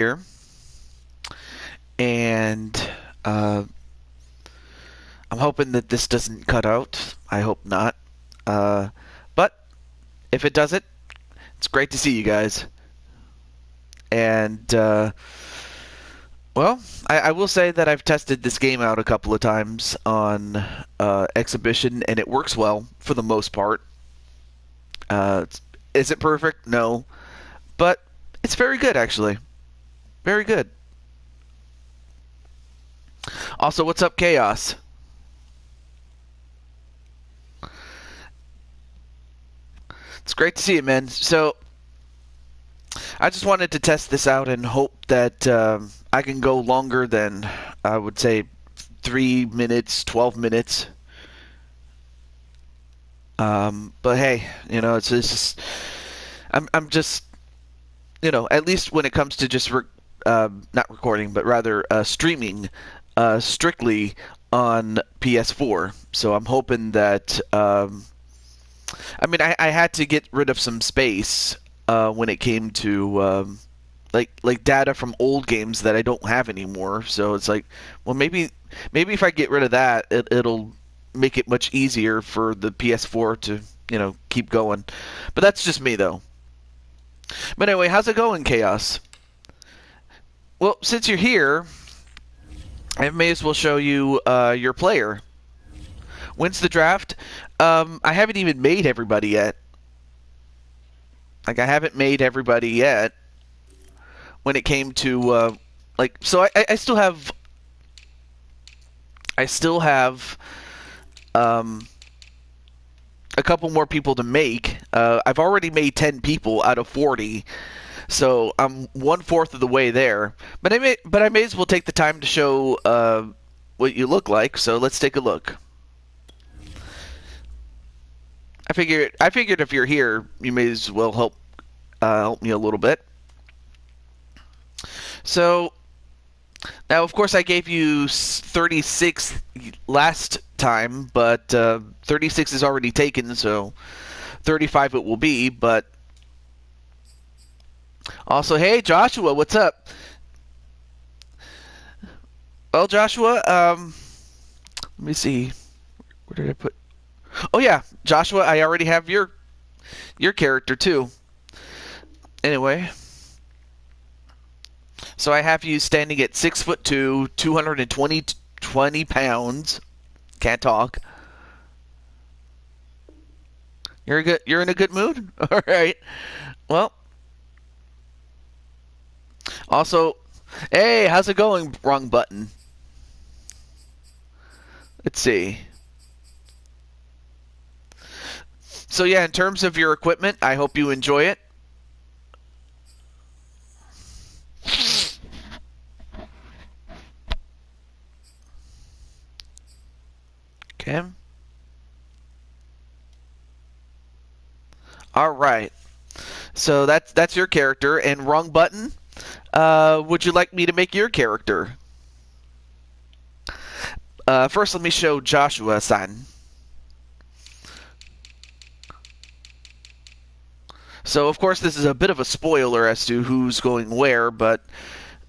here, and I'm hoping that this doesn't cut out. I hope not. But if it doesn't, it's great to see you guys. And well, I will say that I've tested this game out a couple of times on exhibition, and it works well for the most part. Is it perfect? No, but it's very good actually. Very good. Also, what's up, Chaos? It's great to see you, man. So, I just wanted to test this out and hope that I can go longer than, I would say, 3 minutes, 12 minutes. But hey, it's just, I'm just, at least when it comes to just not recording, but rather streaming, strictly on PS4. So I'm hoping that. I had to get rid of some space when it came to like data from old games that I don't have anymore. So it's like, well, maybe if I get rid of that, it'll make it much easier for the PS4 to keep going. But that's just me though. But anyway, how's it going, Chaos? Well, since you're here, I may as well show you your player. When's the draft? I haven't even made everybody yet. Like, I haven't made everybody yet when it came to, so I still have... a couple more people to make. I've already made 10 people out of 40, so I'm 1/4 of the way there. But I may as well take the time to show what you look like. So let's take a look. I figured if you're here, you may as well help me a little bit. So now, of course, I gave you 36 last time, but 36 is already taken, so 35 it will be. But also, hey, Joshua, what's up? Well, Joshua, let me see. Where did I put? Oh yeah, Joshua, I already have your character too. Anyway, so I have you standing at 6'2", 220 pounds. Can't talk. You're in a good mood. All right. Well, also, hey, how's it going? Wrong button. Let's see. So yeah, in terms of your equipment, I hope you enjoy it. Okay. All right. So that's your character. And wrong button. Would you like me to make your character? First, let me show Joshua-san. So, of course, this is a bit of a spoiler as to who's going where, but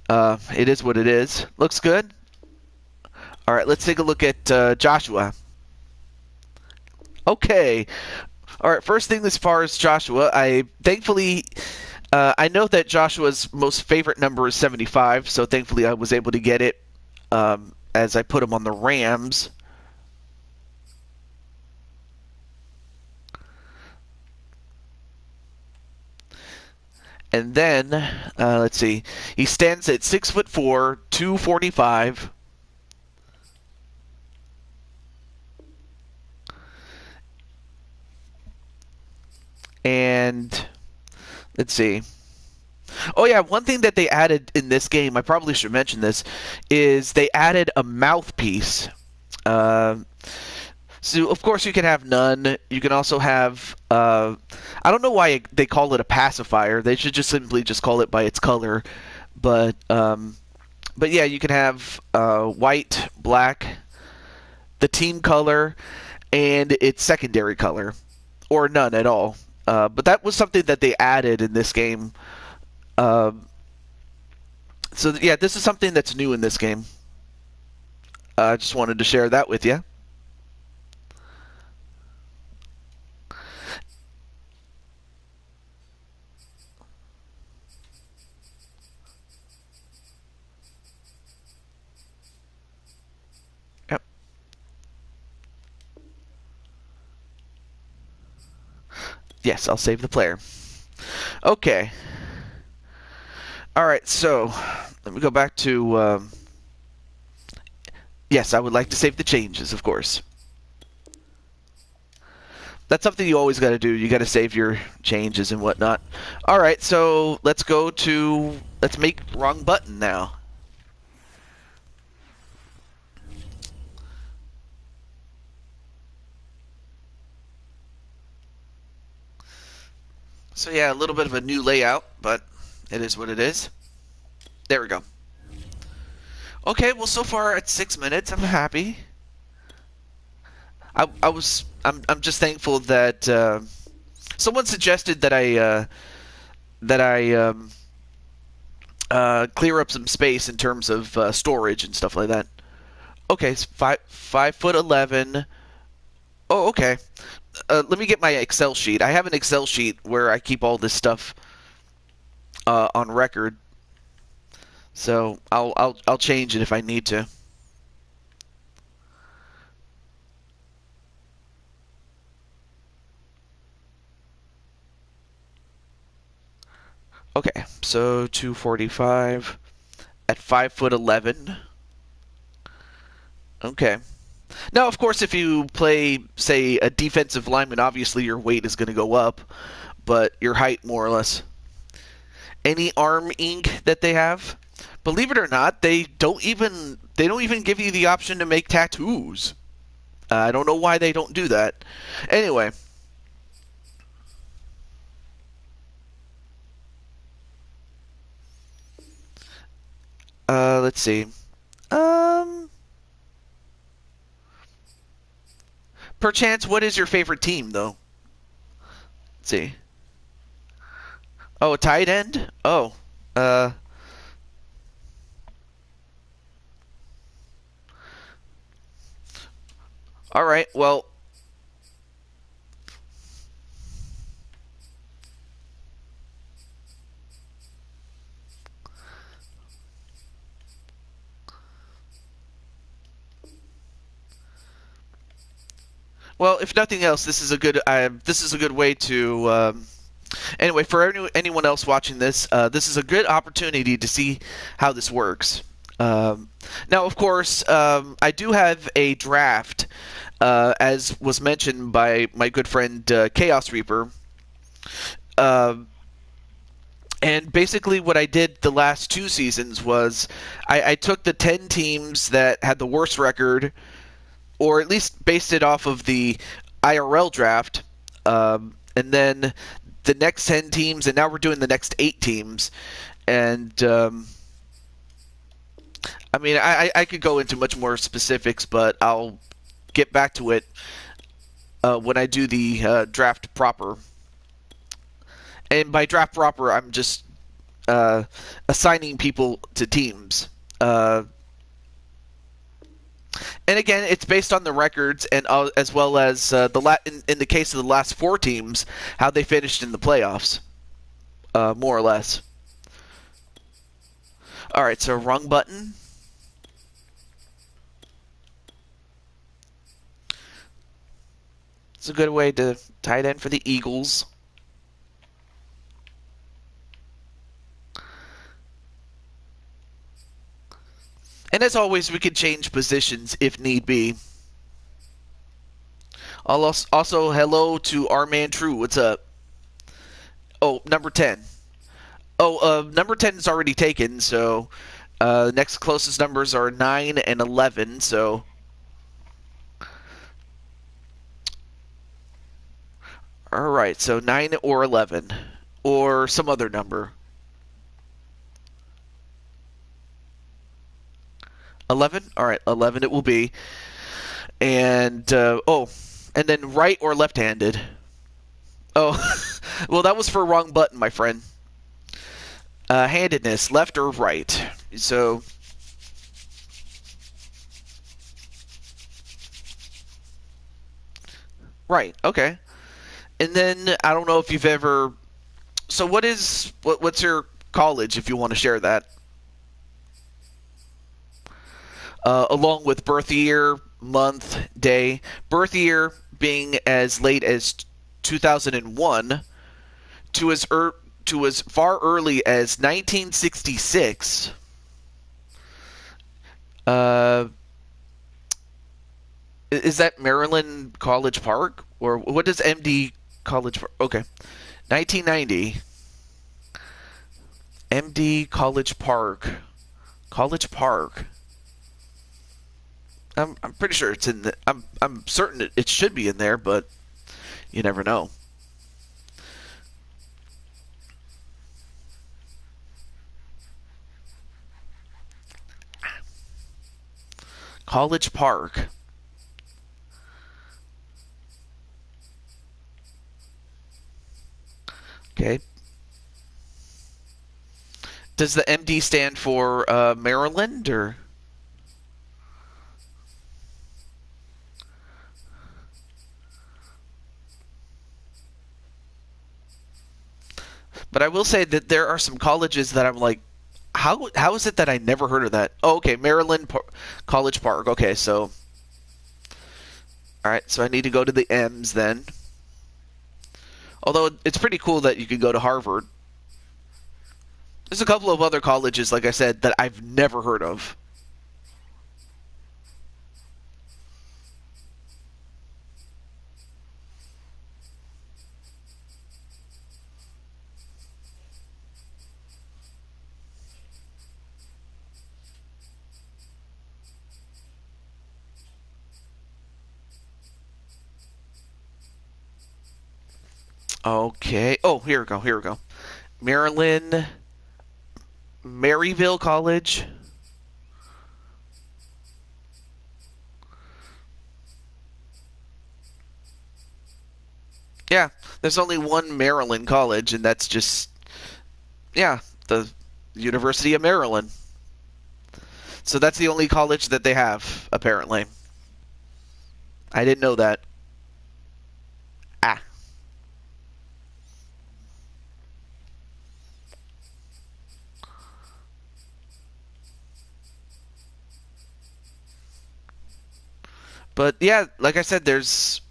it is what it is. Looks good? All right, let's take a look at Joshua. Okay. All right, first thing as far as Joshua, I know that Joshua's most favorite number is 75, so thankfully I was able to get it as I put him on the Rams. And then, let's see, he stands at 6'4", 245. And let's see. Oh yeah, one thing that they added in this game, I probably should mention this, is they added a mouthpiece. So of course you can have none. You can also have I don't know why they call it a pacifier. They should just simply just call it by its color. But yeah, you can have white, black, the team color, and its secondary color, or none at all. But that was something that they added in this game. So yeah, this is something that's new in this game. I just wanted to share that with you. Yep. Yes, I'll save the player. Okay. All right, so let me go back to. Yes, I would like to save the changes, of course. That's something you always got to do. You got to save your changes and whatnot. All right, so let's make wrong button now. So yeah, a little bit of a new layout, but it is what it is. There we go. Okay, well so far at 6 minutes, I'm happy. I'm just thankful that someone suggested that I clear up some space in terms of storage and stuff like that. Okay, it's 5'11". Oh, okay. Let me get my Excel sheet. I have an Excel sheet where I keep all this stuff on record. So I'll change it if I need to. Okay, so 245 at 5'11". Okay. Now, of course, if you play, say, a defensive lineman, obviously your weight is going to go up, but your height more or less. Any arm ink that they have, believe it or not, they don't even give you the option to make tattoos. I don't know why they don't do that. Anyway. Let's see. Perchance, what is your favorite team, though? Let's see. Oh, a tight end? Oh. All right, well. Well, if nothing else, this is a good way to. Anyway, for anyone else watching this, this is a good opportunity to see how this works. Now, of course, I do have a draft, as was mentioned by my good friend Chaos Reaper. And basically, what I did the last 2 seasons was I took the 10 teams that had the worst record, or at least based it off of the IRL draft, and then the next 10 teams, and now we're doing the next 8 teams. And I mean, I could go into much more specifics, but I'll get back to it when I do the draft proper. And by draft proper, I'm just assigning people to teams. And again, it's based on the records, and as well as in the case of the last 4 teams, how they finished in the playoffs, more or less. All right, so wrong button. It's a good way to tight end for the Eagles. And as always, we can change positions if need be. Also, hello to our man True. What's up? Oh, number 10. Oh, number 10 is already taken, so next closest numbers are 9 and 11, so... Alright, so 9 or 11. Or some other number. 11? Alright, 11 it will be. And, and then right or left-handed. Oh, well, that was for wrong button, my friend. Handedness, left or right. So, right, okay. And then I don't know if you've ever. So, what's your college? If you want to share that, along with birth year, month, day. Birth year being as late as 2001 to to as far early as 1966. Uh, is that Maryland College Park, or what does MD College Park? Okay, 1990. MD College Park. College Park. I'm pretty sure it's in the. I'm certain it should be in there, but you never know. College Park. Okay. Does the MD stand for Maryland or? But I will say that there are some colleges that I'm like, how is it that I never heard of that? Oh, okay, College Park. Okay, so all right, so I need to go to the M's then. Although it's pretty cool that you can go to Harvard. There's a couple of other colleges, like I said, that I've never heard of. Okay. Oh, here we go. Here we go. Maryland, Maryville College. Yeah, there's only one Maryland college, and that's just yeah, the University of Maryland. So that's the only college that they have, apparently. I didn't know that. Ah. But yeah, like I said, there's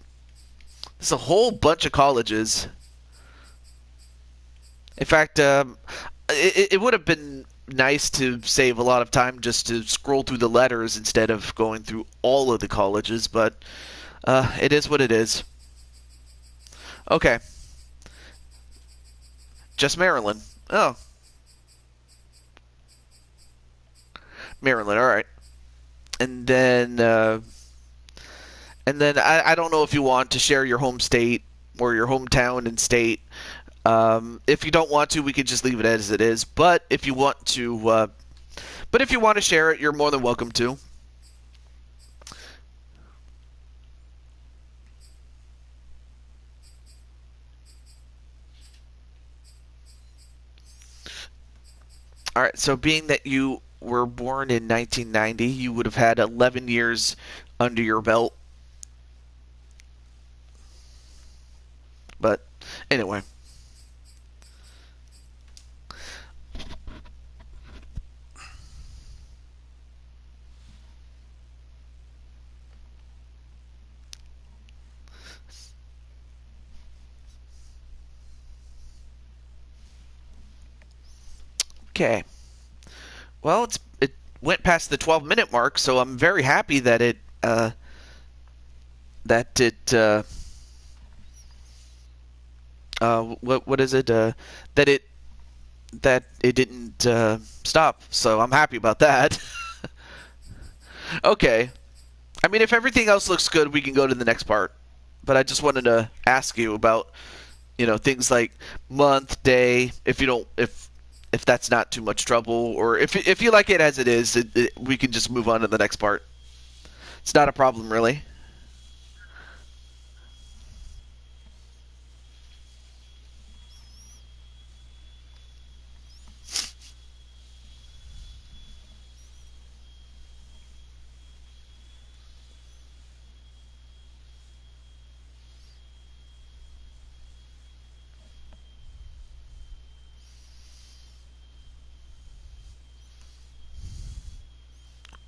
a whole bunch of colleges. In fact, it would have been nice to save a lot of time just to scroll through the letters instead of going through all of the colleges, but it is what it is. Okay, just Maryland. Oh, Maryland. All right, and then I don't know if you want to share your home state or your hometown and state. If you don't want to, we could just leave it as it is. But if you want to share it, you're more than welcome to. All right. So being that you were born in 1990, you would have had 11 years under your belt. But anyway, okay. Well, it went past the 12-minute mark, so I'm very happy that it what is it that it didn't stop. So I'm happy about that. Okay. I mean, if everything else looks good, we can go to the next part. But I just wanted to ask you about, things like month, day. If that's not too much trouble, or if you like it as it is, we can just move on to the next part. It's not a problem, really.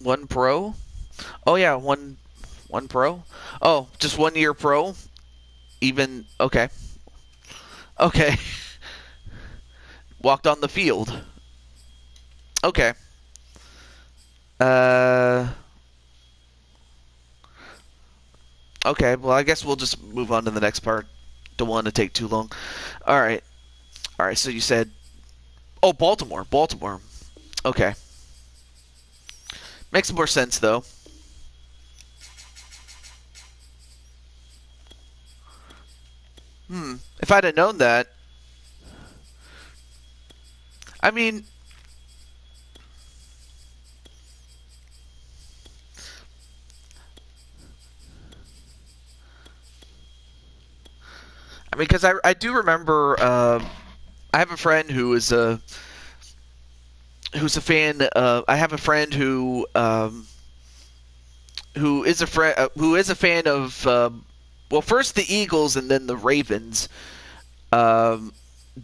One pro? Oh yeah, one pro. Oh, just 1 year pro. Even okay, okay. Walked on the field. Okay. Uh. Okay. Well, I guess we'll just move on to the next part. Don't want to take too long. All right. All right. So you said, oh, Baltimore. Baltimore. Okay. Makes more sense though. If I'd have known that, I mean, because I do remember. I have a friend who's a fan. I have a friend who is a friend who is a fan of well, first the Eagles and then the Ravens. Um,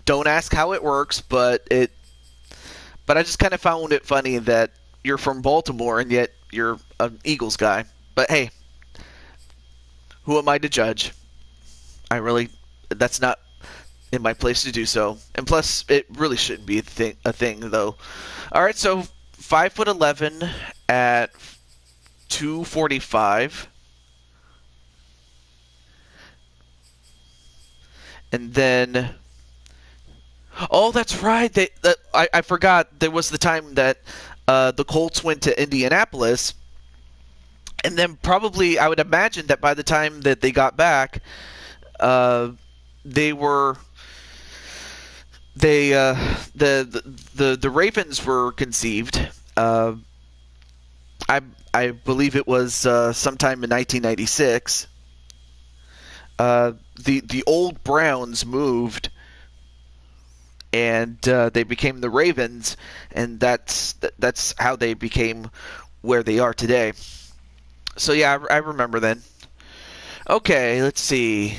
don't ask how it works, but I just kind of found it funny that you're from Baltimore and yet you're an Eagles guy. But hey, who am I to judge? I really that's not in my place to do so. And plus, it really shouldn't be a thing though. All right, so 5'11" at 245, and then oh, that's right. I forgot there was the time that the Colts went to Indianapolis, and then probably I would imagine that by the time that they got back, uh, they were they the Ravens were conceived. I I believe it was sometime in 1996. The old Browns moved, and they became the Ravens, and that's how they became where they are today. So yeah, I remember then. Okay, let's see.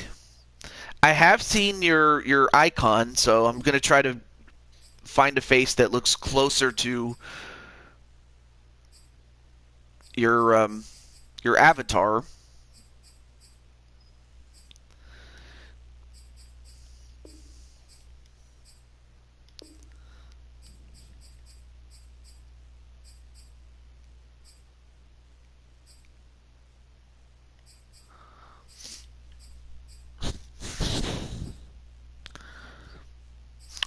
I have seen your icon, so I'm gonna try to find a face that looks closer to your your avatar.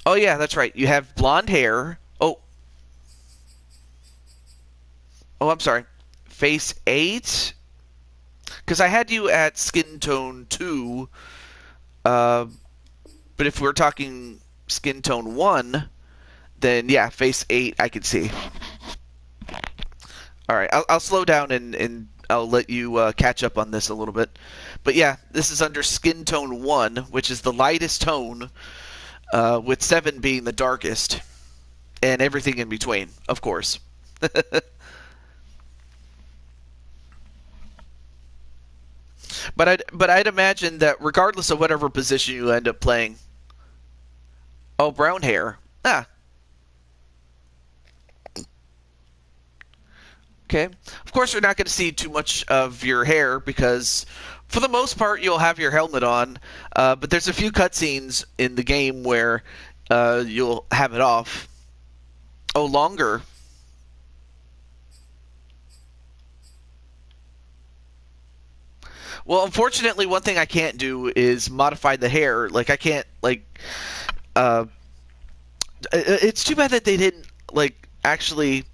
Oh yeah, that's right. You have blonde hair. Oh, I'm sorry. Face 8? Because I had you at skin tone 2, uh, but if we're talking skin tone 1, then yeah, face 8 I could see. All right, I'll slow down and I'll let you catch up on this a little bit. But yeah, this is under skin tone 1, which is the lightest tone, with 7 being the darkest, and everything in between, of course. But I'd imagine that regardless of whatever position you end up playing, oh, brown hair. Ah, okay. Of course, you're not going to see too much of your hair because, for the most part, you'll have your helmet on. But there's a few cutscenes in the game where you'll have it off. Oh, longer. Well, unfortunately, one thing I can't do is modify the hair. Like I can't uh, it's too bad that they didn't actually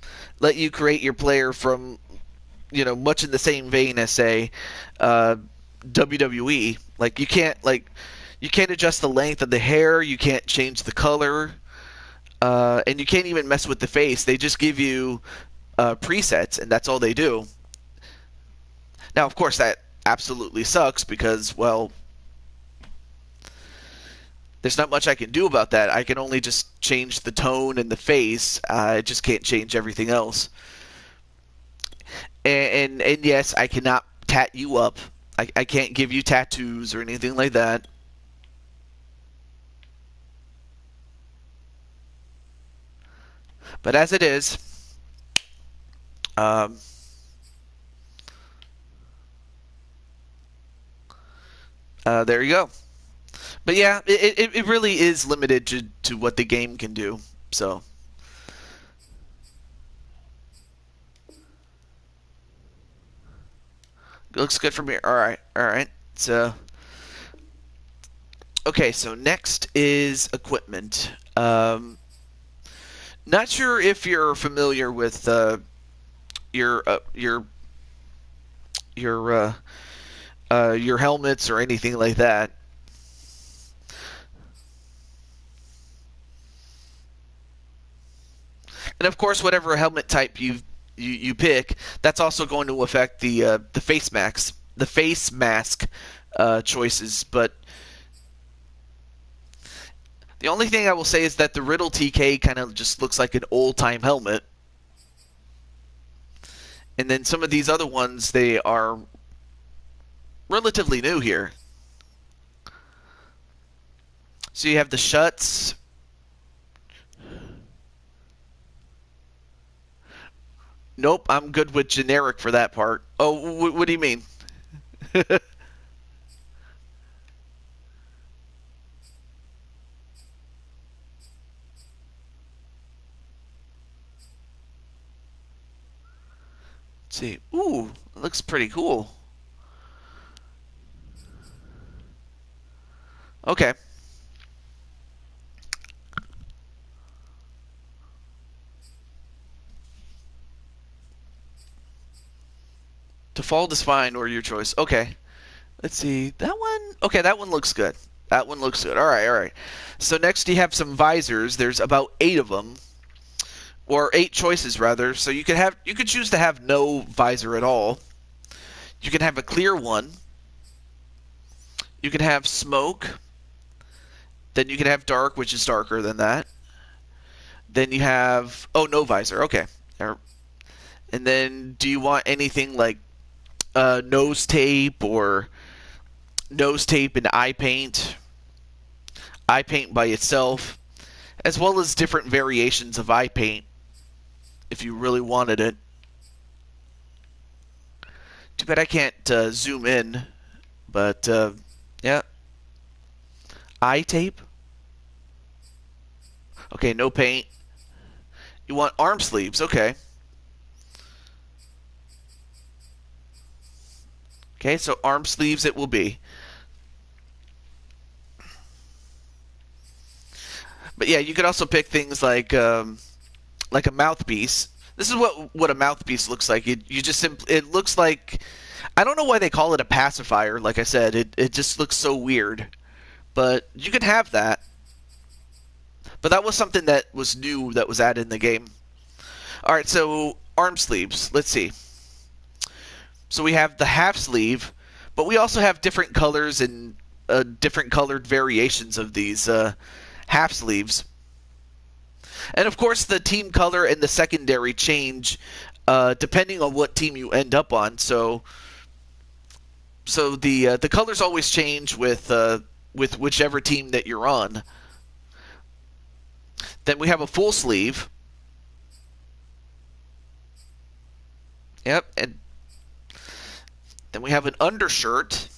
let you create your player from much in the same vein as say uh, WWE. Like you can't adjust the length of the hair, you can't change the color, and you can't even mess with the face. They just give you presets, and that's all they do. Now, of course, that absolutely sucks because, well, there's not much I can do about that. I can only just change the tone and the face. I just can't change everything else. And yes, I cannot tat you up. I can't give you tattoos or anything like that. But as it is, um, There you go. But yeah, it really is limited to what the game can do. So looks good from here. All right, all right. So okay, so next is equipment. Not sure if you're familiar with your uh, your your your helmets or anything like that. And of course, whatever helmet type you pick, that's also going to affect the face mask choices. But the only thing I will say is that the Riddle TK kind of just looks like an old time helmet, and then some of these other ones they are relatively new here. So you have the Shuts. Nope, I'm good with generic for that part. Oh, what do you mean? Let's see. Ooh, looks pretty cool. Okay. To fall to spine or your choice. Okay. Let's see. That one. Okay, that one looks good. That one looks good. All right, all right. So next you have some visors. There's about 8 of them, or 8 choices rather. So you could choose to have no visor at all. You can have a clear one. You can have smoke. Then you can have dark, which is darker than that. Then you have no visor. Okay. And then do you want anything like nose tape or nose tape and eye paint by itself, as well as different variations of eye paint if you really wanted it. Too bad I can't zoom in, but yeah, eye tape. Okay, no paint. You want arm sleeves? Okay. Okay, so arm sleeves it will be. But yeah, you could also pick things like a mouthpiece. This is what a mouthpiece looks like. You just it looks like, I don't know why they call it a pacifier. Like I said, it just looks so weird. But you could have that. But that was something that was new that was added in the game. All right, so arm sleeves. Let's see. So we have the half sleeve, but we also have different colors and different colored variations of these half sleeves. And of course, the team color and the secondary change depending on what team you end up on. So the colors always change with whichever team that you're on. Then we have a full sleeve. Yep, and then we have an undershirt.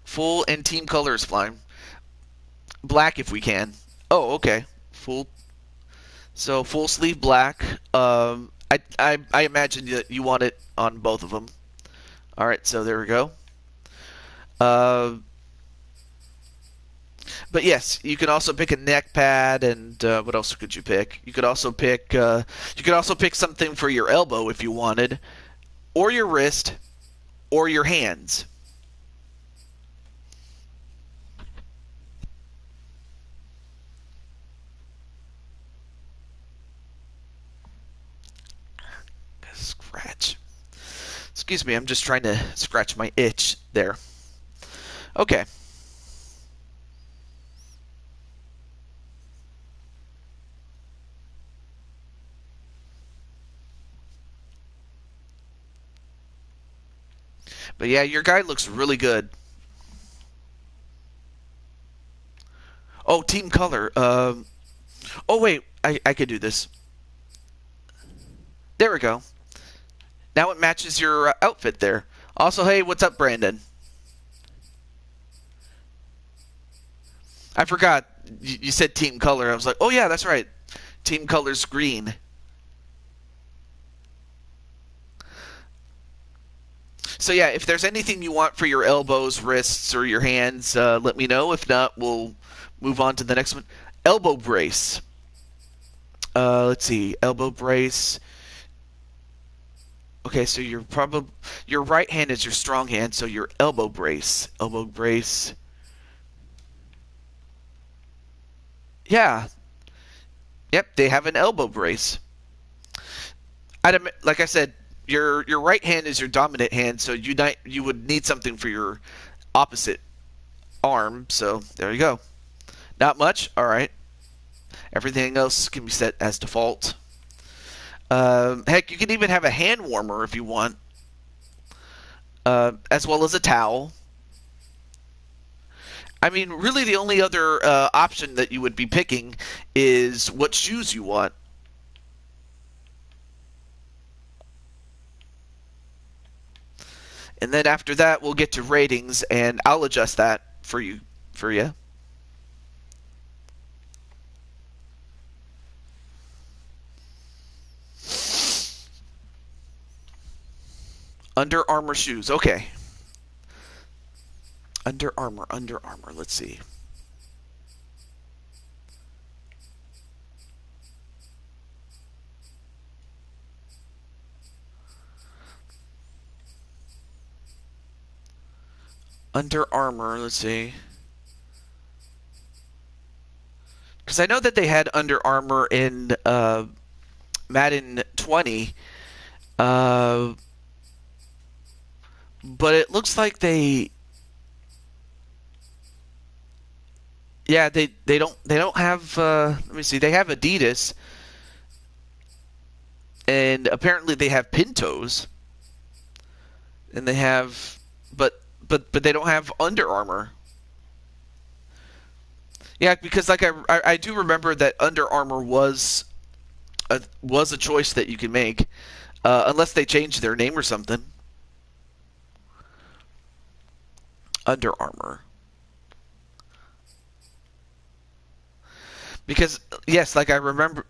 Full and team colors flying. Black if we can. Oh, okay. So full sleeve black. I imagine that you want it on both of them. All right, so there we go. Uh, but yes, you can also pick a neck pad, and what else could you pick? You could also pick something for your elbow if you wanted, or your wrist, or your hands. Scratch. Excuse me, I'm just trying to scratch my itch there. Okay. But yeah, your guy looks really good. Oh, team color. Oh wait, I could do this. There we go. Now it matches your outfit there. Also, hey, what's up, Brandon? I forgot. You said team color. I was like, oh yeah, that's right. Team color's green. So yeah, if there's anything you want for your elbows, wrists, or your hands, let me know. If not, we'll move on to the next one. Elbow brace. Let's see. Elbow brace. Okay, so your right hand is your strong hand, so your elbow brace. Elbow brace. Yeah. Yep, they have an elbow brace. Like I said, your right hand is your dominant hand, so you would need something for your opposite arm. So there you go. Not much. All right. Everything else can be set as default. Heck, you can even have a hand warmer if you want, as well as a towel. I mean, really, the only other option that you would be picking is what shoes you want. And then after that, we'll get to ratings, and I'll adjust that for you. Under Armour shoes. Okay. Under Armour. Let's see. Under Armour. Let's see. Because I know that they had Under Armour in Madden 20. But it looks like they don't have let me see, they have Adidas, and apparently they have Pintos, and they have but they don't have Under Armour. Yeah, because like I do remember that Under Armour was a choice that you can make, unless they changed their name or something. Under Armour. Because yes, like I remember,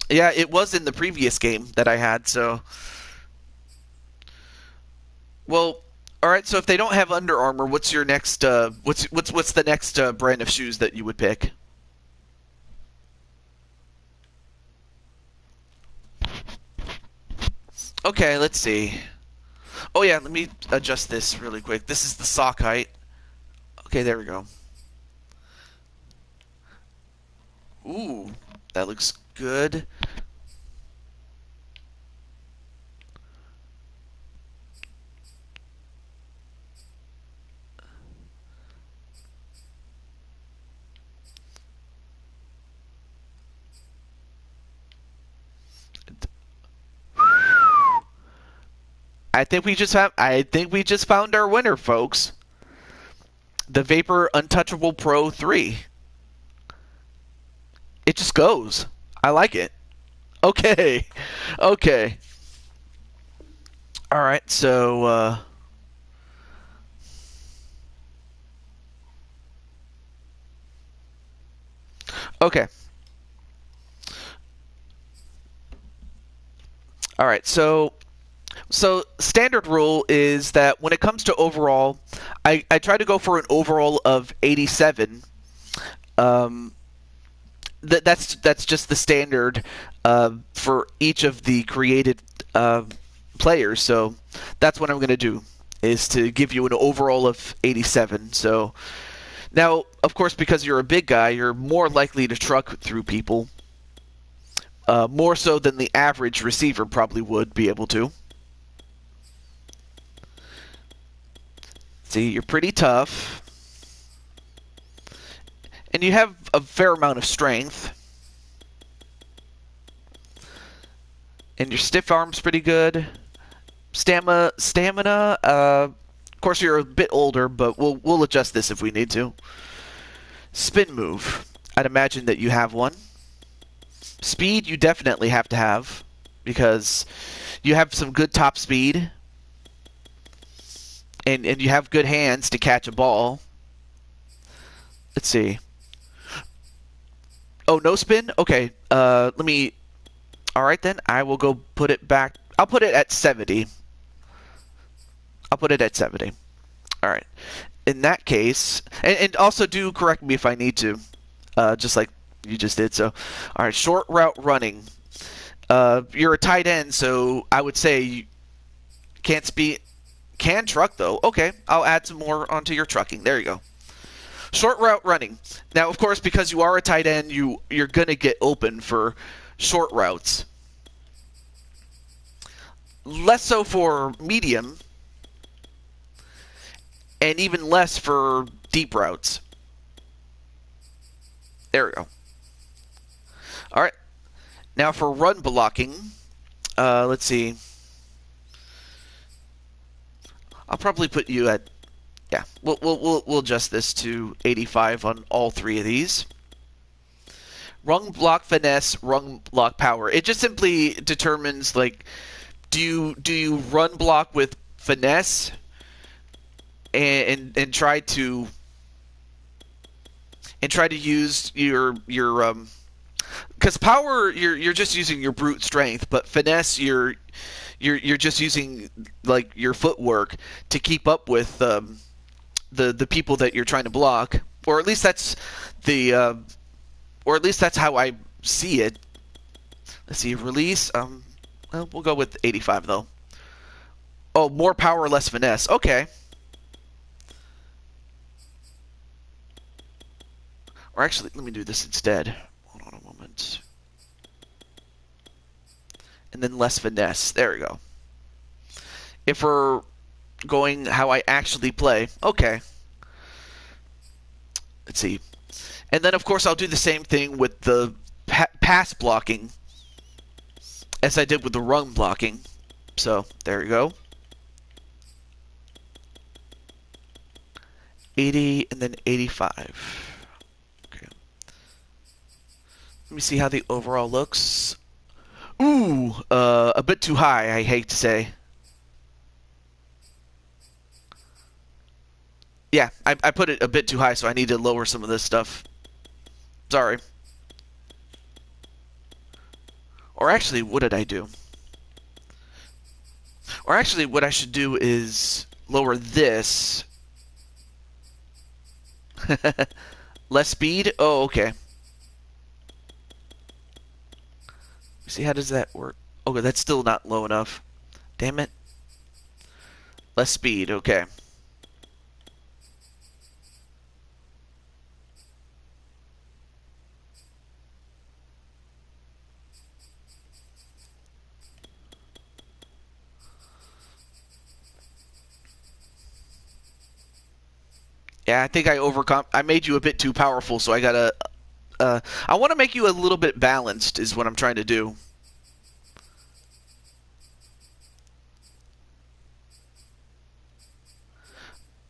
yeah, it was in the previous game that I had. So, well, all right. So if they don't have Under Armour, what's your next? What's the next brand of shoes that you would pick? Okay, let's see. Oh yeah, let me adjust this really quick. This is the sock height. Okay, there we go. Ooh, that looks good. I think we just found our winner, folks. The Vapor Untouchable Pro 3. It just goes. I like it. Okay. Okay. All right. So okay. All right. So standard rule is that when it comes to overall, I try to go for an overall of 87. That's just the standard for each of the created players. So that's what I'm going to do, is to give you an overall of 87. So now, of course, because you're a big guy, you're more likely to truck through people, more so than the average receiver probably would be able to. See, you're pretty tough. And you have a fair amount of strength. And your stiff arm's pretty good. Stamina, of course you're a bit older, but we'll adjust this if we need to. Spin move. I'd imagine that you have one. Speed, you definitely have to have. because you have some good top speed, and you have good hands to catch a ball. Let's see. Oh, no spin? Okay. Let me. All right, then. I will go put it back. I'll put it at 70. I'll put it at 70. All right. In that case, and also do correct me if I need to, just like you just did. So, all right, short route running. You're a tight end, so I would say you can't speed. Can truck though. Okay, I'll add some more onto your trucking. There you go. Short route running. Now, of course, because you are a tight end, you're gonna get open for short routes. Less so for medium, and even less for deep routes. There we go. All right. Now for run blocking, let's see. I'll probably put you at, yeah. We'll adjust this to 85 on all three of these. Run block finesse, run block power. It just simply determines like, do you run block with finesse and try to use your because power you're just using your brute strength, but finesse you're just using like your footwork to keep up with the people that you're trying to block, or at least that's the or at least that's how I see it. Let's see, release. Well, we'll go with 85 though. Oh, more power, less finesse. Okay. Or actually, let me do this instead. Hold on a moment. And then less finesse. There we go. If we're going how I actually play, okay. Let's see. And then, of course, I'll do the same thing with the pass blocking as I did with the run blocking. So, there you go. 80 and then 85. Okay. Let me see how the overall looks. Ooh, a bit too high, I hate to say. Yeah, I put it a bit too high, so I need to lower some of this stuff. Sorry. Or actually, what did I do? Or actually, what I should do is lower this. Less speed? Oh, okay. See, how does that work? Okay, that's still not low enough. Damn it. Less speed, okay. Yeah, I think I made you a bit too powerful, so I gotta... I want to make you a little bit balanced, is what I'm trying to do.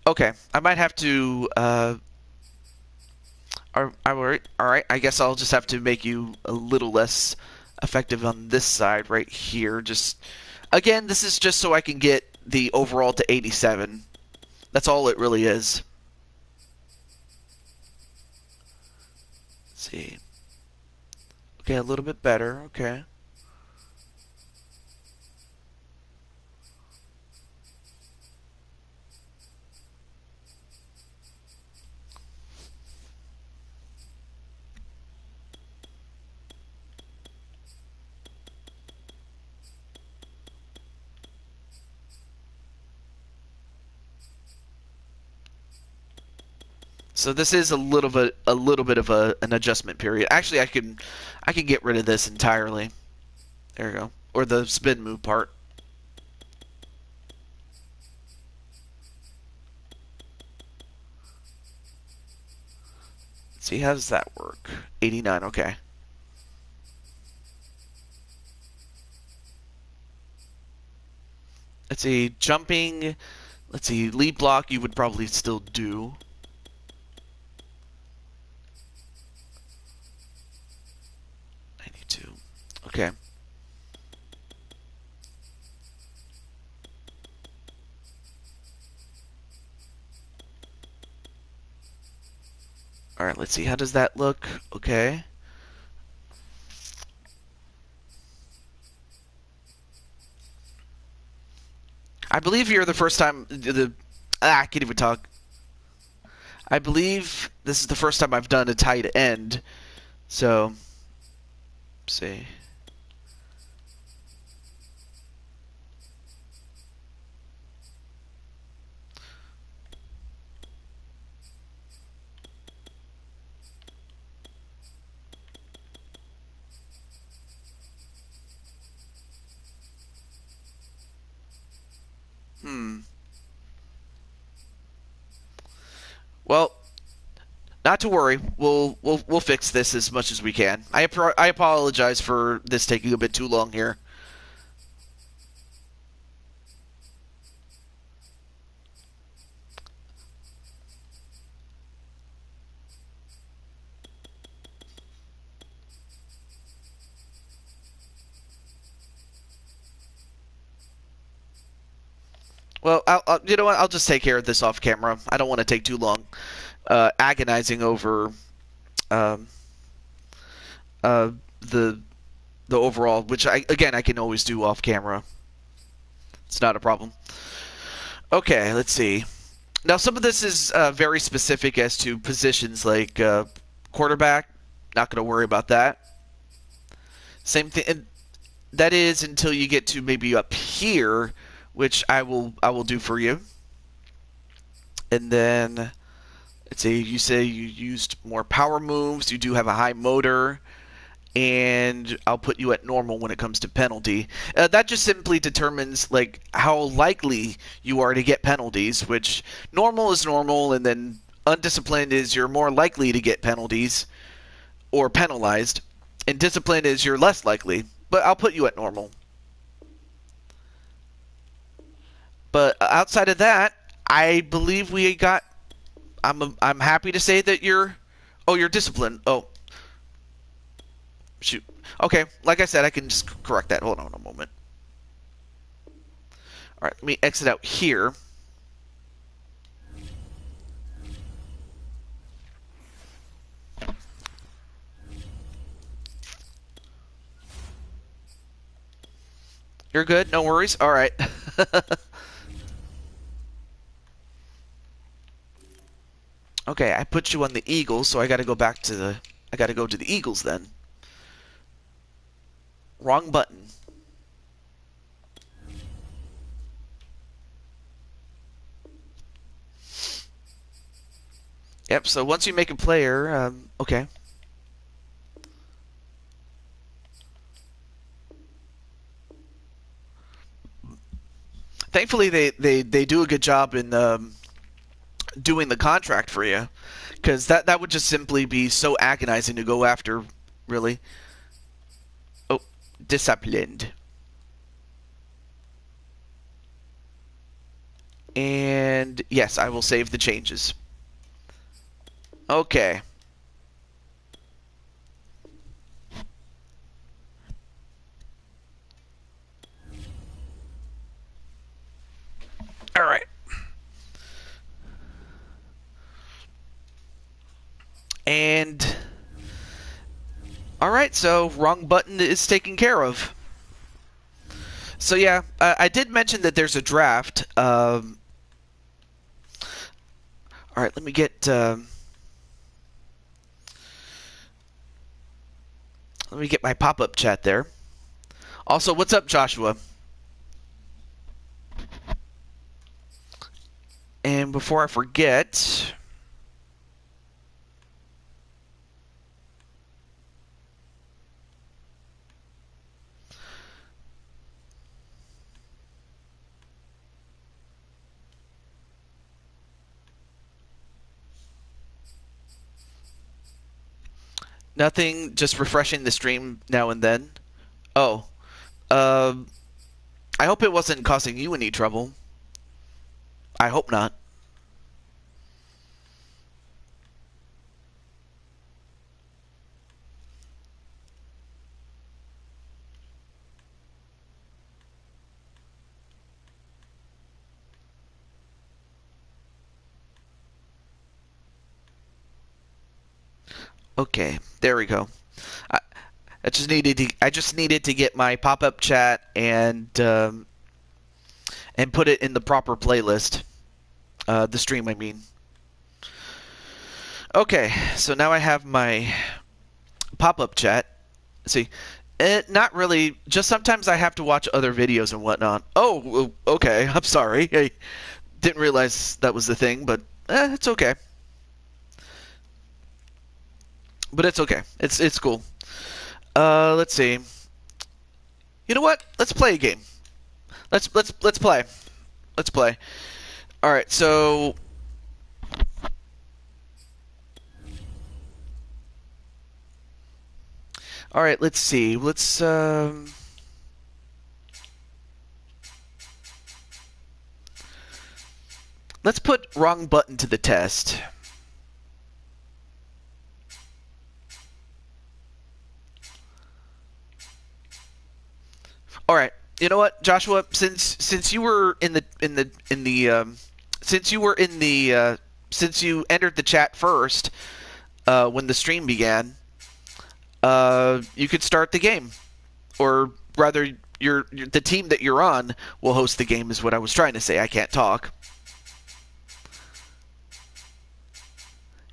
Okay, I might have to... Alright, I guess I'll just have to make you a little less effective on this side right here. Just... Again, this is just so I can get the overall to 87. That's all it really is. Let's see. Okay, a little bit better. Okay. So this is a little bit of an adjustment period. Actually, I can get rid of this entirely. There we go. Or the spin move part. Let's see, how does that work? 89, okay. Let's see, jumping. Let's see, lead block you would probably still do. Okay. Alright, let's see. How does that look? Okay. I believe you're the first time... I can't even talk. I believe this is the first time I've done a tight end. So... Let's see. Well, not to worry. We'll fix this as much as we can. I apologize for this taking a bit too long here. Well, you know what? I'll just take care of this off camera. I don't want to take too long agonizing over um, uh, the the overall, which I can always do off camera. It's not a problem. Okay, let's see. Now some of this is very specific as to positions like quarterback. Not going to worry about that. Same thing. And that is until you get to maybe up here, which I will do for you. And then let's see. You say you used more power moves. You do have a high motor. And I'll put you at normal when it comes to penalty. That just simply determines like how likely you are to get penalties, which normal is normal, and then undisciplined is you're more likely to get penalties or penalized, and disciplined is you're less likely. But I'll put you at normal. But outside of that, I believe we got. I'm happy to say that you're. Oh, you're disciplined. Oh, shoot. Okay, like I said, I can just correct that. Hold on a moment. All right, let me exit out here. You're good, no worries. All right. Okay, I put you on the Eagles, so I got to go back to the. I got to go to the Eagles then. Wrong button. Yep. So once you make a player, okay. Thankfully, they do a good job in doing the contract for you, because that would just simply be so agonizing to go after. Really. Oh, disciplined. And yes, I will save the changes. Okay. All right. And all right, so wrong button is taken care of. So yeah, I did mention that there's a draft. All right, let me get my pop-up chat there. Also, what's up, Joshua? And before I forget, nothing, just refreshing the stream now and then. Oh, um, I hope it wasn't causing you any trouble. I hope not. Okay, there we go. I, I just needed to get my pop-up chat and put it in the proper playlist. The stream, I mean. Okay, so now I have my pop-up chat. See, not really. Just sometimes I have to watch other videos and whatnot. Oh, okay. I'm sorry. I didn't realize that was the thing, but it's okay. But it's okay. It's cool. Let's see. You know what? Let's play a game. Let's play. Let's play. All right. So. All right. Let's see. Let's put wrong button to the test. All right. You know what, Joshua? Since you were since you entered the chat first when the stream began, you could start the game, or rather, the team that you're on will host the game. Is what I was trying to say. I can't talk,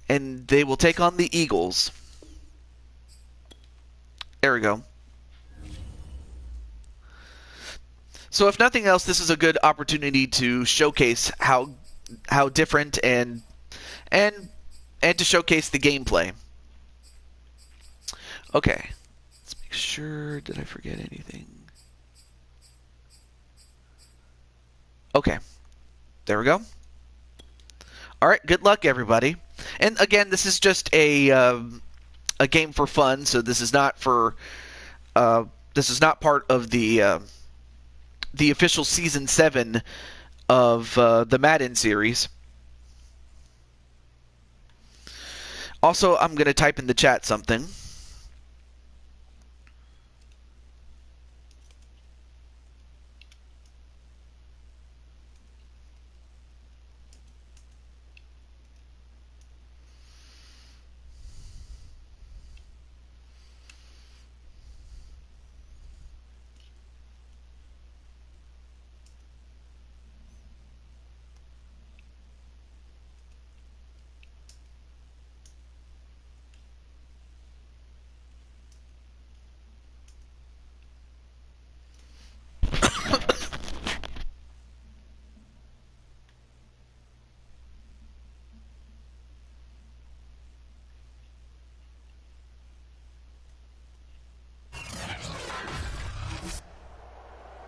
and they will take on the Eagles. There we go. So if nothing else, this is a good opportunity to showcase how different and to showcase the gameplay. Okay, let's make sure. Did I forget anything? Okay, there we go. All right, good luck, everybody. And again, this is just a game for fun. So this is not for this is not part of the official Season 7 of the Madden series. Also, I'm going to type in the chat something.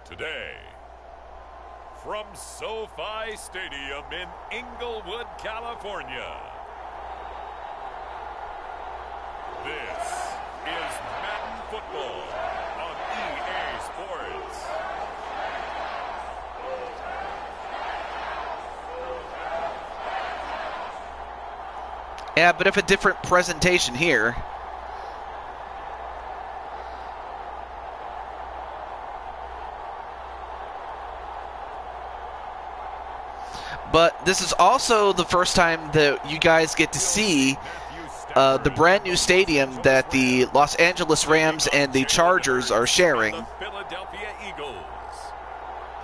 Today, from SoFi Stadium in Inglewood, California, this is Madden Football on EA Sports. Yeah, but if a different presentation here. But this is also the first time that you guys get to see the brand new stadium that the Los Angeles Rams and the Chargers are sharing.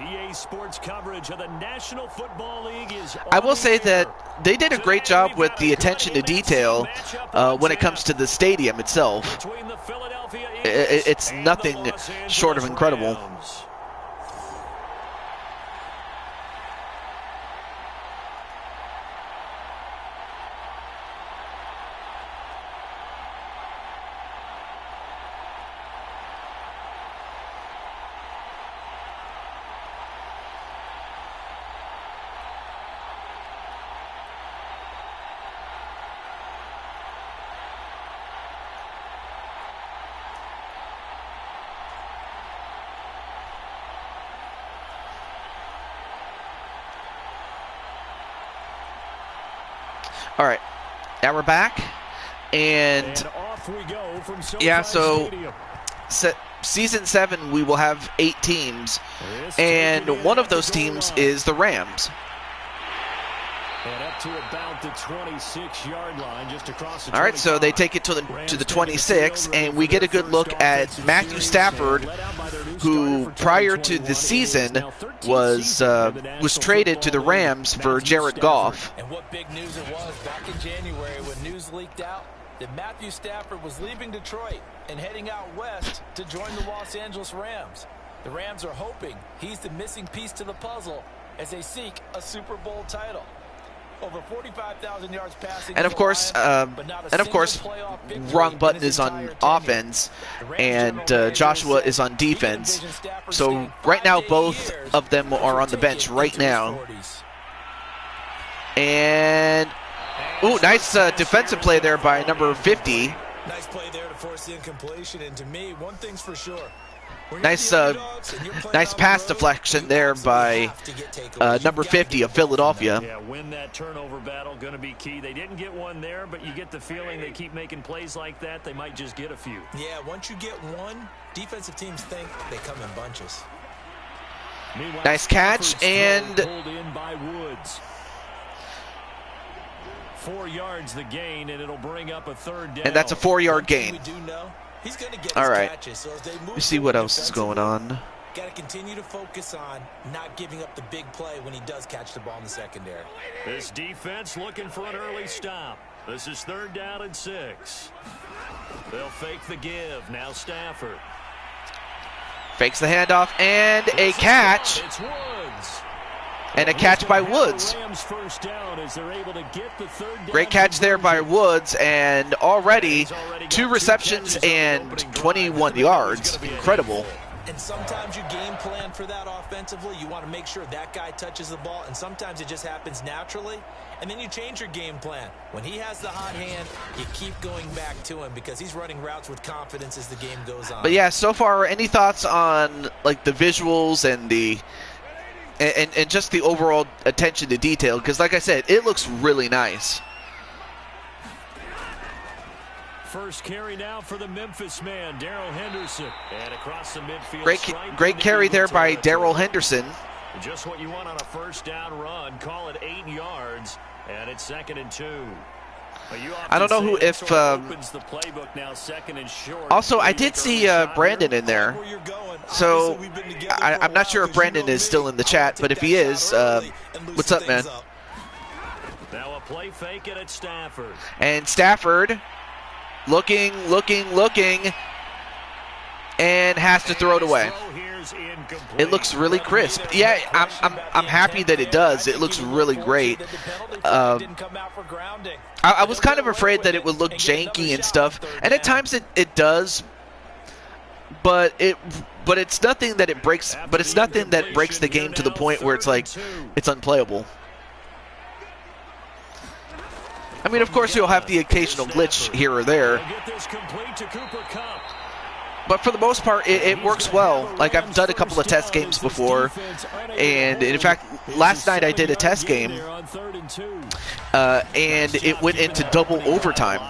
EA Sports coverage of the National Football League is I will say that they did a great job with the attention to detail when it comes to the stadium itself. It's nothing short of incredible. All right, now we're back, and off we go from yeah, so Season 7 we will have 8 teams, and one of those teams is the Rams. And up to about the 26-yard line, just across the 25. All right, so they take it to the 26, and we get a good look at Matthew Stafford, who prior to the season was traded to the Rams for Jared Goff. And what big news it was back in January when news leaked out that Matthew Stafford was leaving Detroit and heading out west to join the Los Angeles Rams. The Rams are hoping he's the missing piece to the puzzle as they seek a Super Bowl title. Over 45,000 yards passing. And of course, Wrong Button is on offense, and Joshua is on defense. So right now, both of them are on the bench right now. And ooh, nice defensive play there by number 50. Nice play there to force the incompletion. And to me, one thing's for sure. Nice pass deflection there by number 50 of Philadelphia. Yeah, win that turnover battle, going to be key. They didn't get one there, but you get the feeling they keep making plays like that, they might just get a few. Yeah, once you get one, defensive teams think they come in bunches. Meanwhile, Nice catch, and pulled in by Woods. 4 yards the gain, and it'll bring up a third down. And that's a 4-yard gain. We do know he's going to get All his right. catches, so as they move Let's see what else is going on. Got to continue to focus on not giving up the big play when he does catch the ball in the secondary. This defense looking for an early stop. This is 3rd down and 6. They'll fake the give. Now Stafford. Fakes the handoff, and a catch. It's Woods. And a catch by Woods. Rams first down as they're able to get the 3rd down. Great catch there by Woods, and already 2 receptions and 21 yards. Incredible. And sometimes you game plan for that offensively. You want to make sure that guy touches the ball, and sometimes it just happens naturally. And then you change your game plan. When he has the hot hand, you keep going back to him because he's running routes with confidence as the game goes on. But yeah, so far, any thoughts on like the visuals and the and just the overall attention to detail? Because like I said, it looks really nice. First carry now for the Memphis man, Darrell Henderson. And across the midfield. Great carry there by Darrell Henderson. Just what you want on a first down run. Call it 8 yards. And it's 2nd and 2. I don't know if also I did see Brandon in there, so I'm not sure if Brandon is still in the chat, but if he is, what's up, man? Now a play fake it at Stafford. And Stafford looking, and has to throw it away. It looks really crisp. Yeah, I'm happy that it does. It looks really great. I was kind of afraid that it would look janky and stuff, and at times it does. But it's nothing that it breaks. But it's nothing that breaks the game to the point where it's like it's unplayable. I mean, of course, you'll have the occasional glitch here or there. But for the most part, it works well. Like, I've done a couple of test games before. And, in fact, last night I did a test game. And it went into double overtime.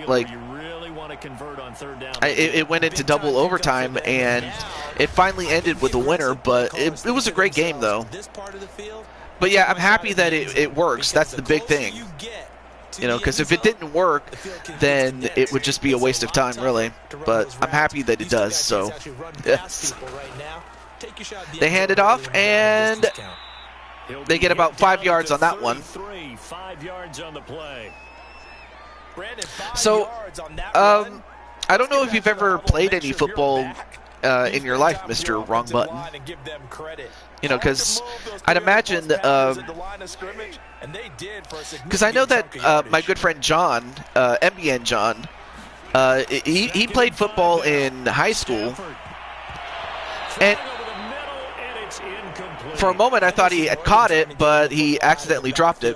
Like, it went into double overtime, and it finally ended with a winner. But it was a great game, though. But, yeah, I'm happy that it works. That's the big thing. You know, because if it didn't work, then it would just be a waste of time, really. But I'm happy that it does, so. Yes. They hand it off, and they get about 5 yards on that one. 5 yards on the play. So, I don't know if you've ever played any football in your life, Mr. Wrong Button. You know, because I'd imagine, because I know that my good friend John, MBN John, he played football in high school, and for a moment I thought he had caught it, but he accidentally dropped it.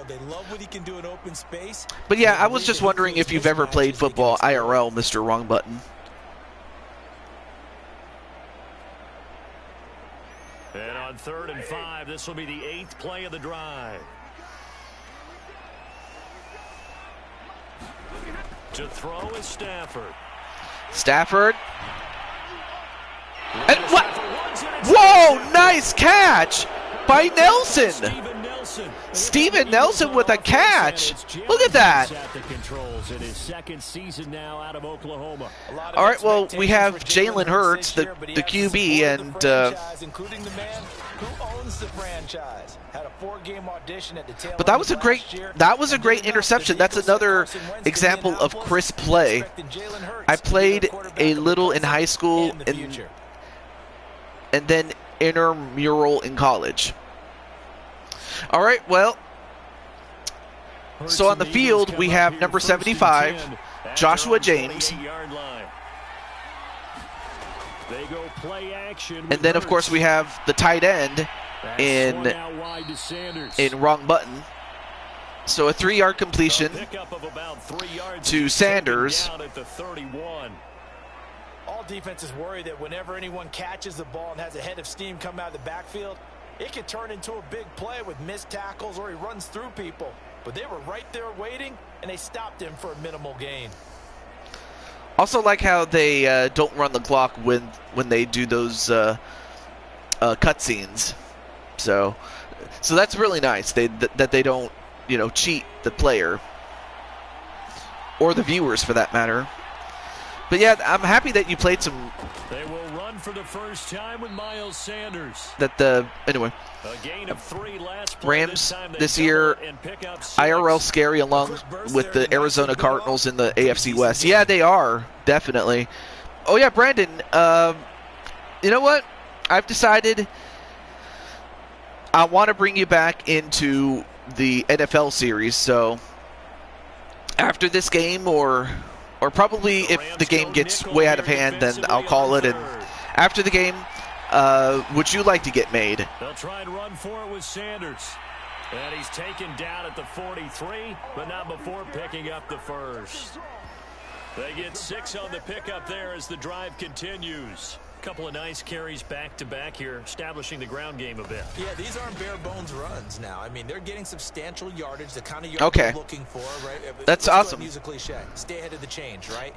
But yeah, I was just wondering if you've ever played football IRL, Mr. Wrong Button. And on 3rd and 5, this will be the 8th play of the drive. To throw is Stafford. Stafford. And what? Whoa, nice catch by Nelson. Steven Nelson with a catch. Look at that. All right, well, we have Jalen Hurts, the QB, and but that was a great interception. That's another example of crisp play. I played a little in high school and then intramural in college. All right, well, so on the field we have number 75, Joshua James. And then, of course, we have the tight end in wrong button. So a 3-yard completion to Sanders. All defenses worry that whenever anyone catches the ball and has a head of steam come out of the backfield, it could turn into a big play with missed tackles or he runs through people. But they were right there waiting, and they stopped him for a minimal gain. Also like how they don't run the clock when they do those cutscenes. So that's really nice. That they don't, cheat the player or the viewers for that matter. But yeah, I'm happy that you played some. They will run for the first time with Miles Sanders. Anyway. A gain of 3 last Rams this year, IRL scary along with the Arizona Cardinals in the AFC West. Yeah, they are, definitely. Oh yeah, Brandon, you know what? I've decided I want to bring you back into the NFL series, so after this game or probably if the game gets way out of hand, then I'll call it, and after the game, would you like to get made? They'll try and run for it with Sanders. And he's taken down at the 43, but not before picking up the first. They get 6 on the pickup there as the drive continues. Couple of nice carries back-to-back here, establishing the ground game a bit. Yeah, these aren't bare-bones runs now. I mean, they're getting substantial yardage, the kind of yardage they're looking for, right? That's awesome. Use a cliche. Stay ahead of the change, right?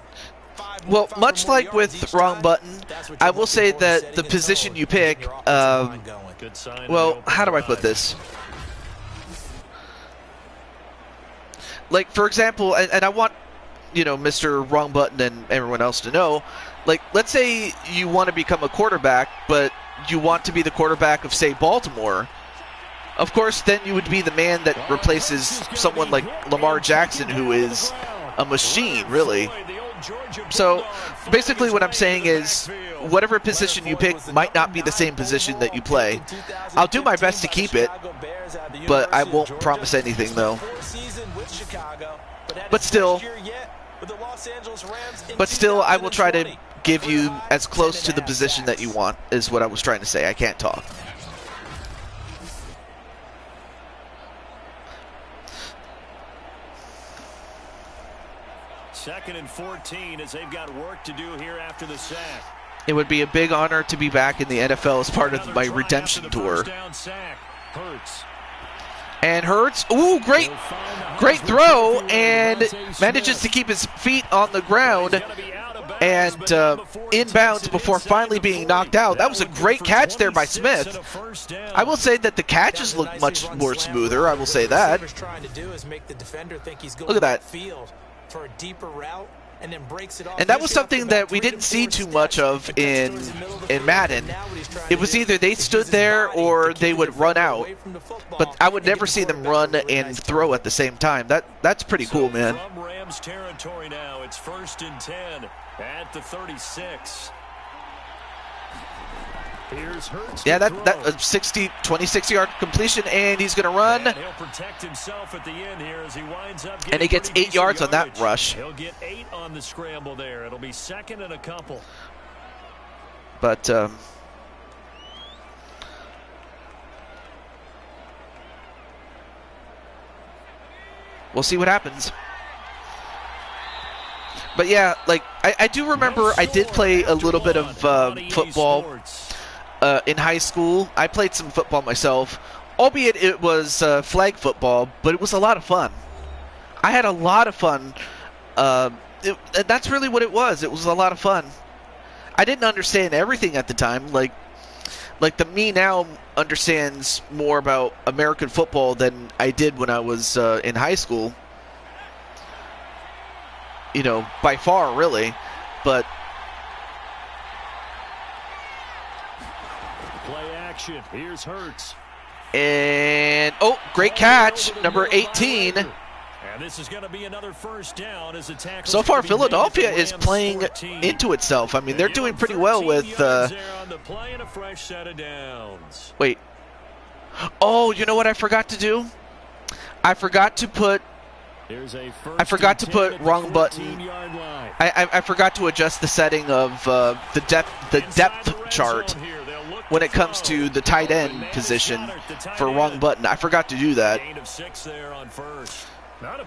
Well, much like with wrong button, I will say that the position you pick, well, how do I put this? Like, for example, and I want, Mr. Wrong Button and everyone else to know, like, let's say you want to become a quarterback, but you want to be the quarterback of, say, Baltimore. Of course, then you would be the man that replaces someone like Lamar Jackson, who is a machine, really. So, basically what I'm saying is, whatever position you pick might not be the same position that you play. I'll do my best to keep it, but I won't promise anything, though. But still, I will try to give you as close to the position that you want, is what I was trying to say. I can't talk. Second and 14 as they've got work to do here after the sack. It would be a big honor to be back in the NFL as part of my redemption tour. And Hurts, ooh, great throw, and manages to keep his feet on the ground and inbounds before finally being knocked out. That was a great catch there by Smith. I will say that the catches look much more smoother, I will say that. Look at that. For a deeper route and then breaks it off. And that was something that we didn't see too much of in Madden. It was either they stood there or they would run out. But I would never see them run and throw at the same time. That's pretty cool, man. From Rams territory now, it's 1st and 10 at the 36. Here's Hurts. Yeah, that 26-yard completion, and he's going to run. And he'll protect himself at the end here as he winds up, and he gets 8 yards on that rush. He'll get 8 on the scramble there. It'll be 2nd and a couple. But we'll see what happens. But yeah, like I do remember I did play a little bit of football in high school. I played some football myself, albeit it was flag football, but it was a lot of fun. I had a lot of fun. That's really what it was. It was a lot of fun. I didn't understand everything at the time. Like like the me now understands more about American football than I did when I was in high school. You know, by far, really. But Play action. Here's Hurts. and great catch, number 18. And this is going to be another first down as a tackle. So far, Philadelphia is playing into itself. I mean, they're doing pretty well with. Wait. Oh, you know what I forgot to do? I forgot to put wrong button. I forgot to adjust the setting of the depth chart when it comes to the tight end position for wrong button. I forgot to do that.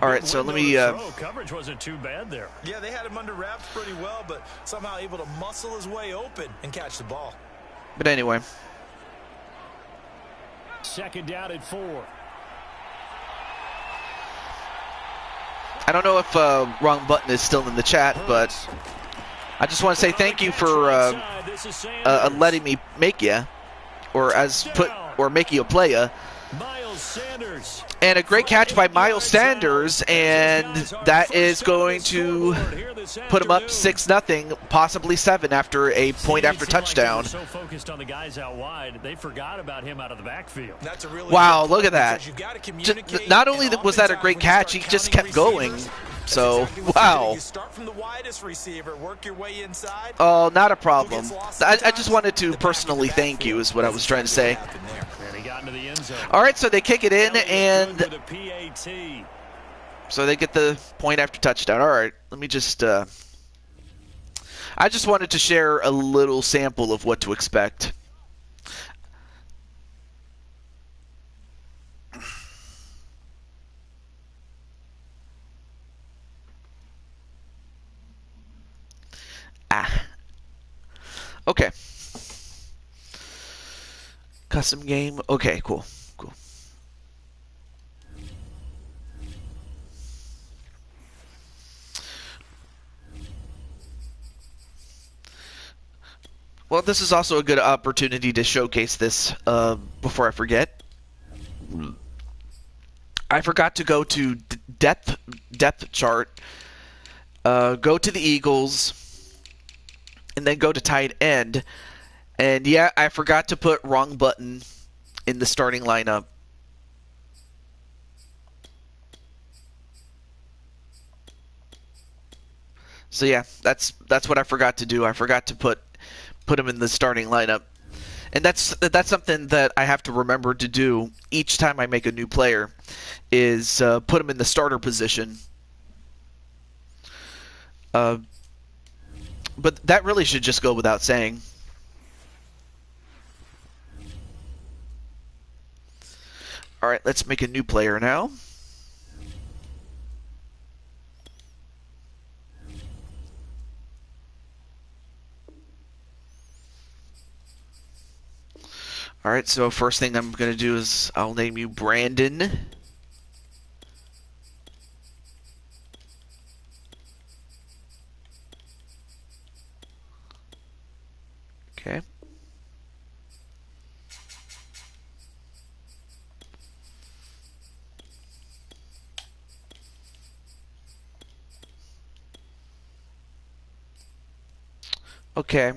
All right, so let me. Coverage wasn't too bad there. Yeah, they had him under wraps pretty well, but somehow able to muscle his way open and catch the ball. But anyway. Second down at 4. I don't know if wrong button is still in the chat, but I just want to say thank you for letting me make ya, or make you play ya. And a great catch by Miles Sanders, and that is going to put him up 6-0, possibly 7 after a point after touchdown. So focused on the guys out wide, they forgot about him out of the backfield. Wow, look at that. Not only was that a great catch, he just kept going. So, wow. Start from the widest receiver, work your way inside. Oh, not a problem. I just wanted to personally thank you is what I was trying to say. All right, so they kick it in, and so they get the point after touchdown. All right, let me just I just wanted to share a little sample of what to expect. Okay. Custom game. Okay, cool. Cool. Well, this is also a good opportunity to showcase this before I forget. I forgot to go to depth chart. Go to the Eagles, and then go to tight end. And yeah, I forgot to put wrong button in the starting lineup. So yeah, that's what I forgot to do. I forgot to put him in the starting lineup. And that's something that I have to remember to do each time I make a new player, is put him in the starter position. But that really should just go without saying. All right, let's make a new player now. All right, so first thing I'm going to do is I'll name you Brandon. Okay. Okay.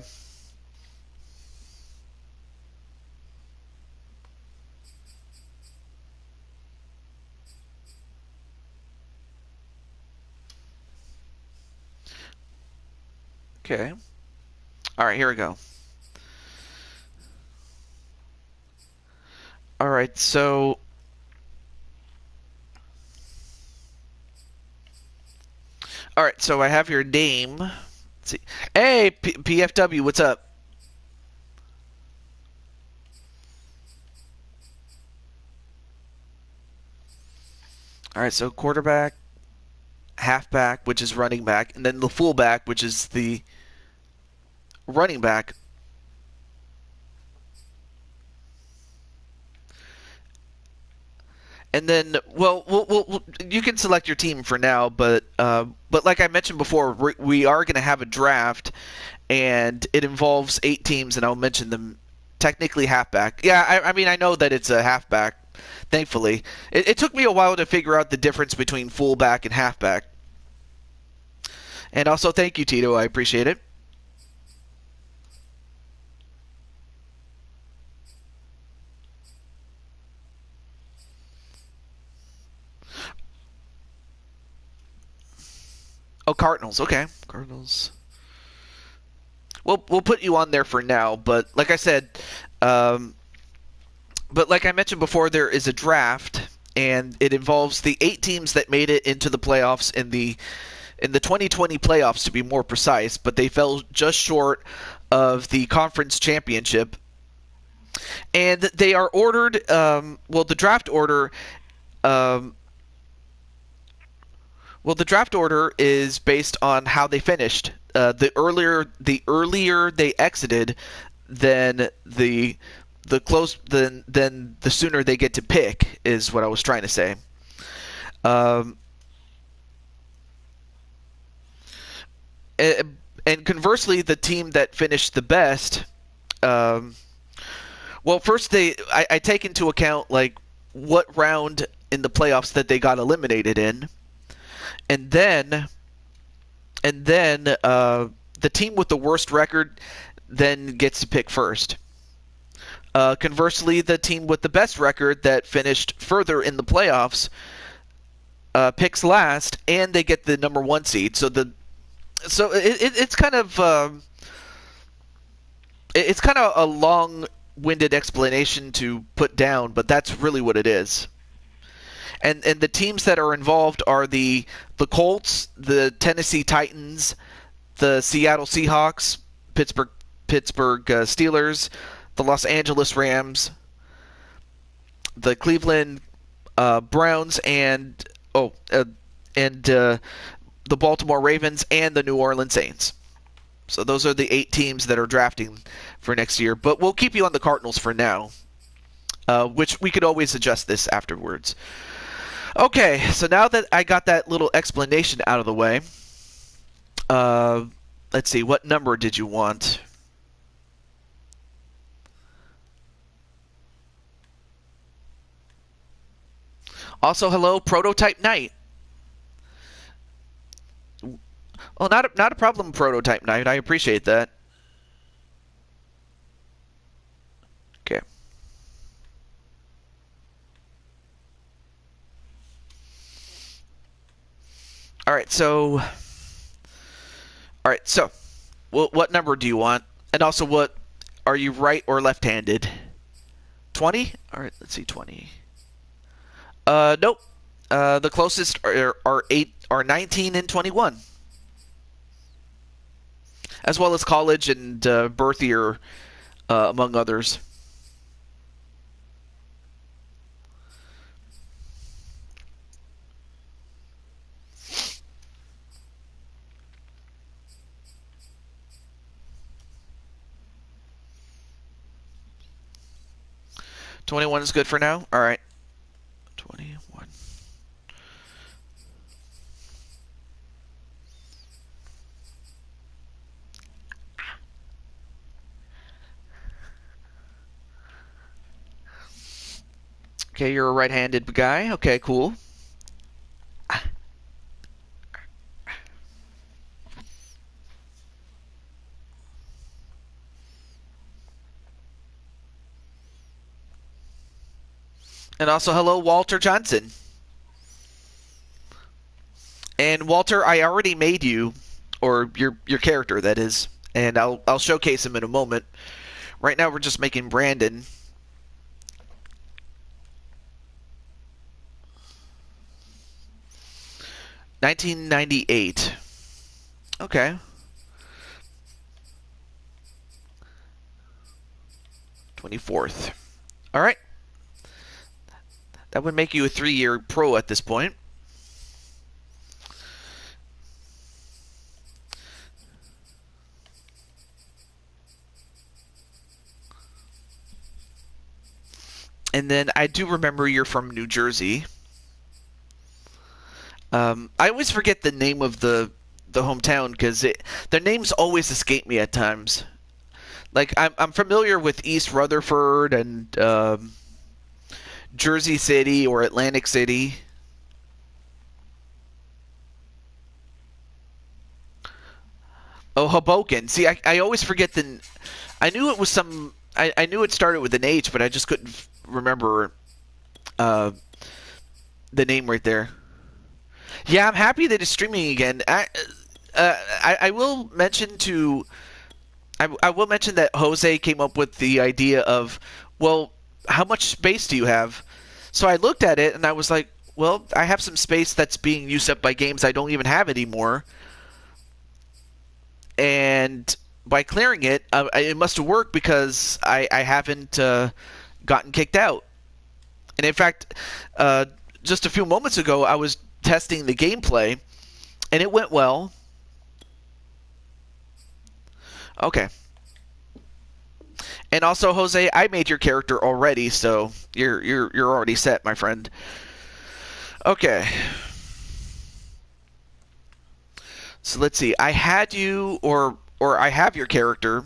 Okay. All right, here we go. All right, so I have your name. Let's see. Hey, PFW, what's up? All right, so quarterback, halfback, which is running back, and then the fullback, which is the running back. And then, well, you can select your team for now, but like I mentioned before, we are going to have a draft, and it involves 8 teams, and I'll mention them technically halfback. Yeah, I mean, I know that it's a halfback, thankfully. It took me a while to figure out the difference between fullback and halfback. And also, thank you, Tito. I appreciate it. Oh, Cardinals. Okay, Cardinals. We'll put you on there for now, but like I said, but like I mentioned before, there is a draft, and it involves the 8 teams that made it into the playoffs in the 2020 playoffs, to be more precise, but they fell just short of the conference championship. And they are ordered. The draft order. The draft order is based on how they finished. The earlier they exited, then the sooner they get to pick, is what I was trying to say. And conversely, the team that finished the best, first I take into account like what round in the playoffs that they got eliminated in, and then the team with the worst record then gets to pick first. Conversely, the team with the best record that finished further in the playoffs picks last, and they get the number 1 seed. So it's kind of a long-winded explanation to put down, but that's really what it is. And the teams that are involved are the Colts, the Tennessee Titans, the Seattle Seahawks, Pittsburgh Steelers, the Los Angeles Rams, the Cleveland Browns, and the Baltimore Ravens, and the New Orleans Saints. So those are the 8 teams that are drafting for next year. But we'll keep you on the Cardinals for now, which we could always adjust this afterwards. Okay, so now that I got that little explanation out of the way, let's see, what number did you want? Also, hello, Prototype Knight. Well, not a problem, Prototype Knight. I appreciate that. Okay. All right, so what number do you want? And also, what are you, right or left-handed? 20? All right, let's see, 20. Nope. The closest are 19 and 21, as well as college and birth year, among others. $21 is good for now. All right. 21. Okay, you're a right-handed guy. Okay, cool. And also, hello, Walter Johnson. And Walter, I already made you, or your character, that is, and I'll showcase him in a moment. Right now, we're just making Brandon. $19.98. Okay. 24th. All right. That would make you a 3-year pro at this point. And then I do remember you're from New Jersey. I always forget the name of the hometown because their names always escape me at times. Like I'm familiar with East Rutherford and Jersey City or Atlantic City. Oh, Hoboken. See, I always forget the. I knew it was some. I knew it started with an H, but I just couldn't remember uh, the name right there. Yeah, I'm happy that it's streaming again. I will mention to. I will mention that Jose came up with the idea of, well, how much space do you have? So I looked at it and I was like, well, I have some space that's being used up by games I don't even have anymore. And by clearing it, it must have worked because I haven't gotten kicked out. And in fact, just a few moments ago, I was testing the gameplay, and it went well. Okay. And also, Jose, I made your character already, so you're already set, my friend. Okay. So let's see. I had you, or I have your character.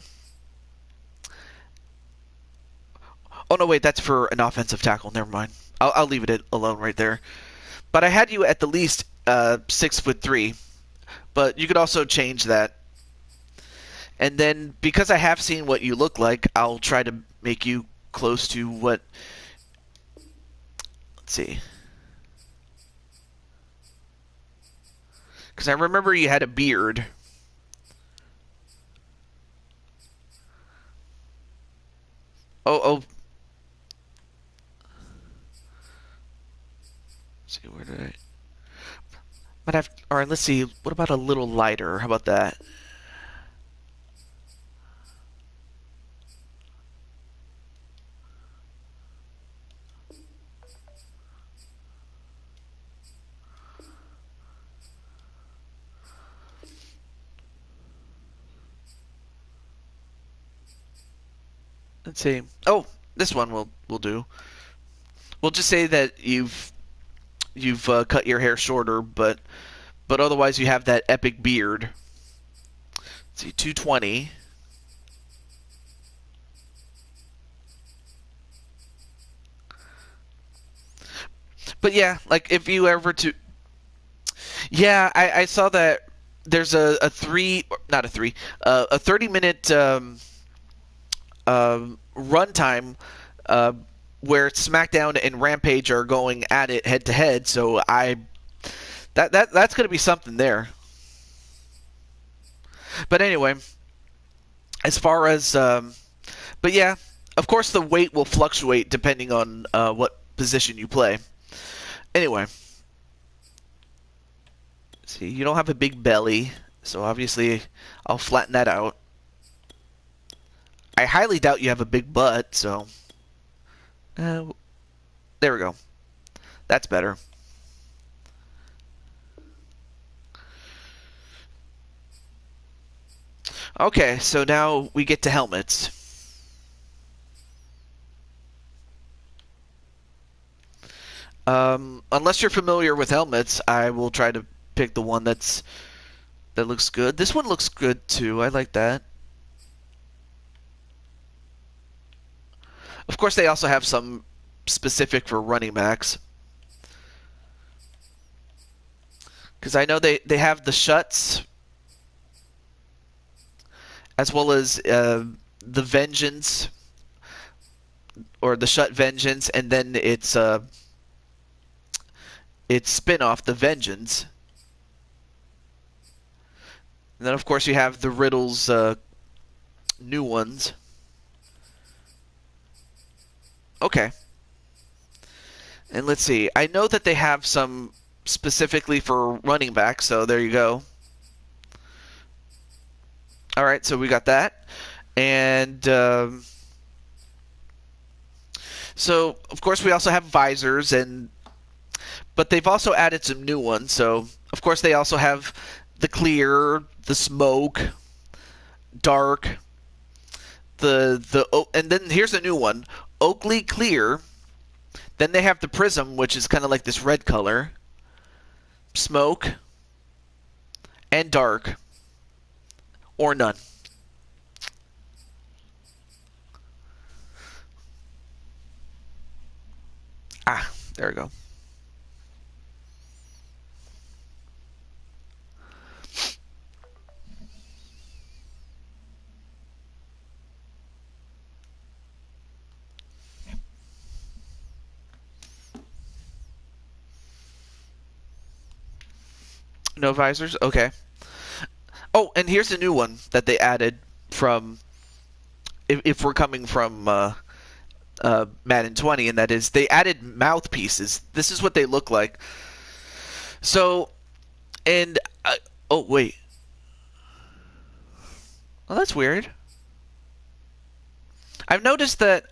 Oh no, wait, that's for an offensive tackle. Never mind. I'll leave it alone right there. But I had you at the least 6'3", but you could also change that. And then because I have seen what you look like, I'll try to make you close to what. Let's see. Because I remember you had a beard. Oh. Let's see, where did I? Might have. All right, let's see. What about a little lighter? How about that? Let's see. Oh, this one will do. We'll just say that you've cut your hair shorter, but otherwise you have that epic beard. Let's see, 220. But yeah, like if you ever to, yeah, I saw that there's a 30-minute runtime where SmackDown and Rampage are going at it head to head. So that's going to be something there. But anyway, as far as but yeah, of course the weight will fluctuate depending on what position you play. Anyway, see, you don't have a big belly, so obviously I'll flatten that out. I highly doubt you have a big butt, so there we go. That's better. Okay, so now we get to helmets. Unless you're familiar with helmets, I will try to pick the one that looks good. This one looks good too. I like that. Of course, they also have some specific for running backs. Because I know they have the Shuts, as well as the Vengeance, or the Shut Vengeance, and then its spin-off, the Vengeance. And then, of course, you have the Riddle's new ones. Okay. And let's see. I know that they have some specifically for running back, so there you go. All right, so we got that. And so, of course, we also have visors, but they've also added some new ones. So, of course, they also have the clear, the smoke, dark, and then here's a new one, Oakley clear. Then they have the prism, which is kind of like this red color, smoke, and dark, or none. There we go. No visors? Okay. Oh, and here's a new one that they added from, if we're coming from Madden 20, and that is they added mouthpieces. This is what they look like. So, and, oh, wait. Well, that's weird. I've noticed that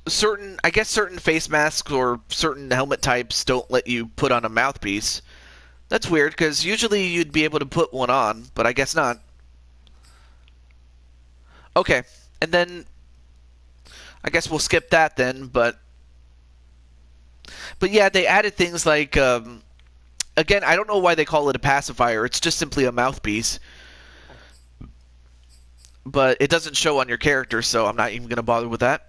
certain face masks or certain helmet types don't let you put on a mouthpiece. That's weird, because usually you'd be able to put one on, but I guess not. Okay, and then I guess we'll skip that then, but yeah, they added things like, again, I don't know why they call it a pacifier. It's just simply a mouthpiece. But it doesn't show on your character, so I'm not even going to bother with that.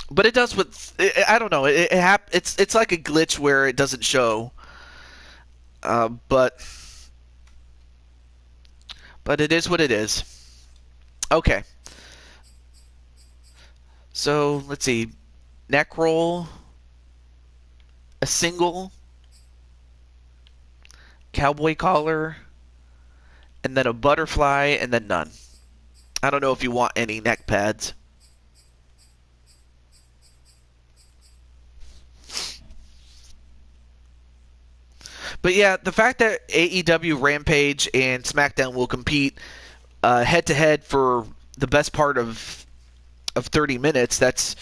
But it does with, I don't know, it's like a glitch where it doesn't show. But it is what it is. Okay. So, let's see. Neck roll, a single, cowboy collar, and then a butterfly, and then none. I don't know if you want any neck pads. But yeah, the fact that AEW Rampage and SmackDown will compete head to head for the best part of 30 minutes, that's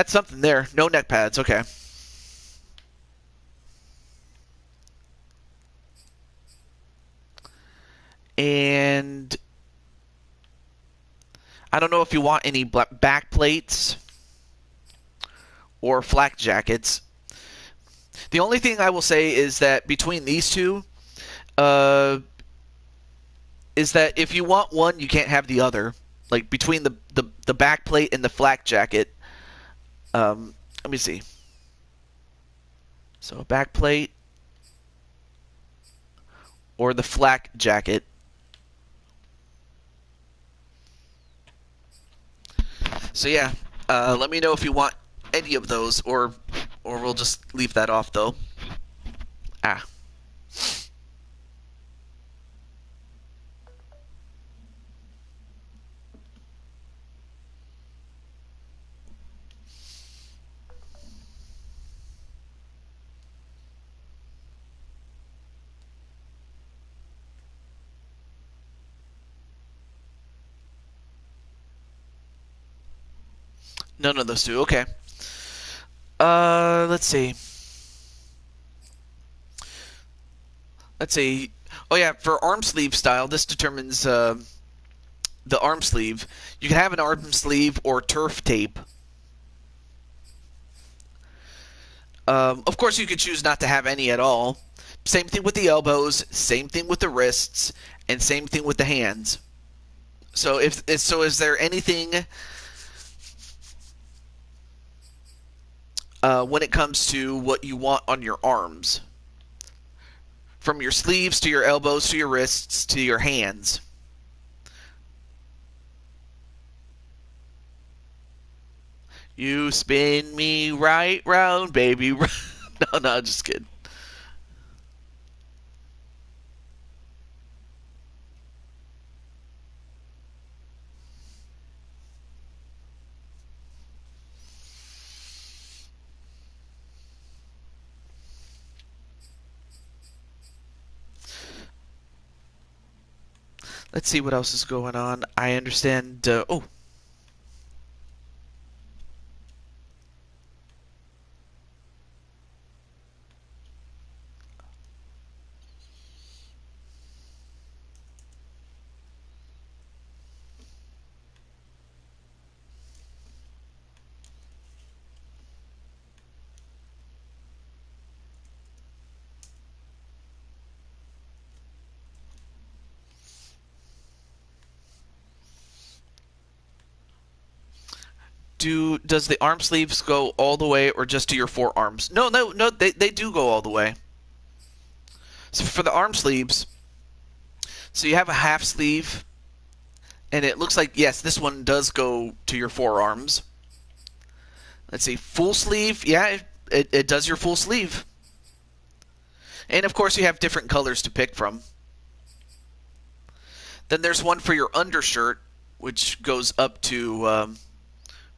something there. No neck pads, okay. And I don't know if you want any back plates or flak jackets. The only thing I will say is that between these two, is that if you want one, you can't have the other. Like between the back plate and the flak jacket. Let me see. So a back plate or the flak jacket. So yeah, let me know if you want any of those, or we'll just leave that off though. Ah. None of those two. Okay. Let's see. Let's see. Oh yeah, for arm sleeve style, this determines the arm sleeve. You can have an arm sleeve or turf tape. Of course, you could choose not to have any at all. Same thing with the elbows. Same thing with the wrists, and same thing with the hands. So is there anything when it comes to what you want on your arms? From your sleeves to your elbows to your wrists to your hands. You spin me right round, baby. No, just kidding. Let's see what else is going on. I understand. Oh. does the arm sleeves go all the way or just to your forearms? No, they do go all the way. So for the arm sleeves, so you have a half sleeve, and it looks like, yes, this one does go to your forearms. Let's see, full sleeve, yeah, it does your full sleeve. And of course you have different colors to pick from. Then there's one for your undershirt, which goes up to,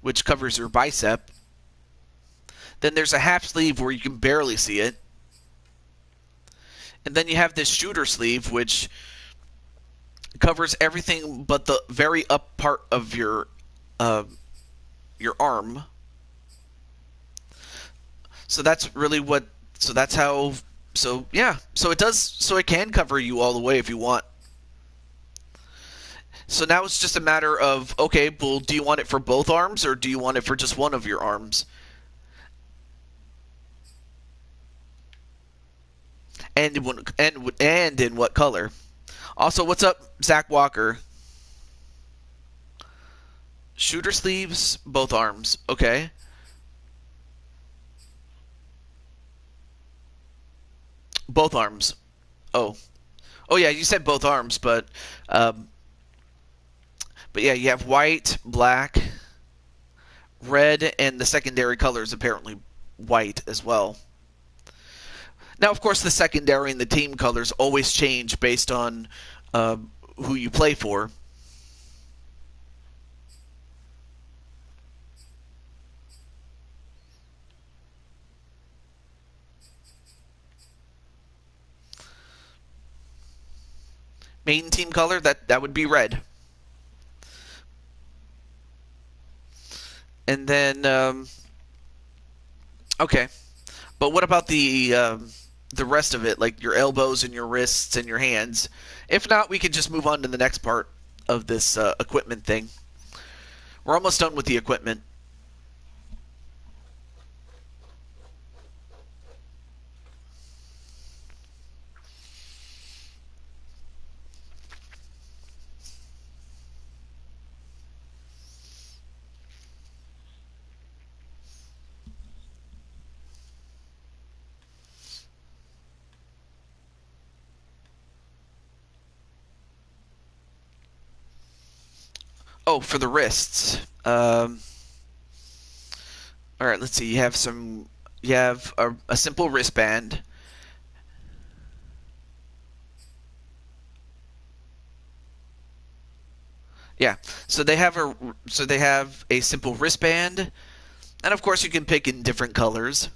which covers your bicep. Then there's a half sleeve where you can barely see it. And then you have this shooter sleeve, which covers everything but the very up part of your arm. So that's really what. So that's how. So yeah. So it does. So it can cover you all the way if you want. So now it's just a matter of, okay, well, do you want it for both arms or do you want it for just one of your arms? And in what color? Also, what's up, Zach Walker? Shooter sleeves, both arms. Okay. Both arms. Oh. Oh yeah, you said both arms, but yeah, you have white, black, red, and the secondary color is apparently white as well. Now, of course, the secondary and the team colors always change based on who you play for. Main team color, that would be red. And then, okay. But what about the rest of it, like your elbows and your wrists and your hands? If not, we can just move on to the next part of this equipment thing. We're almost done with the equipment. Oh, for the wrists. All right, let's see. You have a simple wristband. Yeah. So they have a simple wristband, and of course you can pick in different colors.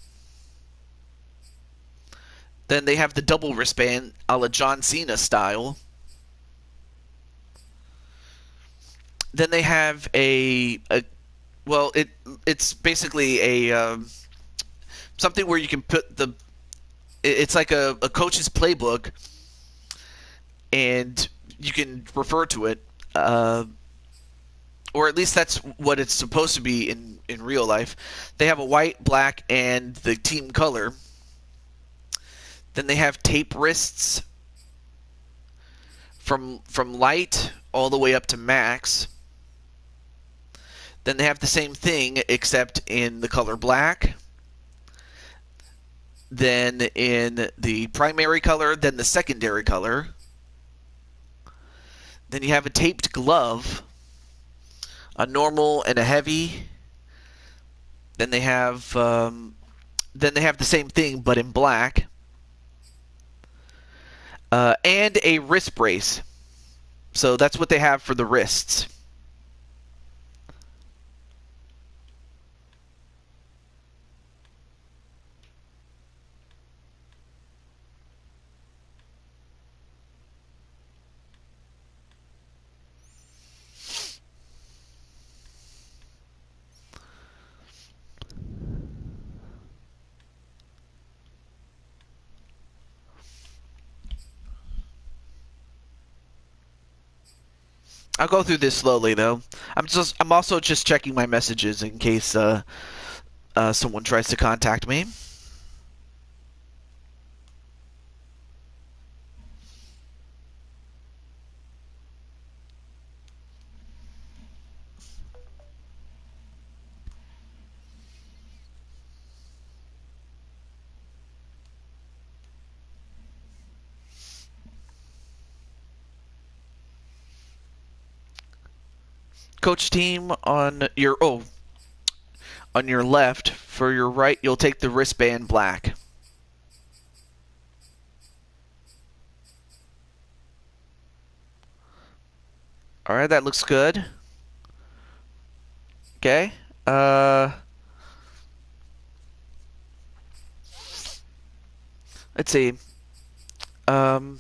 Then they have the double wristband, a la John Cena style. Then they have it's basically a something where you can put it's like a coach's playbook, and you can refer to it, or at least that's what it's supposed to be in real life. They have a white, black, and the team color. Then they have tape wrists from light all the way up to max. Then they have the same thing except in the color black. Then in the primary color, then the secondary color. Then you have a taped glove, a normal and a heavy. Then they have the same thing but in black. And a wrist brace. So that's what they have for the wrists. I'll go through this slowly though. I'm also just checking my messages in case someone tries to contact me. coach team on your on your left. For your right, you'll take the wristband black. All right, that looks good. Okay. Let's see. Well,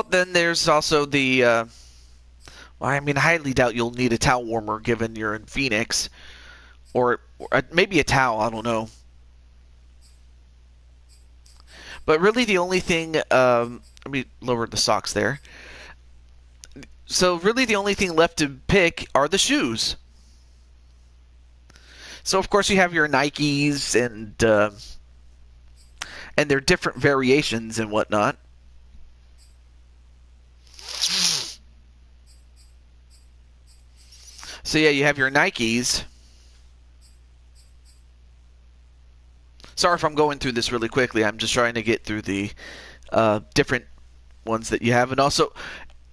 then there's also the. Well, I mean, I highly doubt you'll need a towel warmer given you're in Phoenix, or maybe a towel. I don't know. But really, the only thing. Let me lower the socks there. So really, the only thing left to pick are the shoes. So of course, you have your Nikes and their different variations and whatnot. So yeah, you have your Nikes. Sorry if I'm going through this really quickly. I'm just trying to get through the different ones that you have. And also,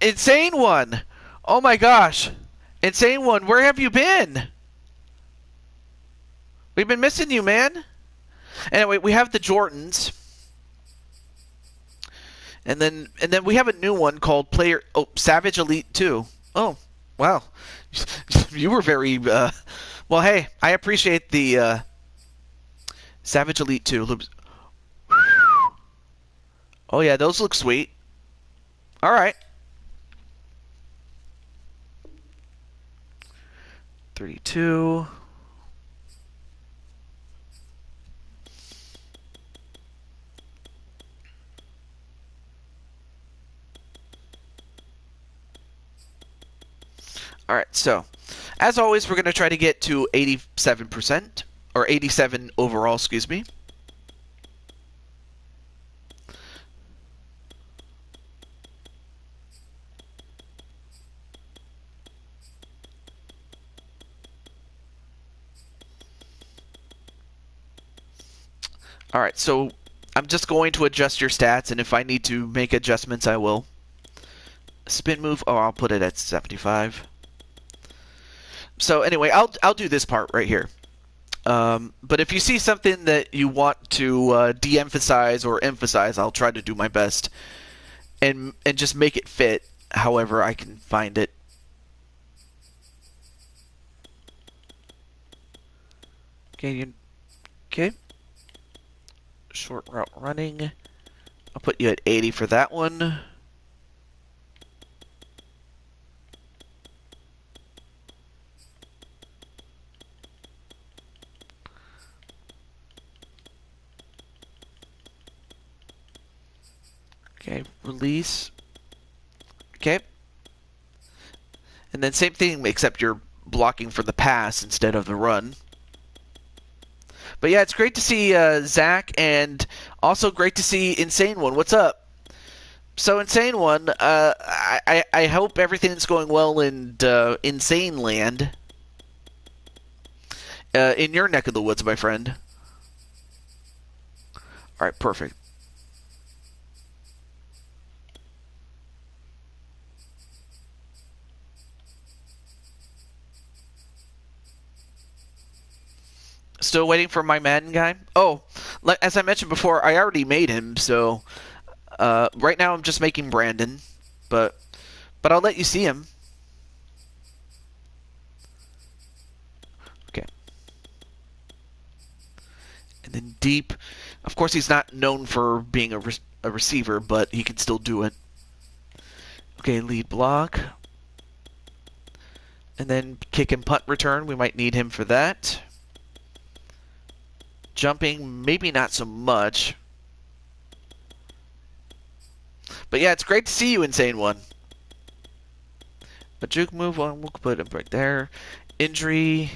Insane One! Oh my gosh! Insane One, where have you been? We've been missing you, man. Anyway, we have the Jordans. And then we have a new one called Savage Elite 2. Oh, wow. You were very well, hey, I appreciate the Savage Elite 2. Oh yeah, those look sweet. All right. 32. All right, so as always, we're going to try to get to 87%, or 87 overall, excuse me. All right, so I'm just going to adjust your stats, and if I need to make adjustments, I will. Spin move, oh, I'll put it at 75. So anyway, I'll do this part right here. But if you see something that you want to de-emphasize or emphasize, I'll try to do my best and just make it fit however I can find it. Okay. Short route running. I'll put you at 80 for that one. Okay, release. Okay. And then same thing, except you're blocking for the pass instead of the run. But yeah, it's great to see Zach, and also great to see Insane One. What's up? So Insane One, I hope everything's going well in Insane Land. In your neck of the woods, my friend. Alright, perfect. Still waiting for my Madden guy? Oh, as I mentioned before, I already made him, so right now I'm just making Brandon, but I'll let you see him. Okay. And then deep. Of course, he's not known for being a receiver, but he can still do it. Okay, lead block. And then kick and punt return. We might need him for that. Jumping, maybe not so much. But yeah, it's great to see you, Insane One. A juke move on, we'll put him right there. Injury.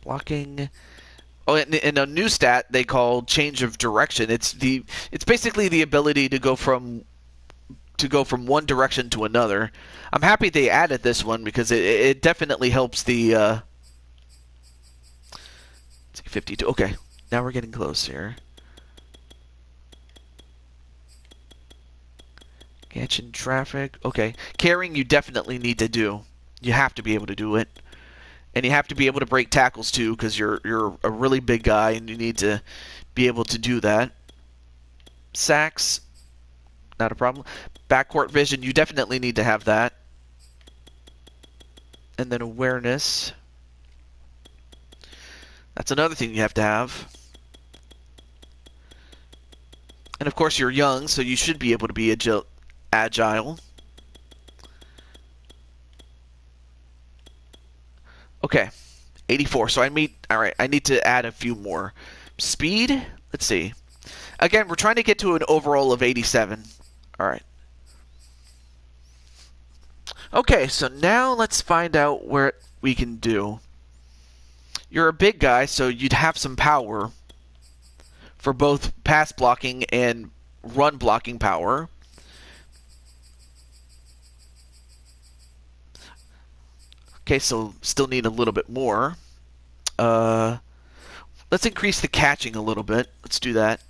Blocking. Oh, and a new stat they call change of direction. It's basically the ability to go from one direction to another. I'm happy they added this one because it definitely helps the 52. Okay, now we're getting close here. Catching traffic. Okay. Carrying you definitely need to do. You have to be able to do it. And you have to be able to break tackles too, because you're a really big guy and you need to be able to do that. Sacks, not a problem. Backcourt vision, you definitely need to have that. And then awareness. That's another thing you have to have. And of course you're young, so you should be able to be agile. Okay, 84. So alright, I need to add a few more. Speed, let's see. Again, we're trying to get to an overall of 87. Alright. Okay, so now let's find out what we can do. You're a big guy, so you'd have some power for both pass blocking and run blocking power. Okay, so still need a little bit more. Let's increase the catching a little bit. Let's do that.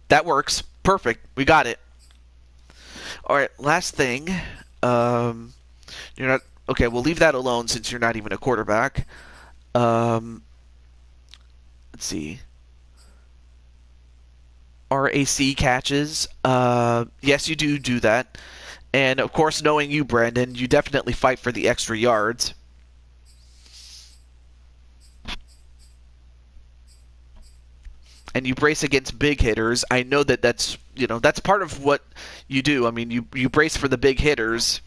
That works. Perfect. We got it. Alright, last thing. You're not... Okay, we'll leave that alone since you're not even a quarterback. Let's see. RAC catches. Yes, you do that. And, of course, knowing you, Brandon, you definitely fight for the extra yards. And you brace against big hitters. I know that's part of what you do. I mean, you brace for the big hitters.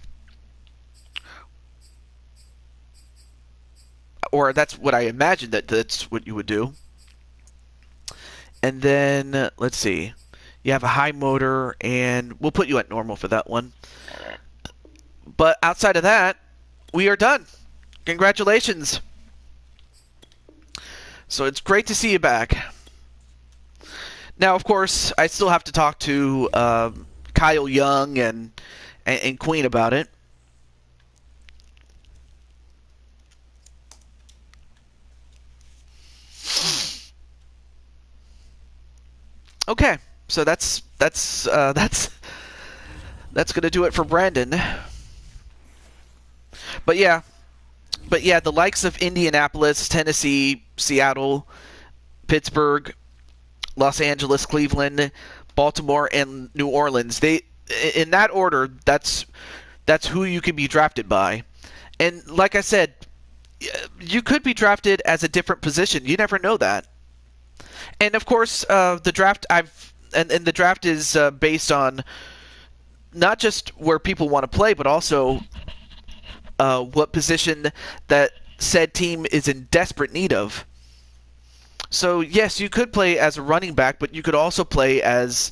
Or that's what I imagine that's what you would do. And then, let's see. You have a high motor, and we'll put you at normal for that one. But outside of that, we are done. Congratulations. So it's great to see you back. Now, of course, I still have to talk to Kyle Young and Queen about it. Okay, so that's gonna do it for Brandon. But yeah, the likes of Indianapolis, Tennessee, Seattle, Pittsburgh, Los Angeles, Cleveland, Baltimore, and New Orleans. In that order, that's who you can be drafted by. And like I said, you could be drafted as a different position. You never know that. And of course, the draft the draft is based on not just where people want to play, but also what position that said team is in desperate need of. So yes, you could play as a running back, but you could also play as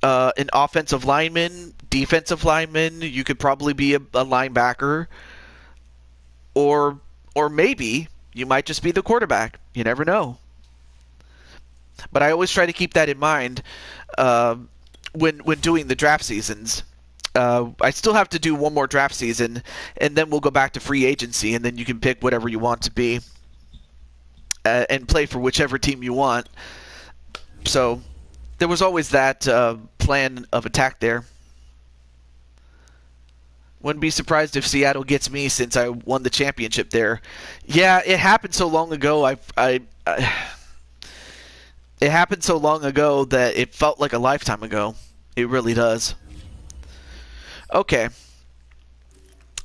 an offensive lineman, defensive lineman. You could probably be a linebacker, or maybe you might just be the quarterback. You never know. But I always try to keep that in mind when doing the draft seasons. I still have to do one more draft season, and then we'll go back to free agency, and then you can pick whatever you want to be and play for whichever team you want. So there was always that plan of attack there. Wouldn't be surprised if Seattle gets me since I won the championship there. Yeah, it happened so long ago. It happened so long ago that it felt like a lifetime ago. It really does. Okay.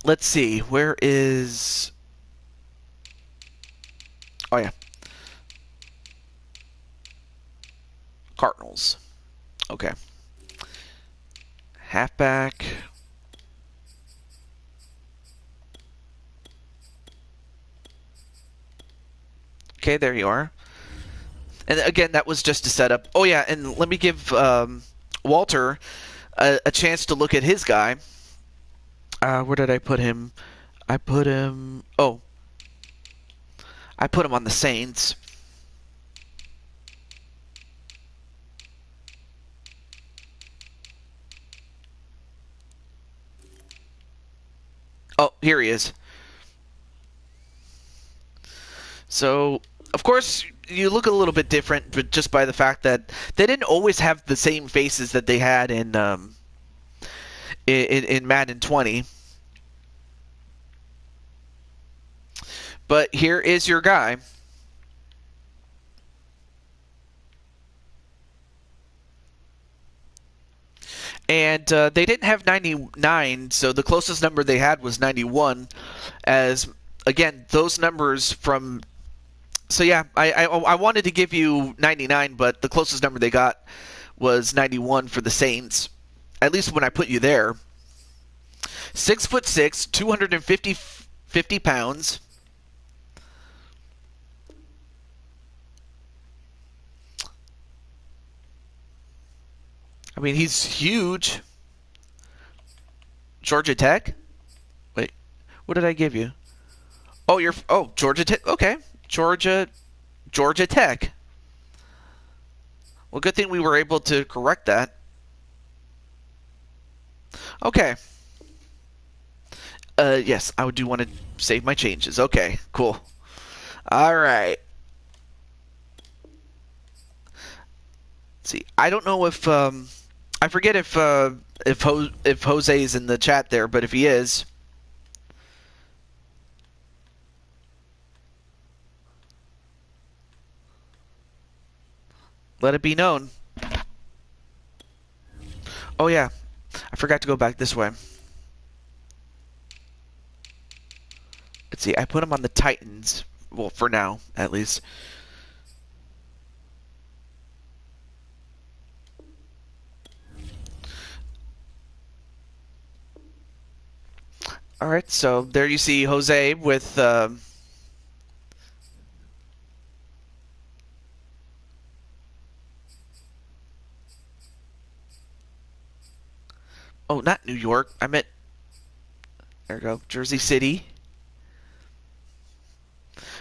Let's see. Where is... Oh, yeah. Cardinals. Okay. Halfback. Okay, there you are. And again, that was just a setup. Oh, yeah, and let me give Walter a chance to look at his guy. Where did I put him? I put him on the Saints. Oh, here he is. So, Of course, you look a little bit different, but just by the fact that they didn't always have the same faces that they had in Madden 20. But here is your guy. And they didn't have 99, so the closest number they had was 91. As, again, those numbers from... So yeah, I wanted to give you 99, but the closest number they got was 91 for the Saints. At least when I put you there. 6'6", 250 pounds. I mean, he's huge. Georgia Tech? Wait, what did I give you? Oh, Georgia Tech. Okay, Georgia Tech. Well, good thing we were able to correct that. Okay. Yes, I do want to save my changes. Okay, cool. All right. Let's see, I don't know if I forget if Jose is in the chat there, but if he is, let it be known. Oh yeah, I forgot to go back this way. Let's see, I put him on the Titans. Well, for now, at least. All right, so there you see Jose with oh, not New York. I meant, there we go, Jersey City.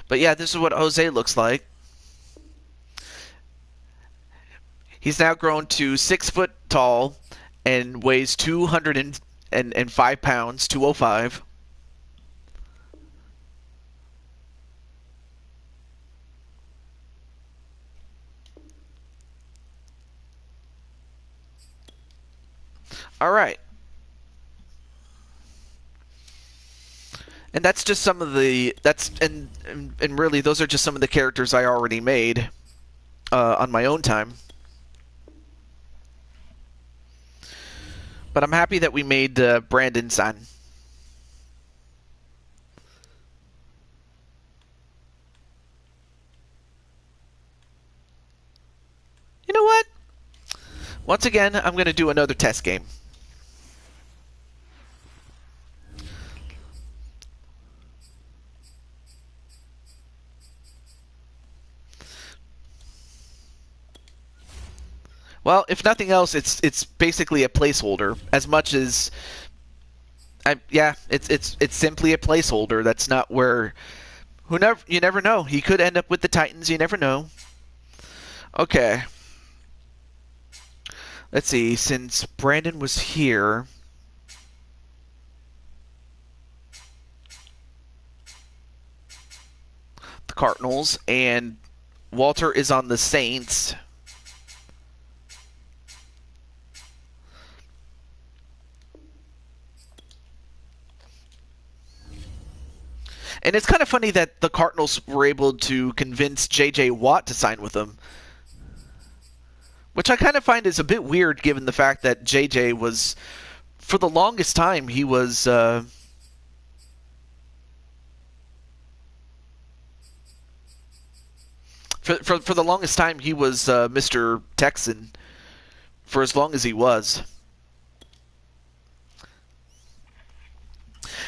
But yeah, this is what Jose looks like. He's now grown to 6 foot tall and weighs 205 pounds, 205. All right. And that's just some of the and really those are just some of the characters I already made on my own time. But I'm happy that we made Brandon's son. You know what? Once again, I'm going to do another test game. Well, if nothing else, it's basically a placeholder. As much as, yeah, it's simply a placeholder. That's not where. You never know. He could end up with the Titans. You never know. Okay. Let's see. Since Brandon was here, the Cardinals, and Walter is on the Saints. And it's kind of funny that the Cardinals were able to convince J.J. Watt to sign with them. Which I kind of find is a bit weird given the fact that J.J. was, for the longest time, he was... for the longest time, he was Mr. Texan. For as long as he was.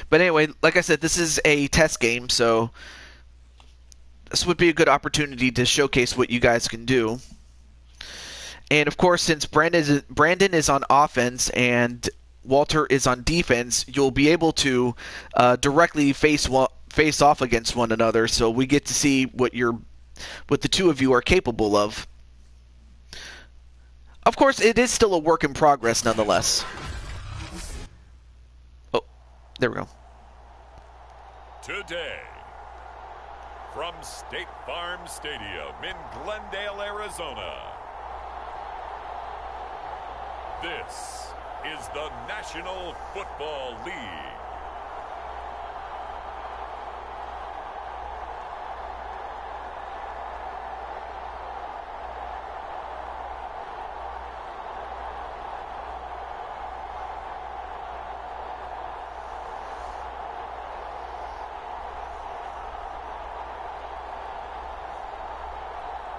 But anyway, like I said, this is a test game, so this would be a good opportunity to showcase what you guys can do. And of course, since Brandon is on offense and Walter is on defense, you'll be able to directly face off against one another. So we get to see what the two of you are capable of. Of course, it is still a work in progress, nonetheless. Oh, there we go. Today, from State Farm Stadium in Glendale, Arizona. This is the National Football League.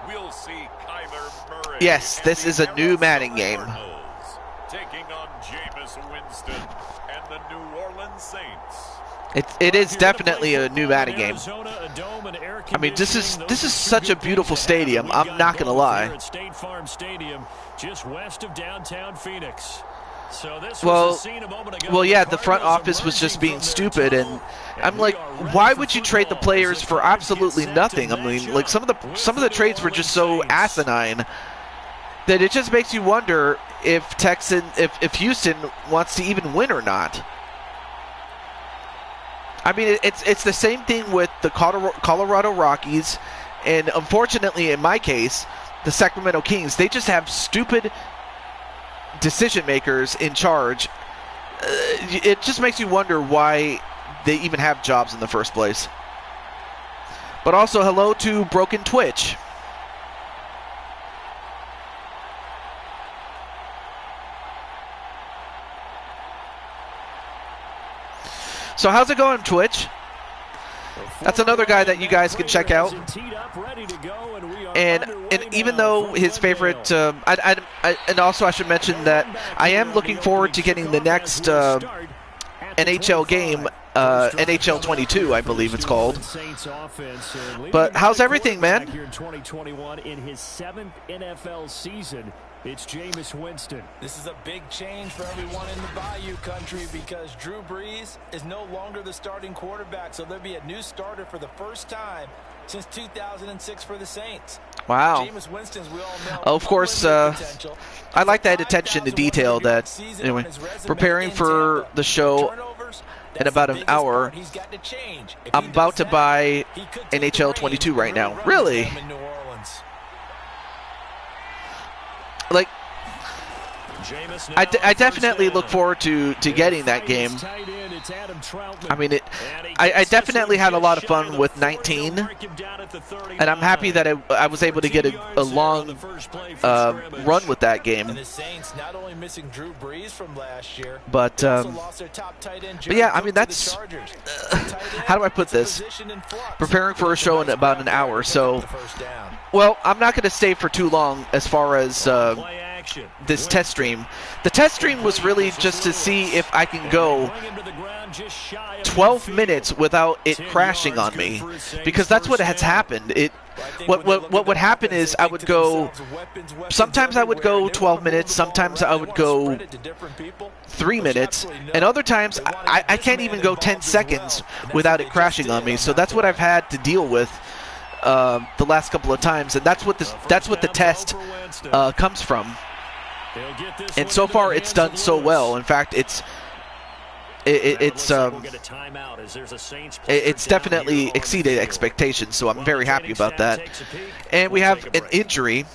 We'll see Kyler Murray. Yes, this is a new Madden game. Cardinals taking on Jameis Winston and the New Orleans Saints. It is definitely a new Madden game. I mean, this is such a beautiful stadium. I'm not gonna lie. State Farm Stadium, just west of downtown Phoenix. So this well, yeah, the front office was just being stupid, and I'm like, why would you trade the players for absolutely nothing? I mean, like some of the trades were just so asinine that it just makes you wonder if Houston wants to even win or not. I mean, it's the same thing with the Colorado Rockies, and unfortunately, in my case, the Sacramento Kings. They just have stupid decision makers in charge. It just makes you wonder why they even have jobs in the first place. But also, hello to Broken Twitch. So how's it going, Twitch? That's another guy that you guys can check out. And even though his favorite, and also I should mention that I am looking forward to getting the next NHL game, NHL 22, I believe it's called. But how's everything, man? Here in 2021, in his 7th NFL season, it's Jameis Winston. This is a big change for everyone in the Bayou country because Drew Brees is no longer the starting quarterback, so there'll be a new starter for the first time since 2006 for the Saints. Wow. Jameis Winston's, we all know, of course, I like that attention to detail. That anyway, preparing for the show in about an hour. I'm about to buy NHL 22 right now. Really? Like, I definitely look forward to getting that game. I mean, I definitely had a lot of fun with 19, and I'm happy that I was able to get a long run with that game. But yeah, I mean, that's how do I put this? Preparing for a show in about an hour, so well, I'm not going to stay for too long as far as this test stream. The test stream was really just to see if I can go 12 minutes without it crashing on me, because that's what has happened. What would happen is I would go, sometimes I would go 12 minutes, sometimes I would go 3 minutes, and other times I can't even go 10 seconds without it crashing on me. So that's what I've had to deal with the last couple of times, and that's what the test comes from. And so far, it's done so well. In fact, it's definitely exceeded expectations. So I'm very happy about that. And we have an injury.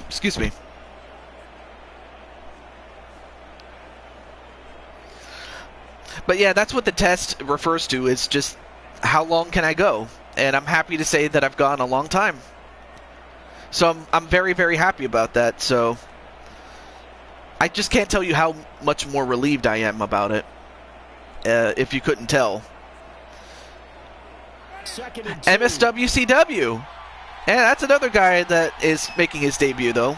Excuse me. But yeah, that's what the test refers to, is just how long can I go? And I'm happy to say that I've gone a long time. So I'm very, very happy about that. So I just can't tell you how much more relieved I am about it, if you couldn't tell. MSWCW. And that's another guy that is making his debut, though.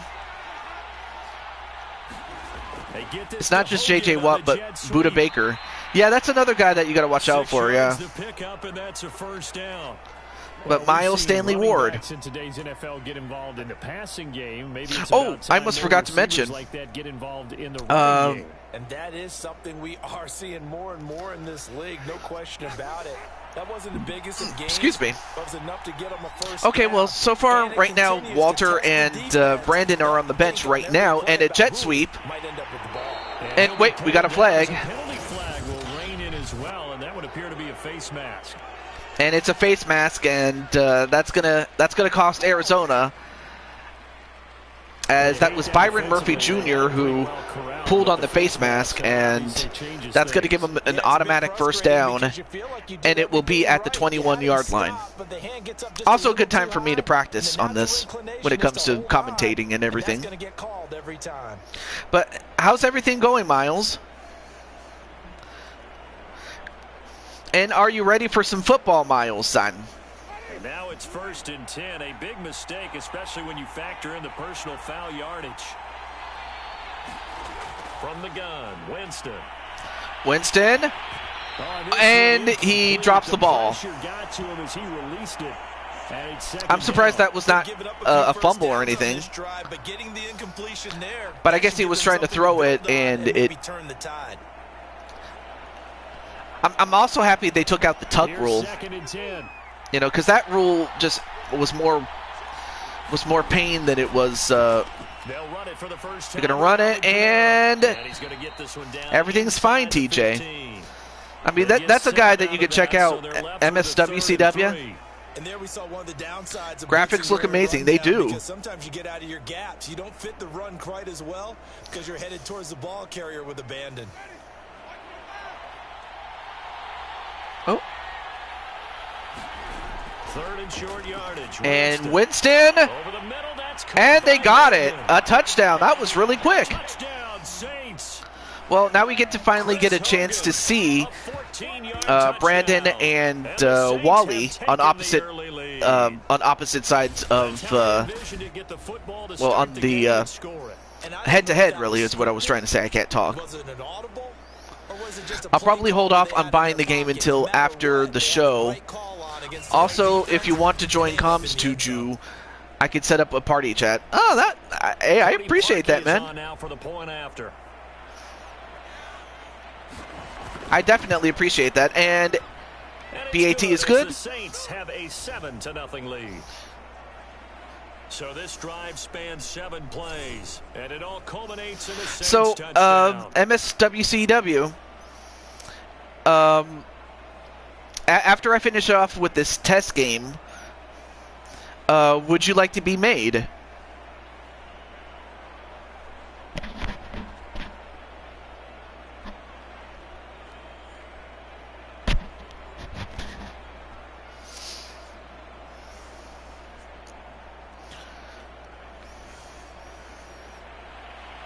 It's not just J.J. Watt, but Buda Baker. Yeah, that's another guy that you got to watch out for, yeah. But Miles Stanley Ward. Oh, I almost forgot to mention. And that is something we are seeing more and more in this league, no question about it. That wasn't the biggest of games. Excuse me. That was enough to get them a first Okay, down. well, so far, right now, Walter and Brandon are on the bench right now, and a jet sweep. And wait, we got a flag. face mask. And it's a face mask, and that's gonna cost Arizona, as that was Byron Murphy Jr. who pulled on the face mask, and that's going to give him an automatic first down, and it will be at the 21-yard line. Also a good time for me to practice on this when it comes to commentating and everything. But how's everything going, Miles? And are you ready for some football, Miles, son? Now it's 1st and 10. A big mistake, especially when you factor in the personal foul yardage. From the gun, Winston. And he drops the ball. I'm surprised that was not a fumble or anything. But I guess he was trying to throw it, and it... I'm also happy they took out the tuck rule. You know, because that rule just was more pain than it was. They're going to run it, and everything's fine, TJ. I mean, that's a guy that you could check out, MSWCW. And there we saw one of the downsides of graphics look amazing. They do. Sometimes you get out of your gaps. You don't fit the run quite as well because you're headed towards the ball carrier with abandon. Oh. 3rd and short yardage. And Winston. Over the middle, that's and they got it. A touchdown. That was really quick. Touchdown, Saints. Well, now we get to finally get a chance to see Brandon and Wally on opposite sides of well, on the head-to-head, really, is what I was trying to say. I can't talk. I'll probably hold off on buying the game until after the show. Also, if you want to join comms, Tuju, I could set up a party chat. Oh, hey, I appreciate that, man. I definitely appreciate that, and BAT is good. The Saints have a 7-0 lead. So this drive spans 7 plays, and it all culminates in a Saints touchdown. MSWCW. After I finish off with this test game, would you like to be made?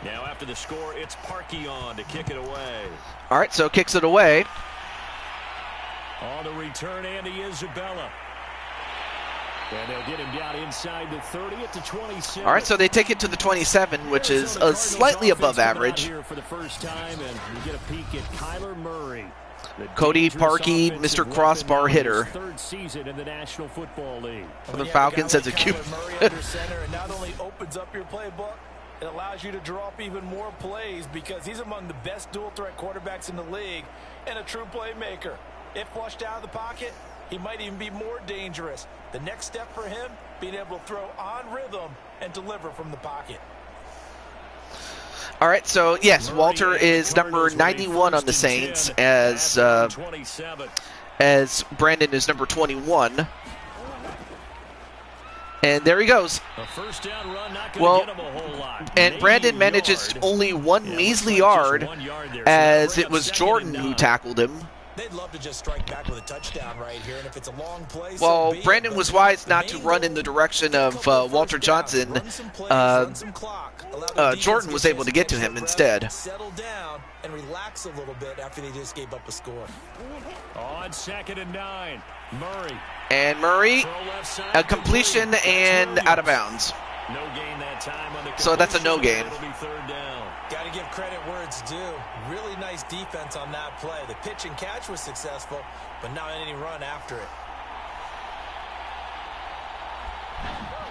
Now after the score, it's Parkey on to kick it away. All right, so kicks it away. On the return, Andy Isabella. And they'll get him down inside the 30 at the 27. All right, so they take it to the 27, which is slightly above average. Here for the first time, and we get a peek at Kyler Murray. Cody Parkey, Mr. Crossbar hitter. Third season in the National Football League. For the Falcons as a QB. It not only opens up your playbook, it allows you to draw up even more plays because he's among the best dual-threat quarterbacks in the league and a true playmaker. If flushed out of the pocket, he might even be more dangerous. The next step for him, being able to throw on rhythm and deliver from the pocket. All right, so yes, Walter is number 91 on the Saints, as Brandon is number 21. And there he goes. Well, and Brandon manages only one measly yard, as it was Jordan who tackled him. They'd love to just strike back with a touchdown right here, and if it's a long play, well, Brandon was wise not to run in the direction of Walter Johnson. Jordan was able to get to him instead. Settle down and relax a little bit after they just gave up a score. On 2nd and 9, Murray. And Murray, a completion and out of bounds. No gain that time on the so that's a no gain. It'll be 3rd down. Got to give credit where it's due. Really nice defense on that play. The pitch and catch was successful, but not any run after it.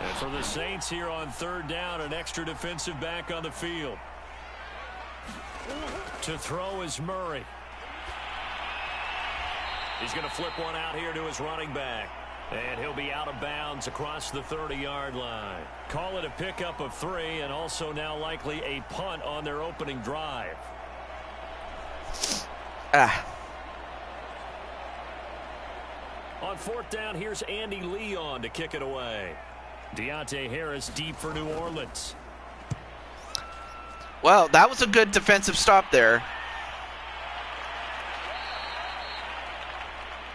And for the Saints here on 3rd down, an extra defensive back on the field. To throw is Murray. He's going to flip one out here to his running back. And he'll be out of bounds across the 30-yard line. Call it a pickup of 3, and also now likely a punt on their opening drive. On fourth down, here's Andy Leon to kick it away. Deontay Harris deep for New Orleans. Well, that was a good defensive stop there.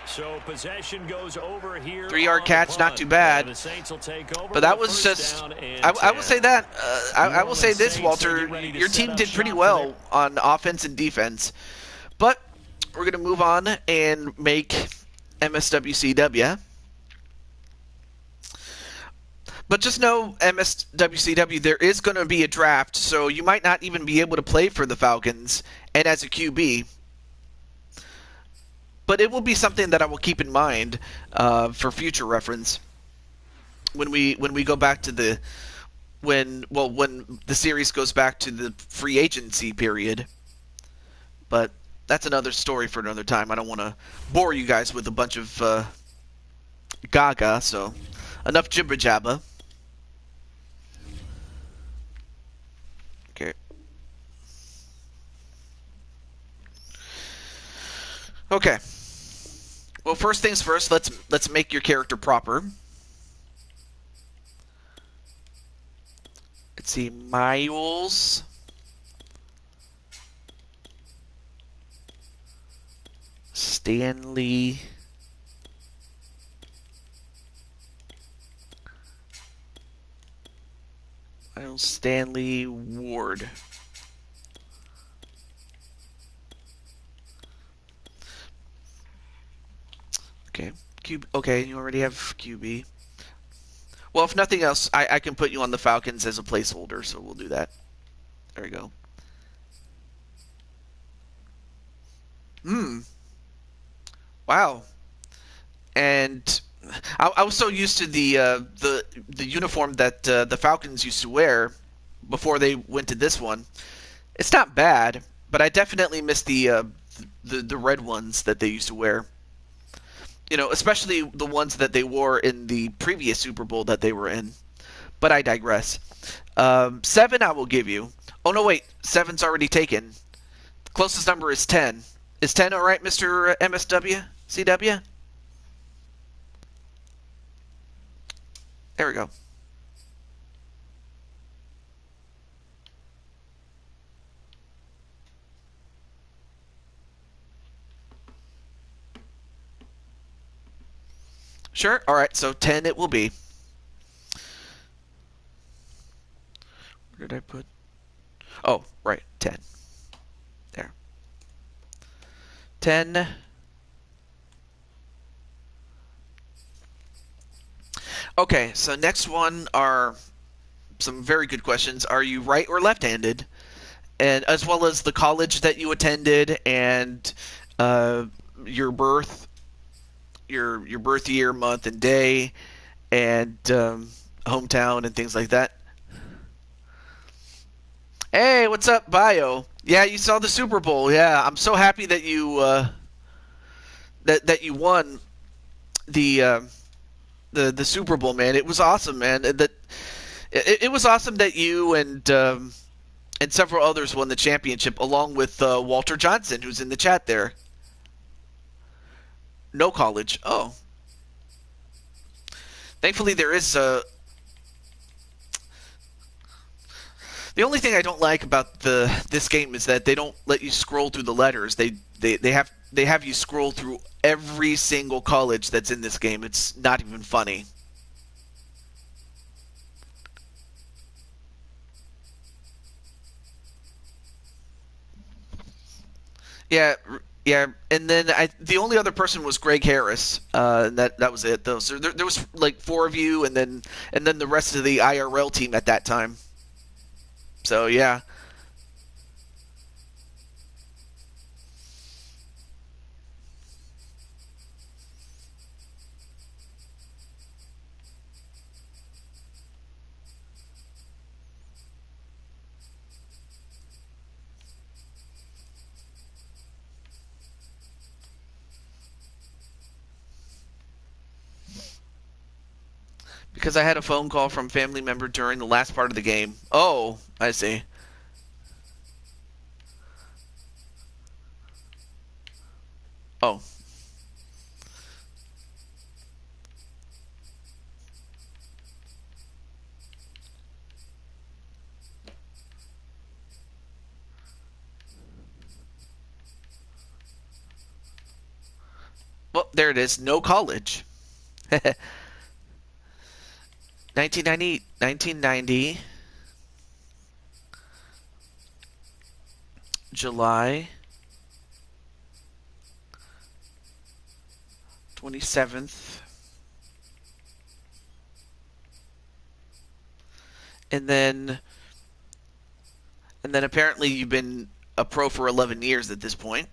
So possession goes over here. 3-yard catch, not too bad. The Saints will take over. But that was just, I will say that, I will say this, Walter, your team did pretty well on offense and defense. But we're going to move on and make MSWCW. But just know, MSWCW, there is going to be a draft, so you might not even be able to play for the Falcons and as a QB. But it will be something that I will keep in mind for future reference when we go back to when the series goes back to the free agency period. But that's another story for another time. I don't want to bore you guys with a bunch of gaga, so enough jibber jabber. Okay. Okay. Well, first things first, let's make your character proper. Let's see, Miles. Stanley. Miles Stanley Ward. Okay, okay, you already have QB. Well, if nothing else, I can put you on the Falcons as a placeholder, so we'll do that. There we go. Wow. And I was so used to the uniform that the Falcons used to wear before they went to this one. It's not bad, but I definitely miss the red ones that they used to wear. You know, especially the ones that they wore in the previous Super Bowl that they were in. But I digress. 7 I will give you. Oh, no, wait. 7's already taken. The closest number is 10. Is 10 all right, Mr. MSW? CW? There we go. Sure. All right. So 10 it will be. Where did I put? Oh, right. 10. There. 10. Okay. So next one are some very good questions. Are you right or left-handed? And as well as the college that you attended and your birth. Your birth year, month, and day, and hometown, and things like that. Hey, what's up, Bio? Yeah, you saw the Super Bowl. Yeah, I'm so happy that you that you won the Super Bowl, man. It was awesome, man. It was awesome that you and several others won the championship, along with Walter Johnson, who's in the chat there. No college. Oh. Thankfully, there is the only thing I don't like about this game is that they don't let you scroll through the letters. They have you scroll through every single college that's in this game. It's not even funny. Yeah. Yeah, and then the only other person was Greg Harris, and that was it though. So there was like 4 of you, and then the rest of the IRL team at that time. So yeah. Because I had a phone call from a family member during the last part of the game. Oh, I see. Oh. there it is. No college. 1990, July 27th. And then apparently you've been a pro for 11 years at this point.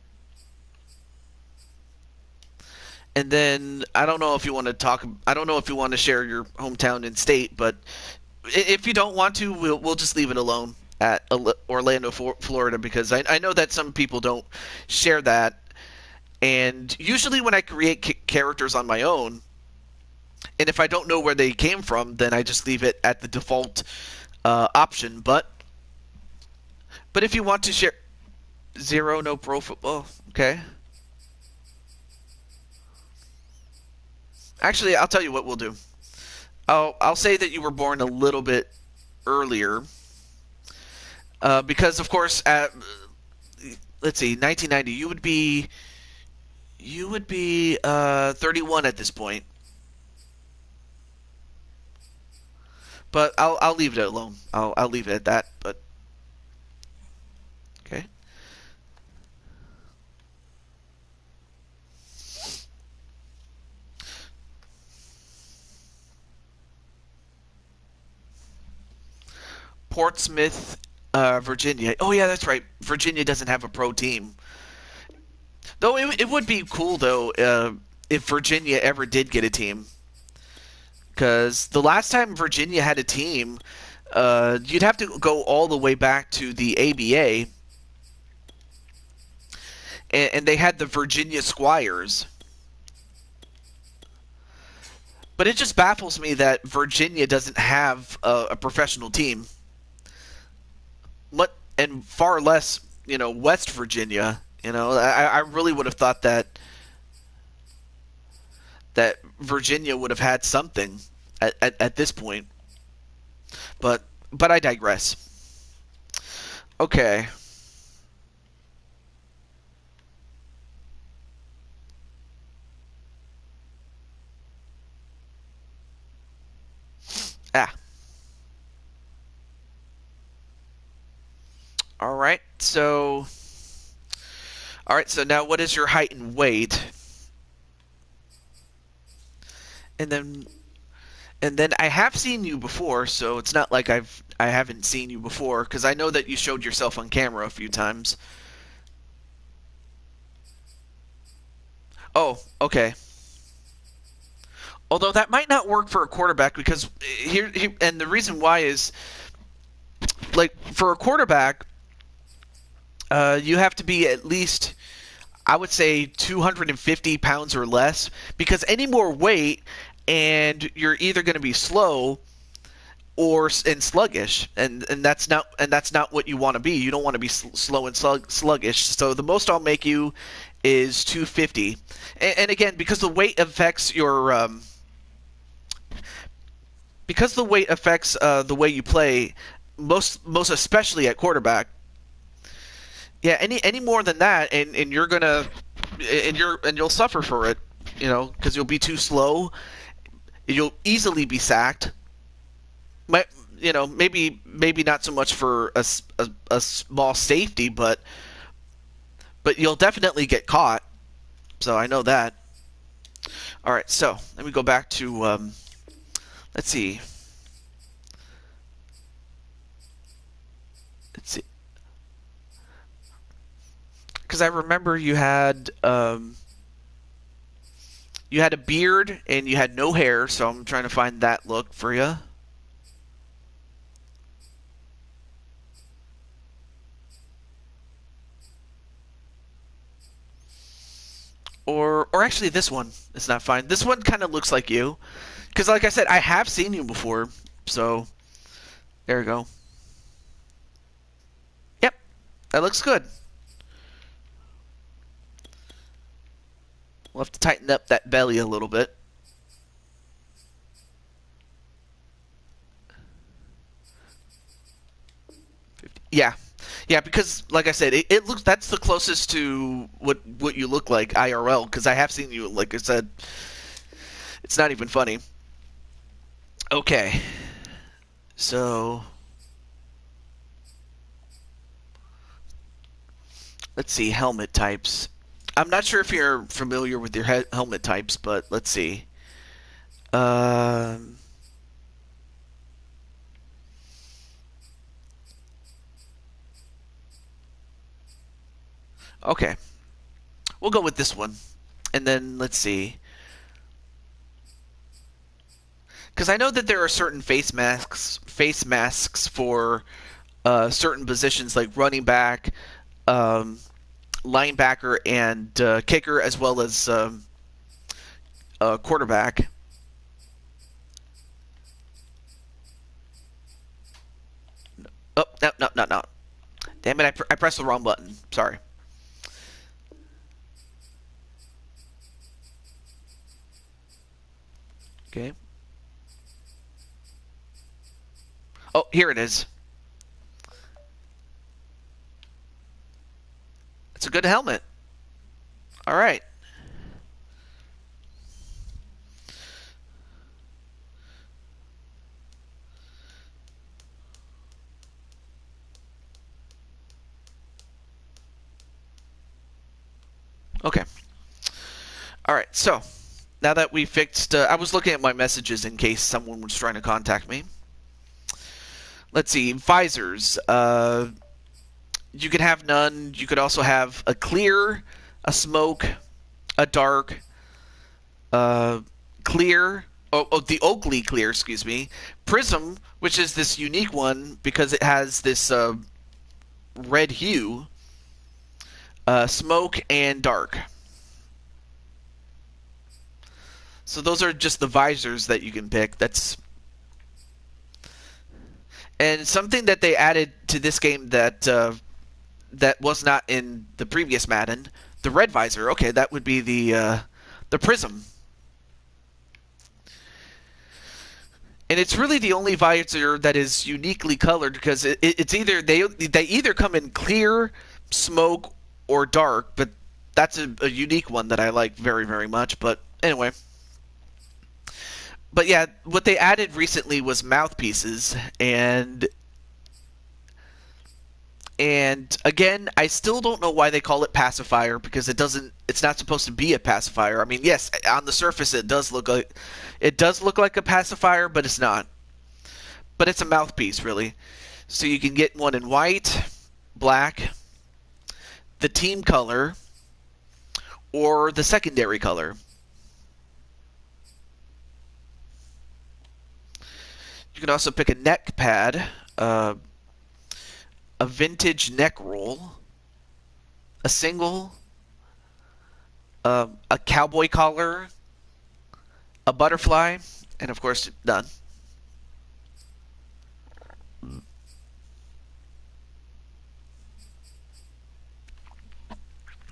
And then I don't know if you want to talk. I don't know if you want to share your hometown and state, but if you don't want to, we'll just leave it alone at Orlando, Florida, because I know that some people don't share that. And usually when I create characters on my own, and if I don't know where they came from, then I just leave it at the default option. But if you want to share, zero, no pro football, okay. Actually, I'll tell you what we'll do. I'll say that you were born a little bit earlier, because of course, let's see, 1990. You would be 31 at this point. But I'll leave it alone. I'll leave it at that. But okay. Portsmouth, Virginia. Oh yeah, that's right. Virginia doesn't have a pro team. Though it would be cool though if Virginia ever did get a team. Because the last time Virginia had a team, you'd have to go all the way back to the ABA, and they had the Virginia Squires. But it just baffles me that Virginia doesn't have a professional team. And far less, West Virginia. I really would have thought that Virginia would have had something at this point. But I digress. Okay. All right. So now what is your height and weight? And then I have seen you before, so it's not like I haven't seen you before, because I know that you showed yourself on camera a few times. Oh, okay. Although that might not work for a quarterback, because here and the reason why is, like, for a quarterback, you have to be at least, I would say, 250 pounds or less, because any more weight and you're either going to be slow and sluggish, and that's not what you want to be. You don't want to be slow and sluggish. So the most I'll make you is 250. And again, because the weight affects your the way you play, most especially at quarterback. Yeah, any more than that, and you're gonna and you'll suffer for it, because you'll be too slow. You'll easily be sacked. Maybe not so much for a small safety, but you'll definitely get caught. So I know that. All right, so let me go back to let's see. Because I remember you had a beard and you had no hair, so I'm trying to find that look for you. Or actually, this one is not fine. This one kind of looks like you, because like I said, I have seen you before. So there we go. Yep, that looks good. We'll have to tighten up that belly a little bit. Yeah. Yeah, because like I said, it looks that's the closest to what you look like IRL. Because I have seen you. Like I said, it's not even funny. Okay, so let's see helmet types. I'm not sure if you're familiar with your helmet types, but let's see. Um, okay, we'll go with this one, and then let's see. Because I know that there are certain face masks for certain positions like running back, um, linebacker, and kicker, as well as quarterback. Oh, no, no, no, no. Damn it, I pressed the wrong button. Sorry. Okay. Oh, here it is. It's a good helmet. All right. Okay. All right. So now that we fixed, I was looking at my messages in case someone was trying to contact me. Let's see. Visors. You could have none. You could also have a clear, a smoke, a dark, uh, clear. Oh, the Oakley clear, excuse me. Prism, which is this unique one because it has this red hue. Smoke and dark. So those are just the visors that you can pick. And something that they added to this game that was not in the previous Madden, the red visor. Okay, that would be the prism. And it's really the only visor that is uniquely colored because it's either they either come in clear, smoke, or dark. But that's a unique one that I like very, very much. But anyway. But yeah, what they added recently was mouthpieces, and again, I still don't know why they call it pacifier because it's not supposed to be a pacifier. I mean, yes, on the surface it does look like a pacifier, but it's not. But it's a mouthpiece, really. So you can get one in white, black, the team color, or the secondary color. You can also pick a neck pad, a vintage neck roll, a single, a cowboy collar, a butterfly, and of course, done.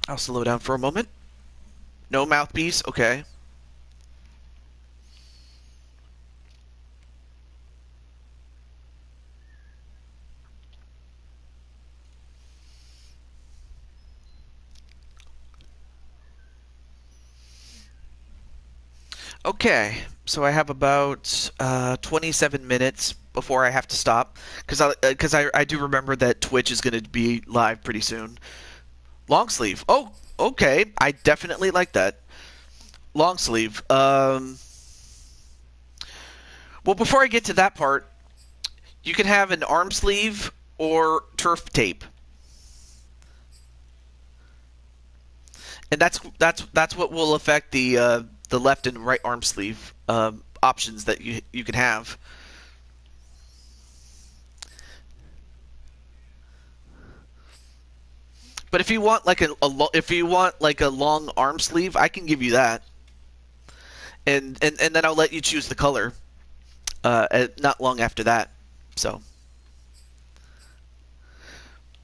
I'll slow down for a moment. No mouthpiece, okay. Okay, so I have about 27 minutes before I have to stop because I do remember that Twitch is going to be live pretty soon. Long sleeve. Oh, okay. I definitely like that. Long sleeve. Well, before I get to that part, you can have an arm sleeve or turf tape, and that's what will affect the left and right arm sleeve options that you can have. But if you want like a long arm sleeve, I can give you that, and then I'll let you choose the color. Not long after that. So,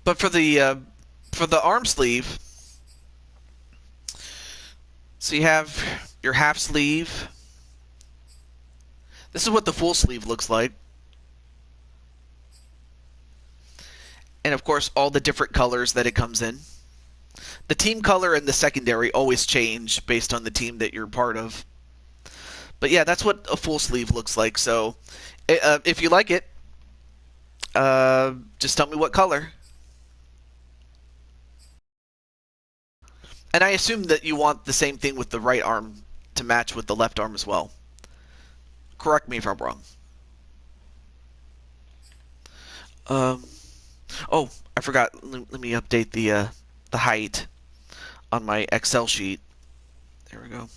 but for the arm sleeve, so you have your half sleeve. This is what the full sleeve looks like. And of course, all the different colors that it comes in. The team color and the secondary always change based on the team that you're part of. But yeah, that's what a full sleeve looks like. So if you like it, just tell me what color. And I assume that you want the same thing with the right arm to match with the left arm as well. Correct me if I'm wrong. Oh, I forgot. Let me update the height on my Excel sheet. There we go.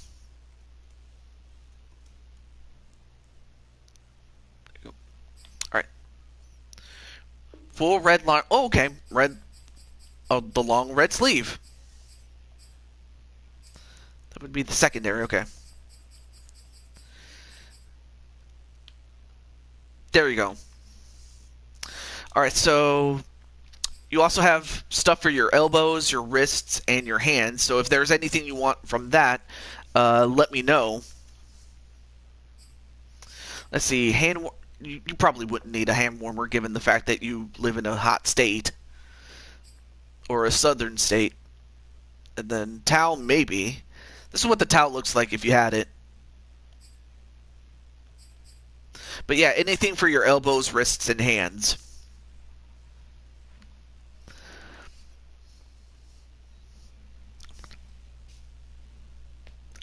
All right. Full red line. Oh, okay. Red. Oh, the long red sleeve. That would be the secondary. Okay. There you go. All right. So you also have stuff for your elbows, your wrists, and your hands. So if there's anything you want from that, let me know. Let's see. You probably wouldn't need a hand warmer given the fact that you live in a hot state or a southern state. And then towel, maybe. This is what the towel looks like if you had it. But yeah, anything for your elbows, wrists, and hands.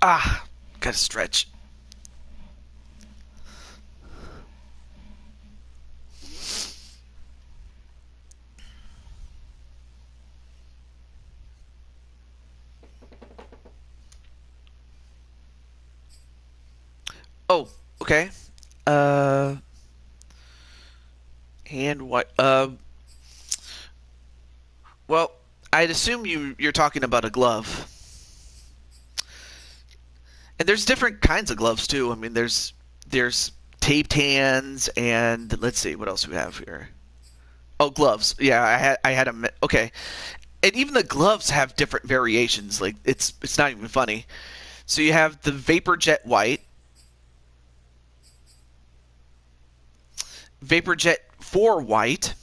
Ah, gotta stretch. Oh, okay. Hand what? Well, I'd assume you're talking about a glove. And there's different kinds of gloves too. I mean, there's taped hands, and let's see what else we have here. Oh, gloves. Yeah, I had a okay. And even the gloves have different variations. Like it's not even funny. So you have the Vapor Jet White, Vapor Jet 4 White,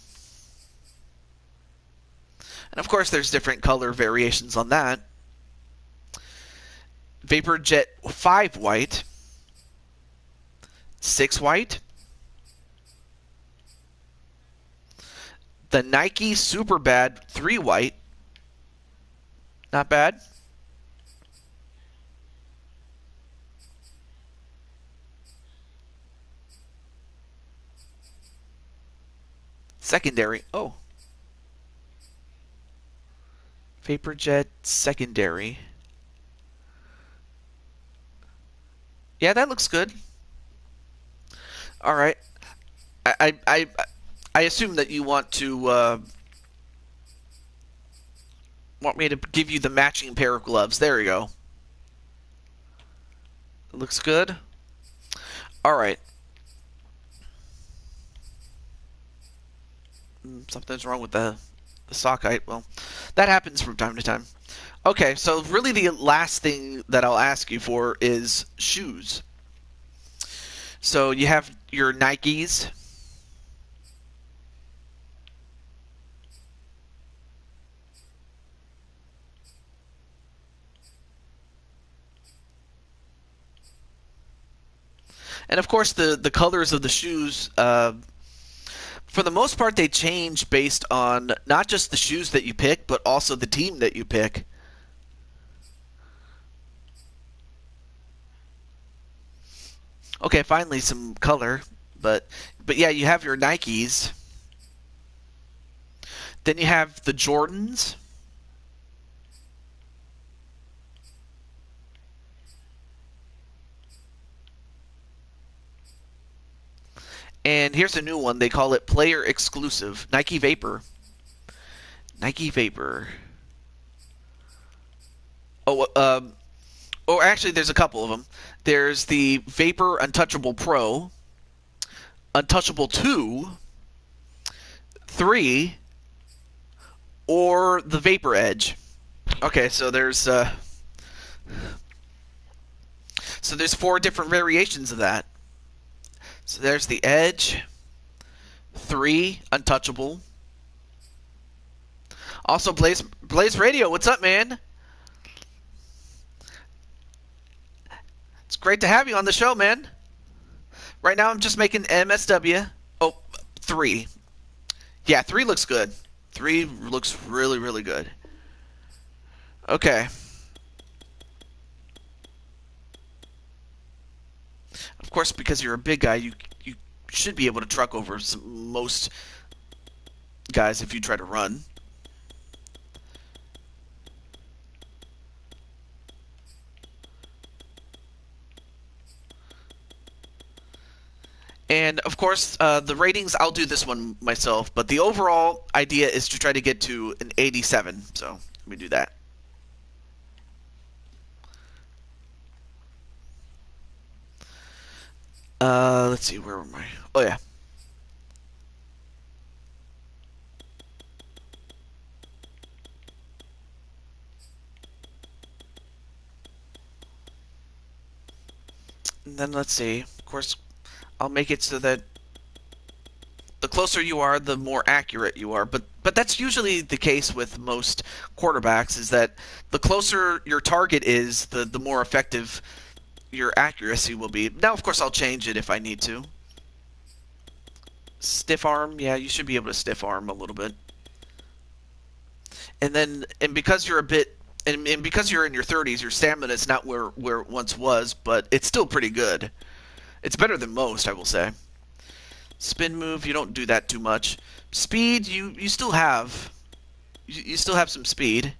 and of course there's different color variations on that. Vapor Jet 5 White, 6 White, the Nike Super Bad 3 White, not bad. Secondary, oh. Vapor Jet Secondary. Yeah, that looks good. All right. I assume that you want me to give you the matching pair of gloves. There you go. Looks good. All right. Something's wrong with the sock height. Well, that happens from time to time. Okay, so really the last thing that I'll ask you for is shoes. So you have your Nikes. And of course the colors of the shoes, for the most part, they change based on not just the shoes that you pick, but also the team that you pick. Okay, finally some color, but yeah, you have your Nikes. Then you have the Jordans. And here's a new one. They call it player exclusive. Nike Vapor. Nike Vapor. Oh, actually, there's a couple of them. There's the Vapor Untouchable Pro, Untouchable 2, 3, or the Vapor Edge. Okay, so there's 4 different variations of that. So there's the Edge, 3 Untouchable, Also, Blaze Radio, what's up, man? It's great to have you on the show, man. Right now, I'm just making MSW. Oh, 3. Yeah, 3 looks good. 3 looks really, really good. Okay. Of course, because you're a big guy, you should be able to truck over most guys if you try to run. And, of course, the ratings, I'll do this one myself, but the overall idea is to try to get to an 87, so let me do that. Let's see, where am I? Oh, yeah. And then, let's see, of course, I'll make it so that the closer you are, the more accurate you are. But that's usually the case with most quarterbacks, is that the closer your target is, the more effective your accuracy will be. Now, of course, I'll change it if I need to. Stiff arm, yeah, you should be able to stiff arm a little bit. And because you're a bit, and because you're in your 30s, your stamina is not where it once was, but it's still pretty good. It's better than most, I will say. Spin move, you don't do that too much. Speed, you still have. You still have some speed.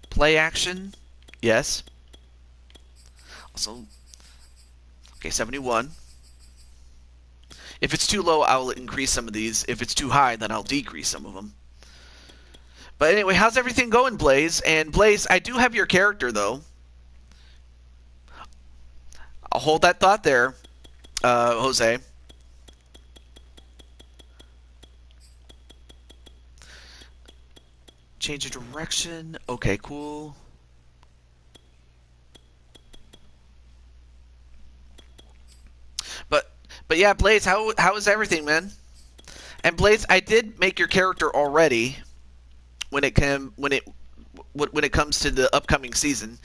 Play action, yes. Also, okay, 71. If it's too low, I'll increase some of these. If it's too high, then I'll decrease some of them. But anyway, how's everything going, Blaze? And Blaze, I do have your character, though. I'll hold that thought there, Jose. Change of direction. Okay, cool. But yeah, Blaze, how is everything, man? And Blaze, I did make your character already when it comes to the upcoming season.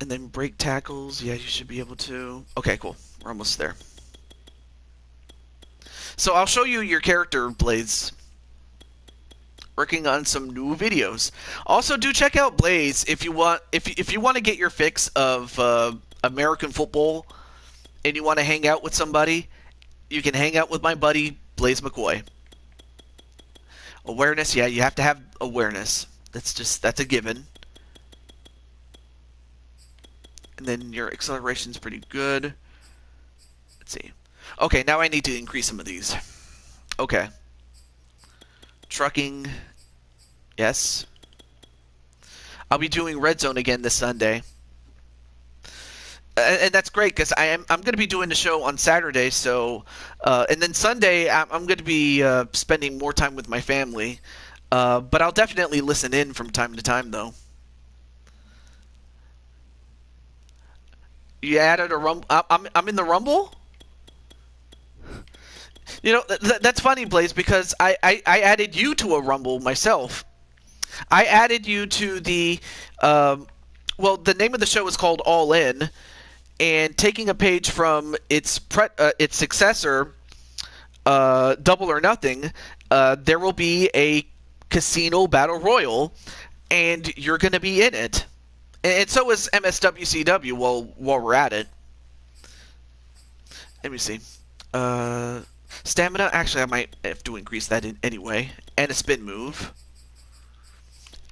And then break tackles. Yeah, you should be able to. Okay, cool. We're almost there. So I'll show you your character, Blaze. Working on some new videos. Also, do check out Blaze if you want. If you want to get your fix of American football, and you want to hang out with somebody, you can hang out with my buddy Blaze McCoy. Awareness, yeah, you have to have awareness. That's a given. And then your acceleration's pretty good. Let's see. Okay, now I need to increase some of these. Okay. Trucking. Yes. I'll be doing Red Zone again this Sunday. And that's great because I'm going to be doing the show on Saturday, so and then Sunday I'm going to be spending more time with my family, but I'll definitely listen in from time to time though. You added a rumble. I'm in the rumble. You know that's funny, Blaze, because I added you to a rumble myself. I added you to the well, the name of the show is called All In. And taking a page from its successor, Double or Nothing, there will be a casino battle royal, and you're going to be in it. And so is MSWCW while we're at it. Let me see. Stamina, actually I might have to increase that anyway. And a spin move.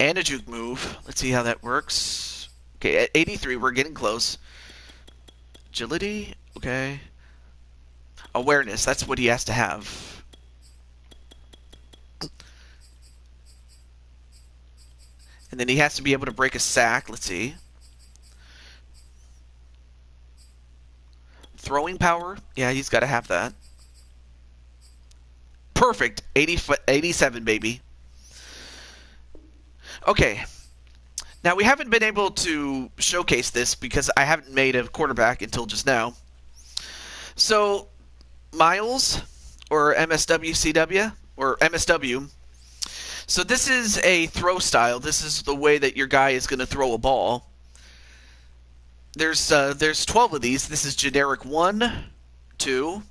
And a juke move. Let's see how that works. Okay, at 83, we're getting close. Agility, okay. Awareness, that's what he has to have. And then he has to be able to break a sack, let's see. Throwing power, yeah, he's got to have that. Perfect, 87, baby. Okay. Now, we haven't been able to showcase this because I haven't made a quarterback until just now. So, Miles, or MSWCW, or MSW. So this is a throw style. This is the way that your guy is going to throw a ball. There's 12 of these. This is generic 1, 2,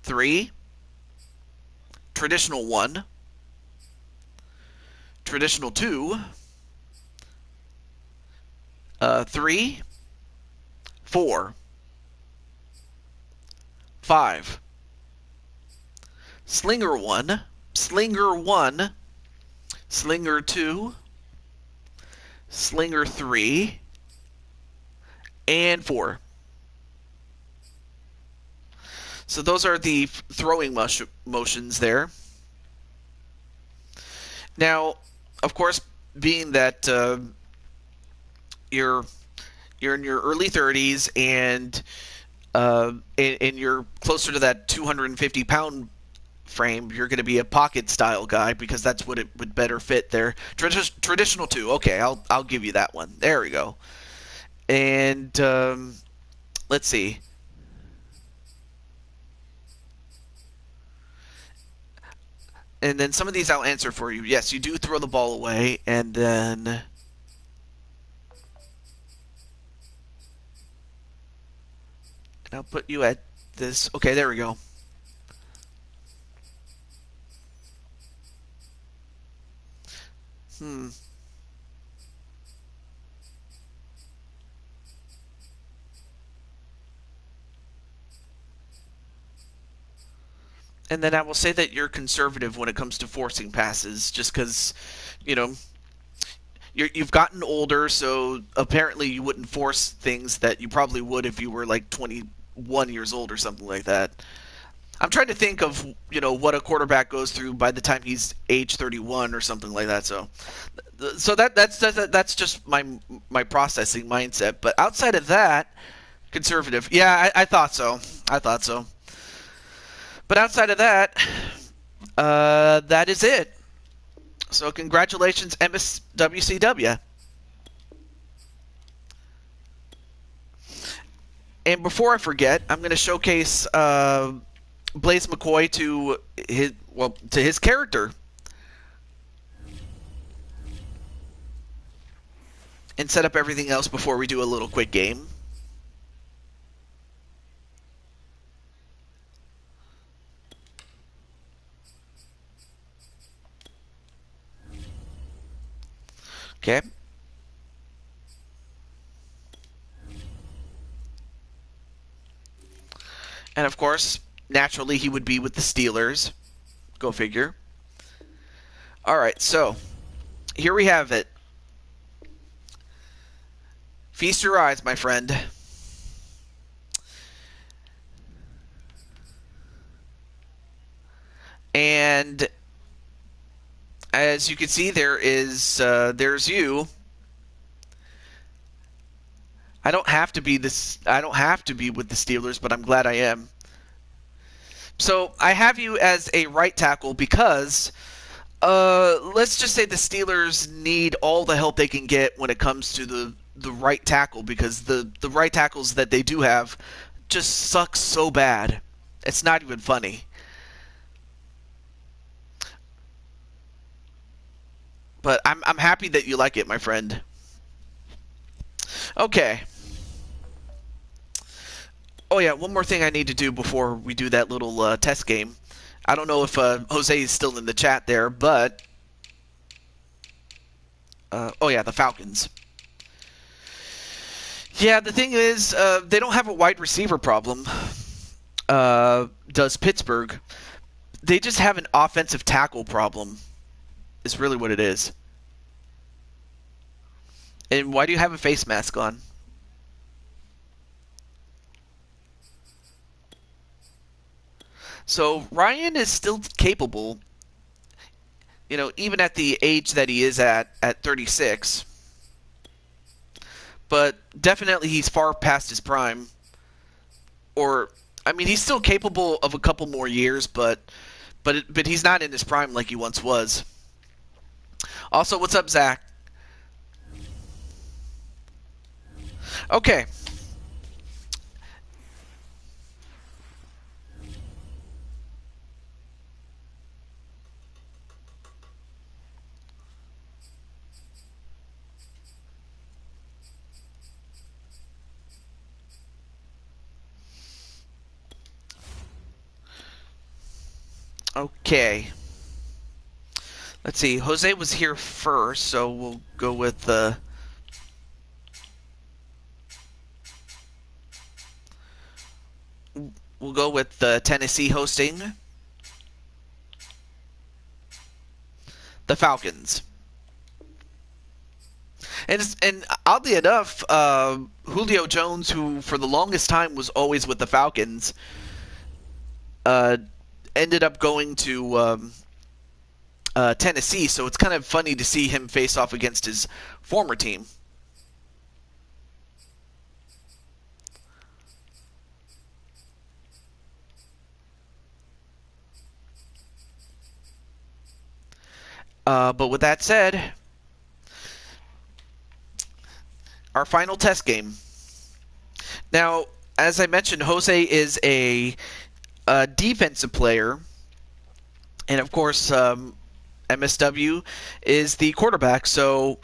3, traditional 1, traditional 2, 3, 4, 5, slinger 1, slinger 1, slinger 2, slinger 3, and 4. So those are the throwing motions there. Now, of course, being that you're in your early 30s and you're closer to that 250-pound frame, you're going to be a pocket style guy because that's what it would better fit there. Traditional 2. Okay, I'll give you that one. There we go. And let's see. And then some of these I'll answer for you. Yes, you do throw the ball away, and then... and I'll put you at this. Okay, there we go. And then I will say that you're conservative when it comes to forcing passes, just because, you know, you've gotten older, so apparently you wouldn't force things that you probably would if you were like 21 years old or something like that. I'm trying to think of, you know, what a quarterback goes through by the time he's age 31 or something like that. So that's just my processing mindset. But outside of that, conservative. Yeah, I thought so. I thought so. But outside of that, that is it. So congratulations, MSWCW. And before I forget, I'm going to showcase Blaze McCoy to his character, and set up everything else before we do a little quick game. Okay. And of course, naturally, he would be with the Steelers. Go figure. All right, so here we have it. Feast your eyes, my friend. And as you can see, there's you. I don't have to be with the Steelers, but I'm glad I am. So I have you as a right tackle because let's just say the Steelers need all the help they can get when it comes to the right tackle, because the right tackles that they do have just suck so bad. It's not even funny. But I'm happy that you like it, my friend. Okay. Oh yeah, one more thing I need to do before we do that little test game. I don't know if Jose is still in the chat there, but... oh yeah, the Falcons. Yeah, the thing is, they don't have a wide receiver problem, does Pittsburgh. They just have an offensive tackle problem, is really what it is. And why do you have a face mask on? So Ryan is still capable, you know, even at the age that he is at 36. But definitely he's far past his prime. Or, I mean, he's still capable of a couple more years, but he's not in his prime like he once was. Also, what's up, Zach? Okay. Okay. Let's see. Jose was here first, so we'll go with the. We'll go with Tennessee hosting the Falcons. And oddly enough, Julio Jones, who for the longest time was always with the Falcons, ended up going to Tennessee. So it's kind of funny to see him face off against his former team. But with that said, our final test game. Now, as I mentioned, Jose is a defensive player, and of course, MSW is the quarterback. So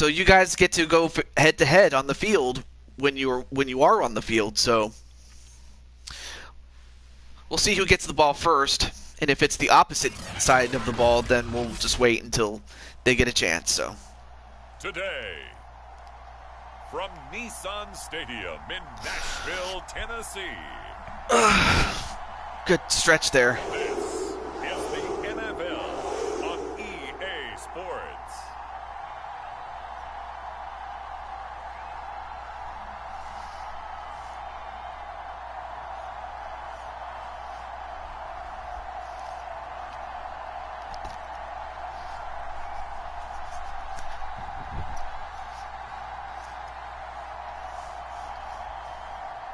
you guys get to go head to head on the field when you are on the field. So we'll see who gets the ball first. And if it's the opposite side of the ball, then we'll just wait until they get a chance. So today, from Nissan Stadium in Nashville, Tennessee. Good stretch there. This is the NFL on EA Sports.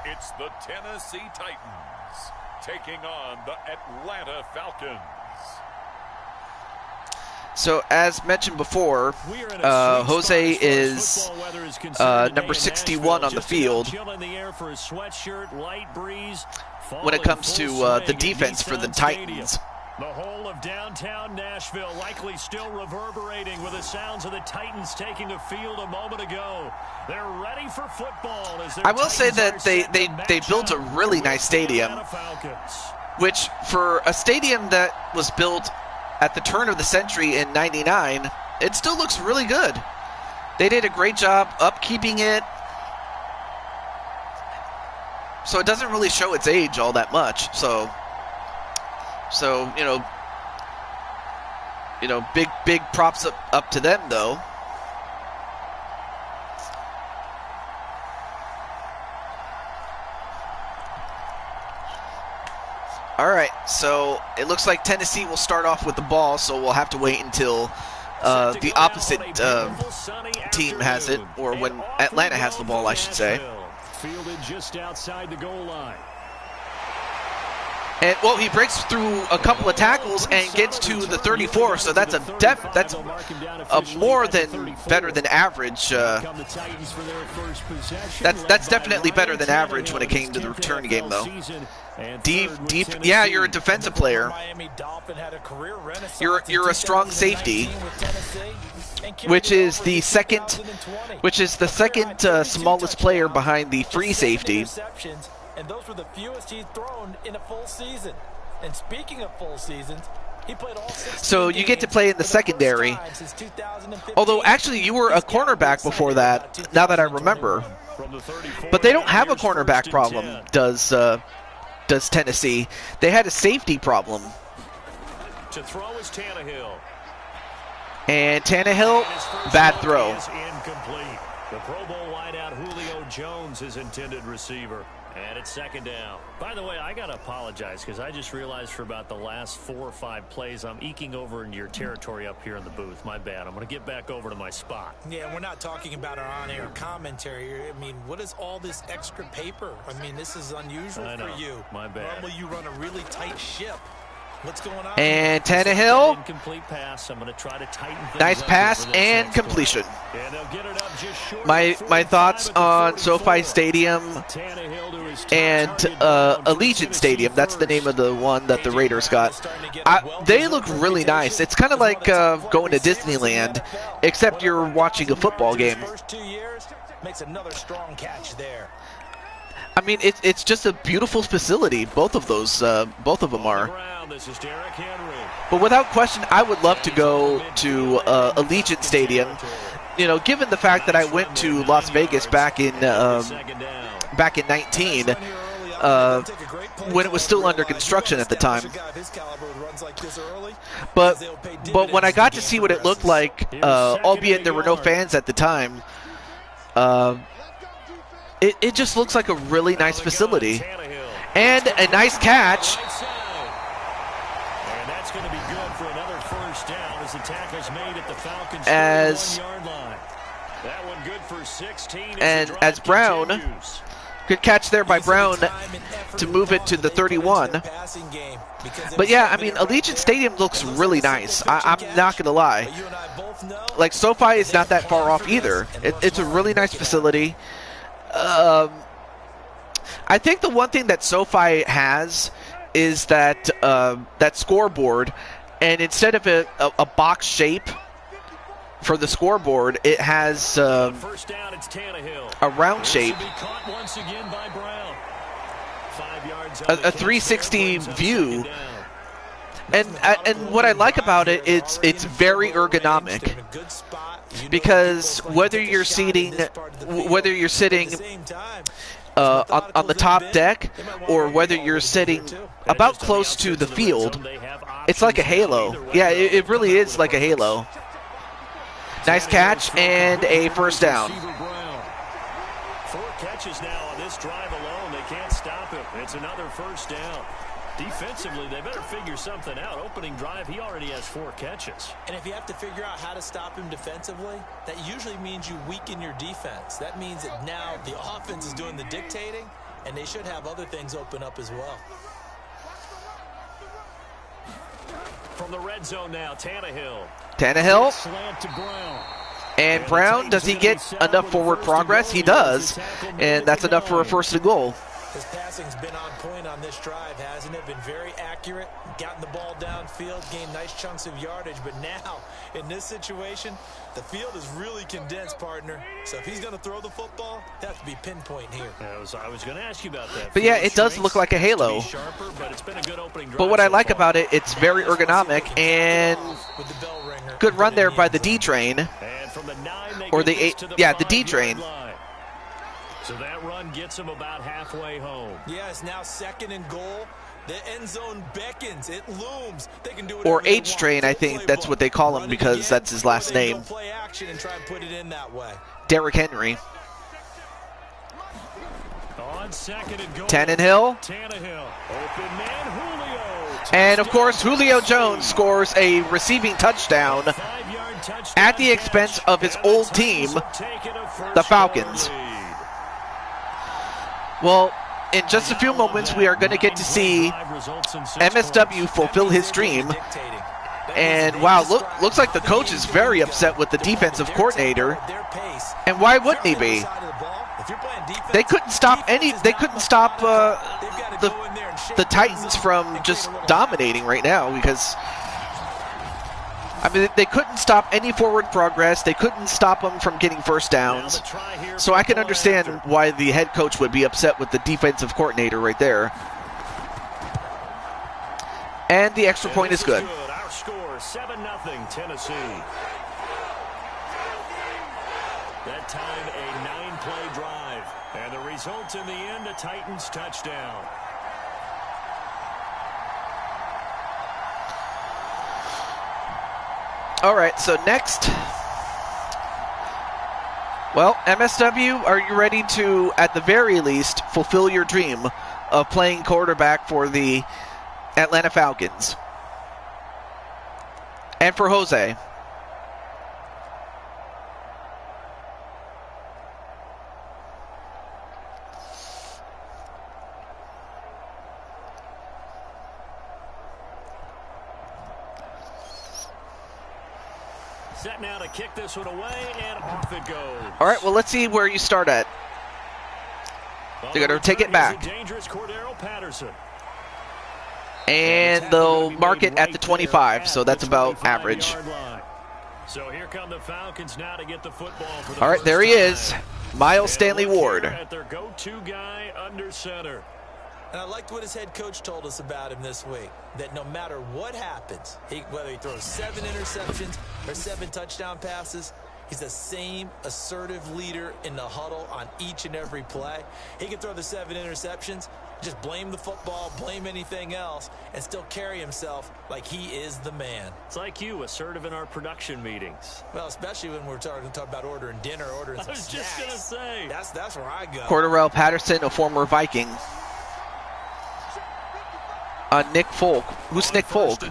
It's the Tennessee Titans taking on the Atlanta Falcons. So, as mentioned before, Jose is number 61 on the field when it comes to the defense for the Titans. The whole of downtown Nashville likely still reverberating with the sounds of the Titans taking the field a moment ago. They're ready for football. I will say that they built a really nice stadium, which for a stadium that was built at the turn of the century in '99, it still looks really good. They did a great job upkeeping it, so it doesn't really show its age all that much. So big props up to them though. All right, so it looks like Tennessee will start off with the ball, so we'll have to wait until the opposite team has it, or when Atlanta has the ball, I should say. Fielded just outside the goal line. And well, he breaks through a couple of tackles and gets to the 34. So that's more than better than average. That's definitely better than average when it came to the return game, though. Deep. Yeah, you're a defensive player. You're a strong safety, which is the second smallest player behind the free safety. And those were the fewest he's thrown in a full season. And speaking of full seasons, he played all 16 So you get to play in the secondary. Although actually you were a cornerback before that, now that I remember. But they don't have a cornerback problem, does Tennessee. They had a safety problem. To throw is Tannehill. And Tannehill, bad throw. Incomplete. The Pro Bowl wideout Julio Jones, his intended receiver. And it's second down. By the way, I got to apologize because I just realized for about the last 4 or 5 plays, I'm eking over into your territory up here in the booth. My bad. I'm going to get back over to my spot. Yeah, we're not talking about our on-air commentary here. I mean, what is all this extra paper? I mean, this is unusual for you. My bad. Normally you run a really tight ship. What's going on? And Tannehill, incomplete pass. I'm going to try to tighten things nice pass and completion. And they'll get it up just short. My thoughts on SoFi Stadium and Allegiant Stadium. That's the name of the one that the Raiders got. They look really nice. It's kind of like going to Disneyland, except you're watching a football game. Makes another strong catch there. I mean, it's just a beautiful facility. Both of those, both of them are. But without question, I would love to go to Allegiant Stadium. You know, given the fact that I went to Las Vegas back in 19, when it was still under construction at the time. But when I got to see what it looked like, albeit there were no fans at the time, it just looks like a really nice facility. And a nice catch. And that's going to be good for another first down as the tackle's made at the Falcons' 31-yard line. That one good for 16. And as Brown, good catch there by Brown to move it to the 31. But yeah, I mean, Allegiant Stadium looks really nice. I'm not going to lie. Like, SoFi is not that far off either. It's a really nice facility. I think the one thing that SoFi has is that that scoreboard, and instead of a box shape for the scoreboard, it has first down, it's a round shape, once again by Brown. 5 yards a 360 view. And what I like about it, it's very ergonomic, because whether you're sitting on the top deck, or whether you're sitting about close to the field, it's like a halo. Yeah, it really is like a halo. Nice catch and a first down. 4 catches now on this drive alone. They can't stop him. It's another first down. Defensively, they better figure something out. Opening drive, he already has 4 catches. And if you have to figure out how to stop him defensively, that usually means you weaken your defense. That means that now the offense is doing the dictating, and they should have other things open up as well. From the red zone now, Tannehill. Slant to Brown. And Brown, does he get enough forward progress? He does, and that's enough for a first and goal. His passing's been on point on this drive, hasn't it? Been very accurate, gotten the ball downfield, gained nice chunks of yardage, but now, in this situation, the field is really condensed, partner. So if he's going to throw the football, it has to be pinpoint here. I was going to ask you about that. But yeah, it does look like a halo. Sharper, but it's been a good opening drive but what I so like far. about it, it's very ergonomic, and good run there by the D train. And from the 9, they Or get the this 8, to the yeah, the D 5-yard train. line. So that run gets him about halfway home. Yeah, it's now 2nd and goal. The end zone beckons. It looms. They can do it. Or H train, I think that's what they call him, because that's his last name. Play action and try and put it in that way. Derrick Henry. On 2nd and goal. Tannehill. Open man, Julio. And of course, Julio Jones scores a receiving touchdown 5-yard touchdown at the expense of his old team, the Falcons. Well, in just a few moments, we are going to get to see MSW fulfill his dream. And wow, looks like the coach is very upset with the defensive coordinator. And why wouldn't he be? They couldn't stop the Titans from just dominating right now, because I mean, they couldn't stop any forward progress. They couldn't stop them from getting first downs. So I can understand why the head coach would be upset with the defensive coordinator right there. And the extra point is good. Our score, 7-0 Tennessee. That time a 9-play drive. And the result in the end, a Titans touchdown. All right, so next, well, MSW, are you ready to, at the very least, fulfill your dream of playing quarterback for the Atlanta Falcons? And for Jose. Set now to kick this one away, and off it goes. All right, well, let's see where you start at. They're going to take it back. And they'll mark it at the 25, so that's about average. So here come the Falcons now to get the football for the All right, there he is. Miles Stanley Ward. At their go-to guy under center. And I liked what his head coach told us about him this week, that no matter what happens, whether he throws 7 interceptions or 7 touchdown passes, he's the same assertive leader in the huddle on each and every play. He can throw the 7 interceptions, just blame the football, blame anything else, and still carry himself like he is the man. It's like you, assertive in our production meetings. Well, especially when we're talking about ordering dinner, ordering some snacks. I was just going to say. That's where I go. Cordarrelle Patterson, a former Viking. Nick Folk. Who's Nick Folk?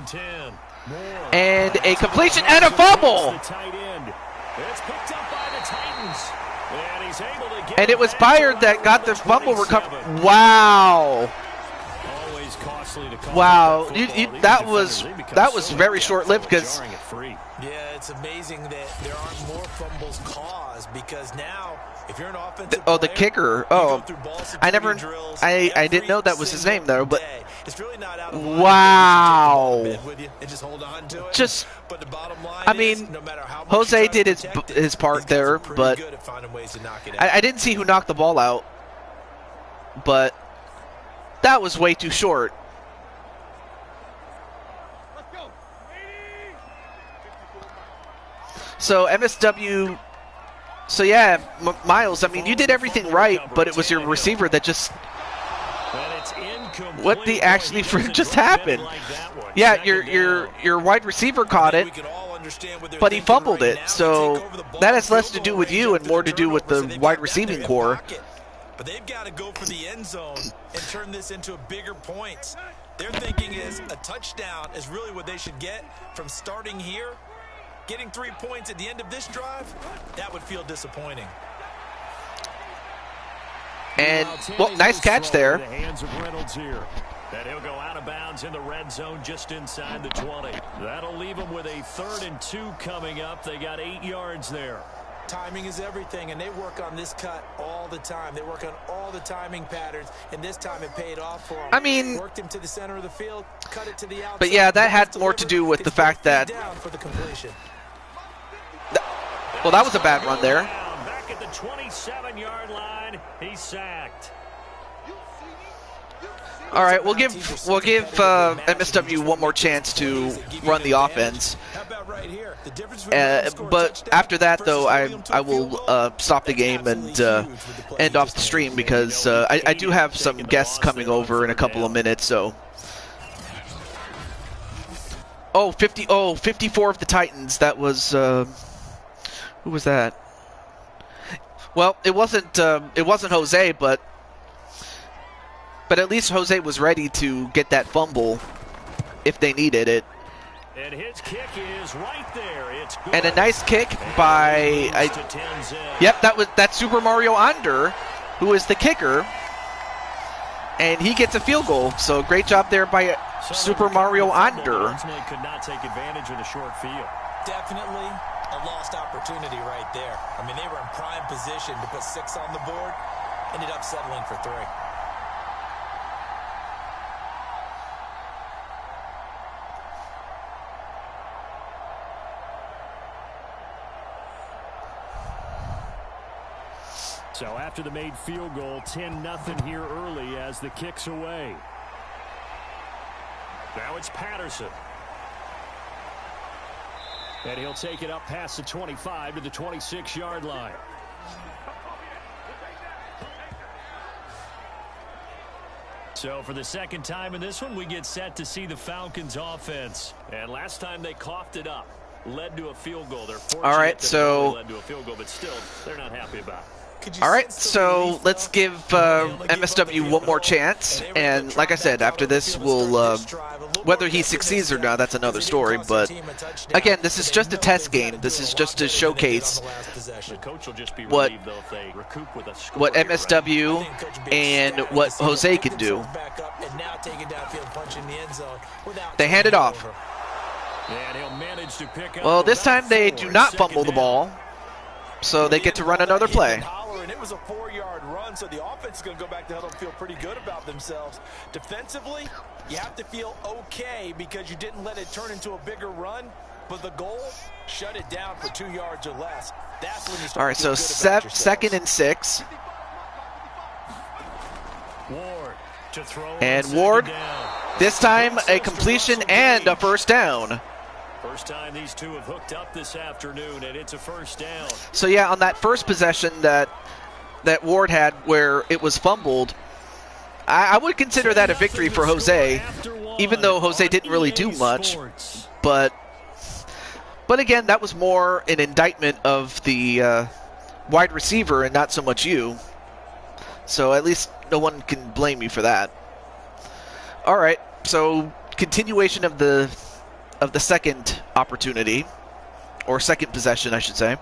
And a completion and a fumble. It's picked up by the Titans. And he's able to get and it was Byard that got the fumble recovery. Wow. Always costly to call wow. That was very short-lived because yeah, it's amazing that there aren't more fumbles caused because now if you're an offensive the kicker. Oh, I didn't know that was his name though, but it's really not out of wow. And just hold on to it. Just, but the bottom line I mean, is, no matter how much Jose did his part there, but I didn't see who knocked the ball out. But that was way too short. So MSW. So yeah, Miles. I mean, you did everything right, but it was your receiver that just. What the actually just happened? Yeah, your wide receiver caught it, but he fumbled it. So that has less to do with you and more to do with the wide receiving core. But they've got to go for the end zone and turn this into a bigger points. Their thinking is a touchdown is really what they should get from starting here. Getting 3 points at the end of this drive, that would feel disappointing. And, well, nice catch there. The hands of Reynolds here. And he'll go out of bounds in the red zone just inside the 20. That'll leave them with a 3rd and 2 coming up. They got 8 yards there. Timing is everything, and they work on this cut all the time. They work on all the timing patterns, and this time it paid off for him. I mean, worked him to the center of the field, cut it to the outside. But yeah, that had more to do with the fact that. Down for the completion. Well, that was a bad run there. Back at the 27-yard line, he's sacked. All right, we'll give MSW one more chance to run the offense. But after that, though, I will stop the game and end off the stream because I do have some guests coming over in a couple of minutes. So, 54 of the Titans. That was who was that? Well, it wasn't Jose, but at least Jose was ready to get that fumble if they needed it. And his kick is right there. It's good. And a nice kick by that's Super Mario Under, who is the kicker, and he gets a field goal. So great job there by Super Mario Under. Could not take advantage of the short field. Definitely a lost opportunity right there. I mean, they were in prime position to put 6 on the board, ended up settling for 3. So after the made field goal, 10-0 here early as the kick's away. Now it's Patterson. And he'll take it up past the 25 to the 26-yard line. So for the second time in this one, we get set to see the Falcons offense. And last time they coughed it up, led to a field goal. They're fortunate. All right, so led to a field goal, but still, they're not happy about it. All right, so let's give MSW one more chance, and like I said, after this, we'll whether he succeeds or not, that's another story. But again, this is just a test game. This is just to showcase what MSW and what Jose can do. They hand it off. Well, this time they do not fumble the ball, so they get to run another play. And it was a 4-yard run, so the offense is going to go back to huddle and feel pretty good about themselves. Defensively, you have to feel okay because you didn't let it turn into a bigger run, but the goal, shut it down for 2 yards or less. That's when you All start right, to feel so good about yourselves. 2nd and 6. Ward to throw And on Ward, 2nd down. this time a completion and a first down. First time these two have hooked up this afternoon, and it's a first down. So yeah, on that first possession that Ward had where it was fumbled, I would consider that a victory for Jose, even though Jose didn't really do much. But again, that was more an indictment of the wide receiver and not so much you. So at least no one can blame you for that. All right, so continuation of the second opportunity, or second possession, I should say.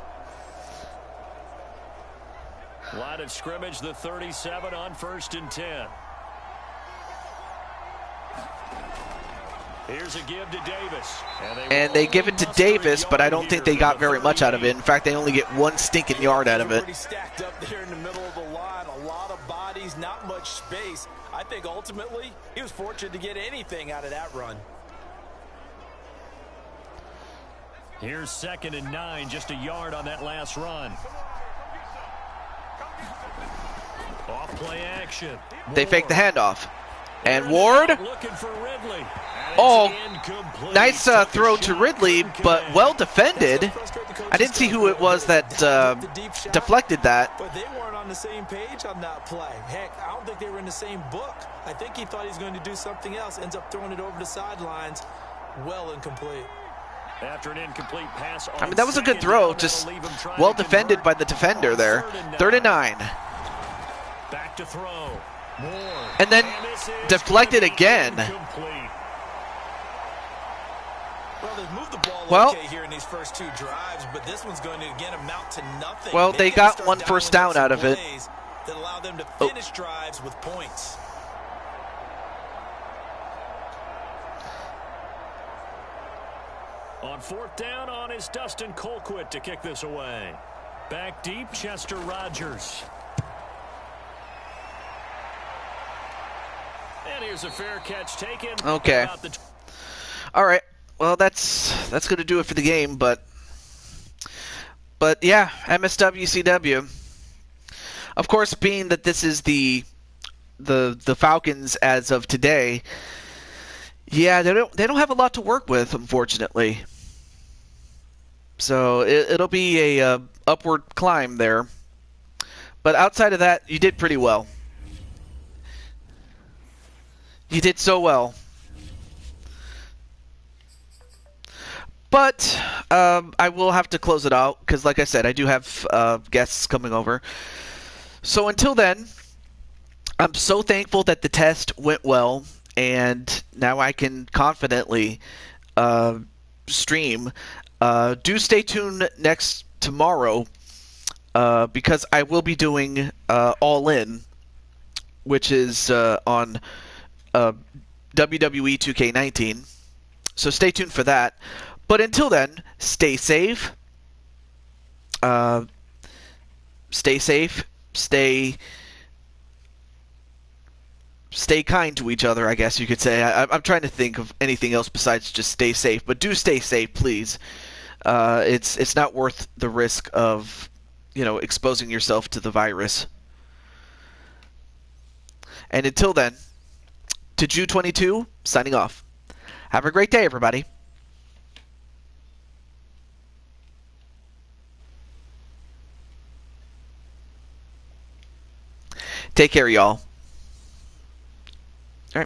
Line of scrimmage, the 37 on 1st and 10. Here's a give to Davis. And they give it to Davis, but I don't think they got very much out of it. In fact, they only get 1 stinking yard out of it. Pretty stacked up there in the middle of the line. A lot of bodies, not much space. I think ultimately he was fortunate to get anything out of that run. Here's 2nd and 9, just a yard on that last run. Off play action. They fake the handoff. And Ward, Looking for Ridley. oh, nice throw to Ridley, but well defended. I didn't see who it was that deflected that. But they weren't on the same page on that play. Heck, I don't think they were in the same book. I think he thought he was going to do something else. Ends up throwing it over the sidelines. Well incomplete. After an incomplete pass. I mean, that was a good throw, just well defended by the defender there. 3rd and 9. Back to throw. More. And then deflected again. Well, they've moved the ball okay here in these first 2 drives, but this one's going to again amount to nothing. Well, they got 1 first down out of it. That allow them to finish drives with points. On 4th down on is Dustin Colquitt to kick this away. Back deep, Chester Rogers. And here's a fair catch taken. Okay. All right. Well, that's going to do it for the game, but yeah, MSW CW. Of course, being that this is the Falcons as of today, yeah, they don't have a lot to work with, unfortunately. So it'll be a upward climb there. But outside of that, you did pretty well. You did so well. But I will have to close it out because, like I said, I do have guests coming over. So until then, I'm so thankful that the test went well, and now I can confidently stream. Do stay tuned tomorrow because I will be doing All In, which is on WWE 2K19. So stay tuned for that. But until then, stay safe. Stay safe. Stay kind to each other, I guess you could say. I'm trying to think of anything else besides just stay safe. But do stay safe, please. It's not worth the risk of, exposing yourself to the virus. And until then, to Jew22, signing off. Have a great day, everybody. Take care, y'all.